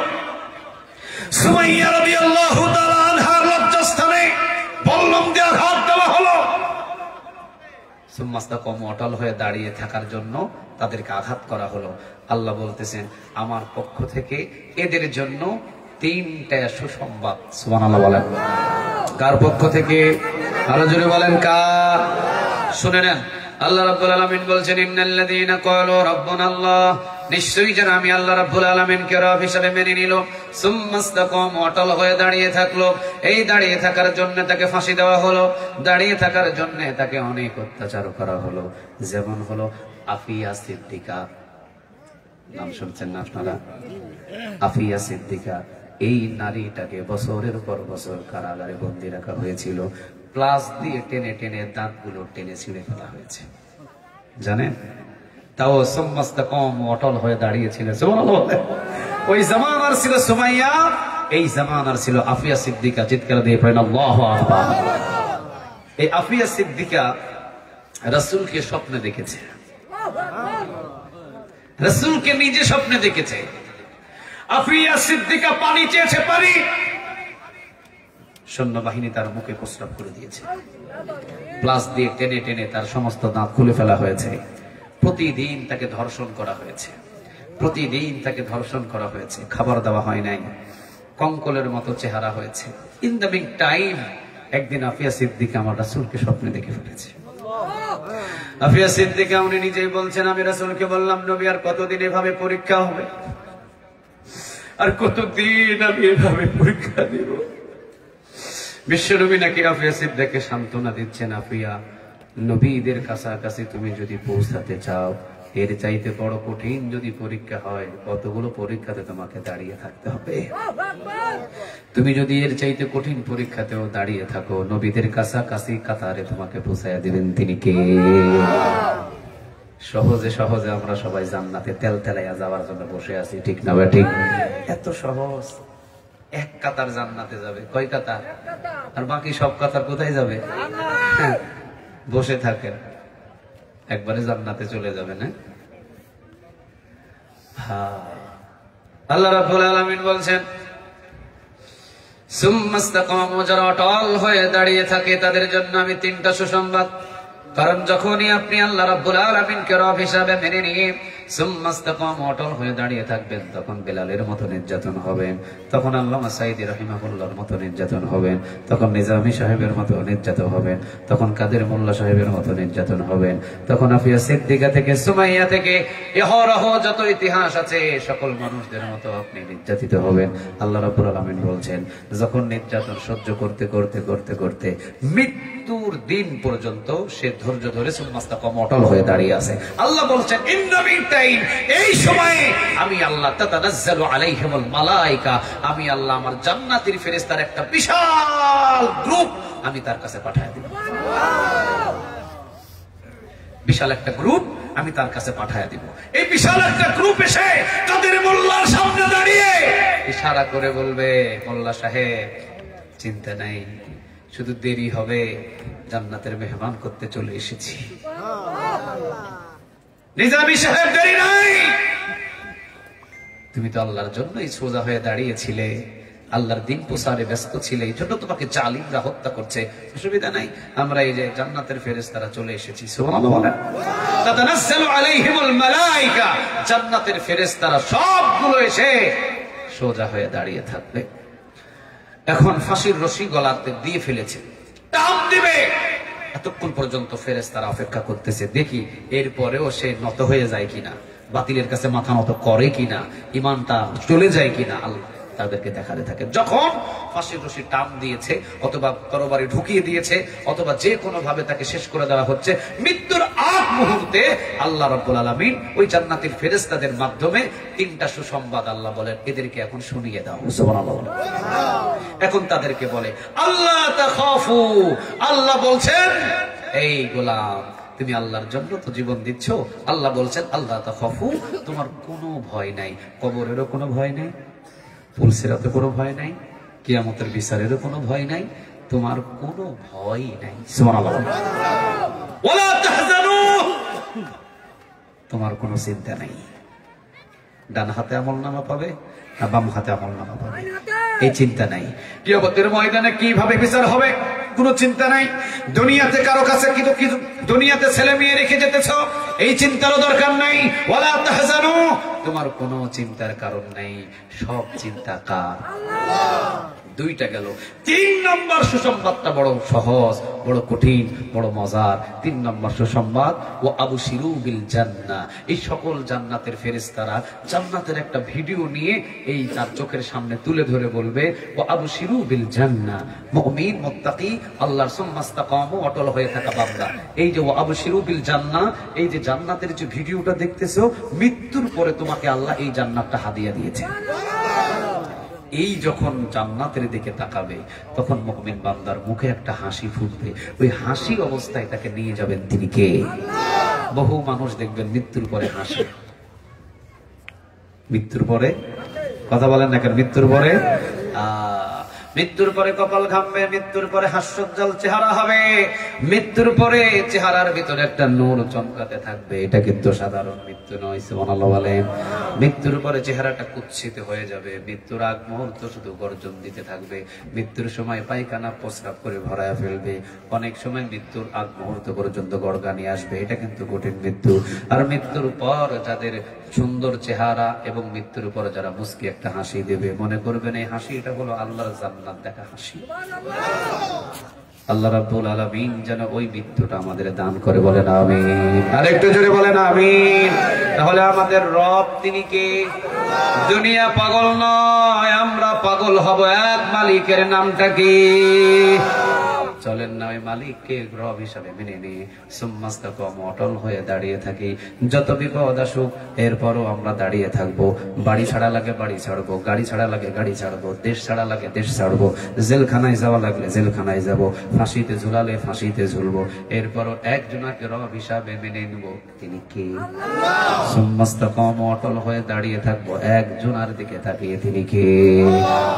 সুমাইয়া রাদিয়াল্লাহু তাআলা আনহার লজ্জাস্থানে বল্লম দিয়ে আঘাত দেওয়া হলো। সুম্মাস্তাকামু, অটল হয়ে দাঁড়িয়ে থাকার জন্য তাদেরকে আঘাত করা হলো। আল্লাহ বলতেছেন আমার পক্ষ থেকে এদের জন্য 3টা সুসংবাদ। সুবহানাল্লাহ বলেন। কার পক্ষ থেকে? আরো জোরে বলেন কার? শুনে নেন, আল্লাহ রাব্বুল আলামিন বলছেন ইন্নাল্লাযীনা ক্বালু রাব্বুনাল্লাহ, নিশ্চয়ই যারা আমি আল্লাহ রাব্বুল আলামিনকে রব হিসেবে মেনে নিল, সুম্মাস্তাকামু, অটল হয়ে দাঁড়িয়ে থাকলো। এই দাঁড়িয়ে থাকার জন্য তাকে ফাঁসি দেওয়া হলো, দাঁড়িয়ে থাকার জন্য তাকে অনেক অত্যাচার করা হলো। যেমন হলো আফিয়া সিদ্দিকা, নাম শুনছেন না আপনারা? আফিয়া সিদ্দিকা, এই নারীটাকে বছরের পর বছর কারাগারে বন্দী রাখা হয়েছিল। প্লাস দিয়ে টেনে টেনে দাঁতগুলো টেনে ছিঁড়ে ফেলা হয়েছে, জানেন? তাও সুম্মাস্তাকামু, অটল হয়ে দাঁড়িয়েছিল। সুবহানাল্লাহ। ওই জামানার ছিল সুমাইয়া, এই জামানার ছিল আফিয়া সিদ্দিকা। চিৎকার দিয়ে পড়েন আল্লাহু আকবার। এই আফিয়া সিদ্দিকা রাসূলকে স্বপ্নে দেখেছে, রাসূলকে নিজে স্বপ্নে দেখেছে। আফিয়া সিদ্দিকা পানি চেয়েছে, পানি, সৈন্যবাহিনী তার মুখে প্রস্রাব করে দিয়েছে। প্লাস দিয়ে টেনে টেনে তার সমস্ত দাঁত খুলে ফেলা হয়েছে। প্রতিদিন তাকে ধর্ষণ করা হয়েছে, প্রতিদিন তাকে ধর্ষণ করা হয়েছে। খাবার দেওয়া হয় নাই, কঙ্কলের মতো চেহারা হয়েছে। ইন দ্য মিন টাইম একদিন আফিয়া সিদ্দিকা আমার রাসূলকে স্বপ্নে দেখে ফেলেছে। আফিয়া সিদ্দিকা উনি নিজেই বলছেন, আমি রাসূলকে বললাম, নবী আর কতদিন এভাবে পরীক্ষা হবে, আর কতদিন আমি এভাবে পরীক্ষা দিব? বিশ্বনবী নাকি আফিয়া সিদ্দিকাকে সান্ত্বনা দিচ্ছেন, আফিয়া, নবীদের কাছাকাছি তুমি যদি পৌঁছাতে চাও, এর চাইতে বড় কঠিন যদি পরীক্ষা হয়, কতগুলো পরীক্ষাতে তোমাকে দাঁড়িয়ে থাকতে হবে। তুমি যদি এর চাইতে কঠিন পরীক্ষাতেও দাঁড়িয়ে থাকো, নবীদের কাছাকাছি কাতারে তোমাকে পৌঁছায়া দিবেন তিনি কে? সহজে সহজে আমরা সবাই জান্নাতে তেল তেলাইয়া যাওয়ার জন্য বসে আছি, ঠিক না? ঠিক। এত সহজ, এক কাতার জান্নাতে যাবে। কয় কাতার? আর বাকি সব কাতার কোথায় যাবে? বসে থাকেন, একবারে জান্নাতে চলে যাবে না? আল্লাহ রাব্বুল আলামিন বলছেন, সুম্মাস্তাকামু, যারা অটল হয়ে দাঁড়িয়ে থাকে তাদের জন্য আমি 3টা সুসংবাদ। কারণ যখনই আপনি আল্লাহ রাব্বুল আলামিনকে রব হিসাবে মেনে নিয়ে সুম্মাস্তাকামু, অটল হয়ে দাঁড়িয়ে থাকবেন, তখন বেলালের মতো নির্যাতন হবেন, তখন আল্লামা সাঈদী রাহিমাহুল্লাহর মতো নির্যাতন হবেন, তখন নিজামী সাহেবের মতো নির্যাতন হবেন, তখন কাদের মোল্লা সাহেবের মতো নির্যাতন হবেন, তখন আফিয়া সিদ্দিকা থেকে, সুমাইয়া থেকে, ইহরহ যত ইতিহাস আছে সকল মানুষদের মতো আপনি নির্যাতিত হবেন। আল্লাহ রাব্বুল আলামিন বলছেন, যখন নির্যাতন সহ্য করতে করতে করতে করতে মৃত্যুর দিন পর্যন্ত সে ধৈর্য ধরে সুম্মাস্তাকামু, অটল হয়ে দাঁড়িয়ে আছে। আল্লাহ বলছেন, এই সময়ে আমি আল্লাহ তাতানাজ্জালু আলাইহিমুল মালায়েকা, আমি আল্লাহ আমার জান্নাতের ফেরেশতার একটা বিশাল গ্রুপ আমি তার কাছে পাঠিয়ে দেব। বিশাল একটা গ্রুপ আমি তার কাছে পাঠিয়ে দেব। এই বিশাল একটা গ্রুপ এসে কাদের মোল্লার সামনে দাঁড়িয়ে ইশারা করে বলবে, মোল্লা সাহেব চিন্তা নাই, শুধু দেরি হবে, জান্নাতের মেহমান করতে চলে এসেছি। নিজামী সাহেব দেরি নাই, তুমি তো আল্লাহর জন্যই সোজা হয়ে দাঁড়িয়েছিলে, আল্লাহর দিন প্রচারে ব্যস্ত ছিলে, এই জন্য তোমাকে জালিমরা হত্যা করছে। অসুবিধা নাই, আমরা এই যে জান্নাতের ফেরেশতারা চলে এসেছি। সুবহানাল্লাহ বলেন। তাতানাজ্জালু আলাইহিমুল মালায়েকা, জান্নাতের ফেরেশতারা সবগুলো এসে সোজা হয়ে দাঁড়িয়ে থাকবে। এখন ফাঁসির রশি গলাতে দিয়ে ফেলেছে, টান দিবে। এতক্ষণ পর্যন্ত ফেরেশতারা অপেক্ষা করতেছে, দেখি এরপরেও সে নত হয়ে যায় কিনা, বাতিলের কাছে মাথা নত করে কিনা, ইমানটা চলে যায় কিনা। আল্লাহ তাদেরকে দেখাতে থাকে। যখন ফাঁসির রশি টান দিয়েছে, অথবা তরবারি ঢুকিয়ে দিয়েছে, অথবা যে কোনো ভাবে তাকে শেষ করে দেওয়া হচ্ছে, মৃত্যুর আগ মুহূর্তে আল্লাহ রাব্বুল আলামিন ওই জান্নাতের ফেরেশতাদের মাধ্যমে 3টা সুসংবাদ আল্লাহ বলেন, এদেরকে এখন শুনিয়ে দাও। সুবহানাল্লাহ। এখন তাদেরকে বলে, আল্লাহ তাখাফু, আল্লাহ বলছেন, এই গোলাম তুমি আল্লাহর জন্য তো জীবন দিচ্ছ, আল্লাহ বলছেন আল্লাহ তাখাফু, তোমার কোনো ভয় নাই, কবরেরও কোনো ভয় নাই, পুলসিরাতে কোনো ভয় নাই, কিয়ামতের বিচারেরও কোনো ভয় নাই, তোমার কোনো ভয় নাই। সুবহানাল্লাহ। ওয়ালা তাহজানু, তোমার কোনো চিন্তা নাই। ডান হাতে আমলনামা পাবে, না বাম হাতে আমলনামা পাবে, এই চিন্তা নাই। কিয়ামতের ময়দানে কিভাবে বিচার হবে কোনো চিন্তা নাই। দুনিয়াতে কারো কাছে কিছু দুনিয়াতে ছেলে মেয়ে রেখে যেতেছ, এই চিন্তারও দরকার নাই। ওয়ালা তাহজানু, তোমার কোনো চিন্তার কারণ নাই, সব চিন্তা কার? দুইটা গেল। 3 নম্বর সুসংবাদটা বড় সহজ, বড় কঠিন, বড় মজার। 3 নম্বর সুসংবাদ, ও আবশিরু বিল জান্নাহ। এই সকল জান্নাতের ফেরেশতারা জান্নাতের একটা ভিডিও নিয়ে এই তার চোখের সামনে তুলে ধরে বলবে, ও আবশিরু বিল জান্নাহ। মুমিন মুত্তাকি আল্লাহর সুম্মাস্তাকামু, অটল হয়ে থাকা বান্দা, এই যে ও আবশিরু বিল জান্নাহ, এই যে জান্নাতের যে ভিডিওটা দেখতেছো, মৃত্যুর পরে তোমাকে আল্লাহ এই জান্নাতটা হাদিয়া দিয়েছে। এই যখন জান্নাতের দিকে তাকাবে, তখন মুমিন বান্দার মুখে একটা হাসি ফুটবে। ওই হাসি অবস্থায় তাকে নিয়ে যাবেন তিনি কে? বহু মানুষ দেখবেন মৃত্যুর পরে হাসে। মৃত্যুর পরে কথা বলেন না কেন? মৃত্যুর পরে মৃত্যুর পরে কপাল ঘামবে, মৃত্যুর পরে হাস্যোজ্জ্বল চেহারা হবে, মৃত্যুর পরে চেহারার ভিতরে একটা নূর চমকাতে থাকবে। এটা কিন্তু সাধারণ মৃত্যু নয়, সুবহানাল্লাহ বলেন। মৃত্যুর পরে চেহারাটা কুৎসিত হয়ে যাবে, মৃত্যুর আগ মুহূর্ত শুধু গর্জন দিতে থাকবে, মৃত্যুর সময় পায়খানা প্রস্রাব করে ভরায় ফেলবে, অনেক সময় মৃত্যুর আগ মুহূর্ত পর্যন্ত গড়গানি আসবে। এটা কিন্তু কঠিন মৃত্যু। আর মৃত্যুর পর যাদের সুন্দর চেহারা এবং মৃত্যুর উপর যারা মুস্কি একটা হাসি দেবে, মনে করবেন এই হাসিটা হলো আল্লাহর জান্নাত দেখা হাসি। আল্লাহ রাব্বুল আলামিন যেন ওই মৃত্যুটা আমাদের দান করে, বলেন আমিন। আর একটু জোরে বলেন আমিন। তাহলে আমাদের রব তিনি কে? দুনিয়া পাগল নয়, আমরা পাগল হব এক মালিকের নামটা কি? চলেন না ওই মালিককে রব হিসাবে মেনে নিয়ে সুম্মাস্তাকাম, অটল হয়ে দাঁড়িয়ে থাকি। যত বিপদ আসুক এরপরও আমরা দাঁড়িয়ে থাকবো। বাড়ি ছাড়া লাগে বাড়ি ছাড়বো, গাড়ি ছাড়া লাগে গাড়ি ছাড়বো, দেশ ছাড়া লাগে দেশ ছাড়বো, জেলখানায় যাওয়া লাগলে জেলখানায় যাব, ফাঁসিতে ঝুলালে ফাঁসিতে ঝুলবো। এরপরও একজনাকে রব হিসাবে মেনে নেব, তিনি কে? সুম্মাস্তাকাম, অটল হয়ে দাঁড়িয়ে থাকবো একজনার দিকে তাকিয়ে, তিনি কে?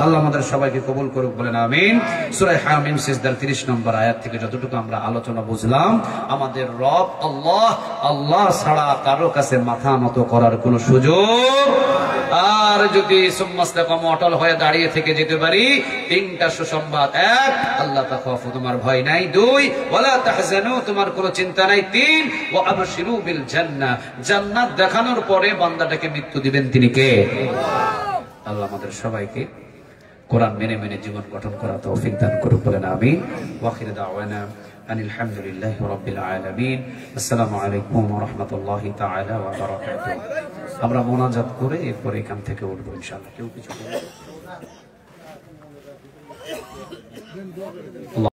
আল্লাহ আমাদের সবাইকে কবুল করুক, বলেন আমিন। সূরা হামিম সিজদার 30 নম্বর আয়াত থেকে যতটুকু আমরা আলোচনা বুঝলাম, আমাদের রব আল্লাহ, আল্লাহ ছাড়া কারো কাছে মাথা নত করার কোন সুযোগ। আর যদি সুম্মাস্তাকাম, অটল হয়ে দাঁড়িয়ে থেকে যেতে পারি, 3টা সুসংবাদ। 1, আল্লাহ তাখাফু, তোমার ভয় নাই। 2, ওয়ালা তাহজানু, তোমার কোনো চিন্তা নাই। 3, ওয়া আবশিরু বিল জান্নাহ, জান্নাত দেখানোর পরে বান্দাটাকে মৃত্যু দিবেন তিনি কে? আল্লাহ আমাদের সবাইকে কোরআন মেনে মেনে জীবন গঠন করা তৌফিক দান করুক, বলেন আমিন। ওয়া আখিরু দাওয়ানা আনিল হামদুলিল্লাহি রাব্বিল আলামিন। আসসালামু আলাইকুম ওয়া রাহমাতুল্লাহি তাআলা ওয়া বারাকাতুহু। আমরা মোনাজাত করে এরপর এখান থেকে উঠবো ইনশাআল্লাহ। কেউ কিছু বলবে?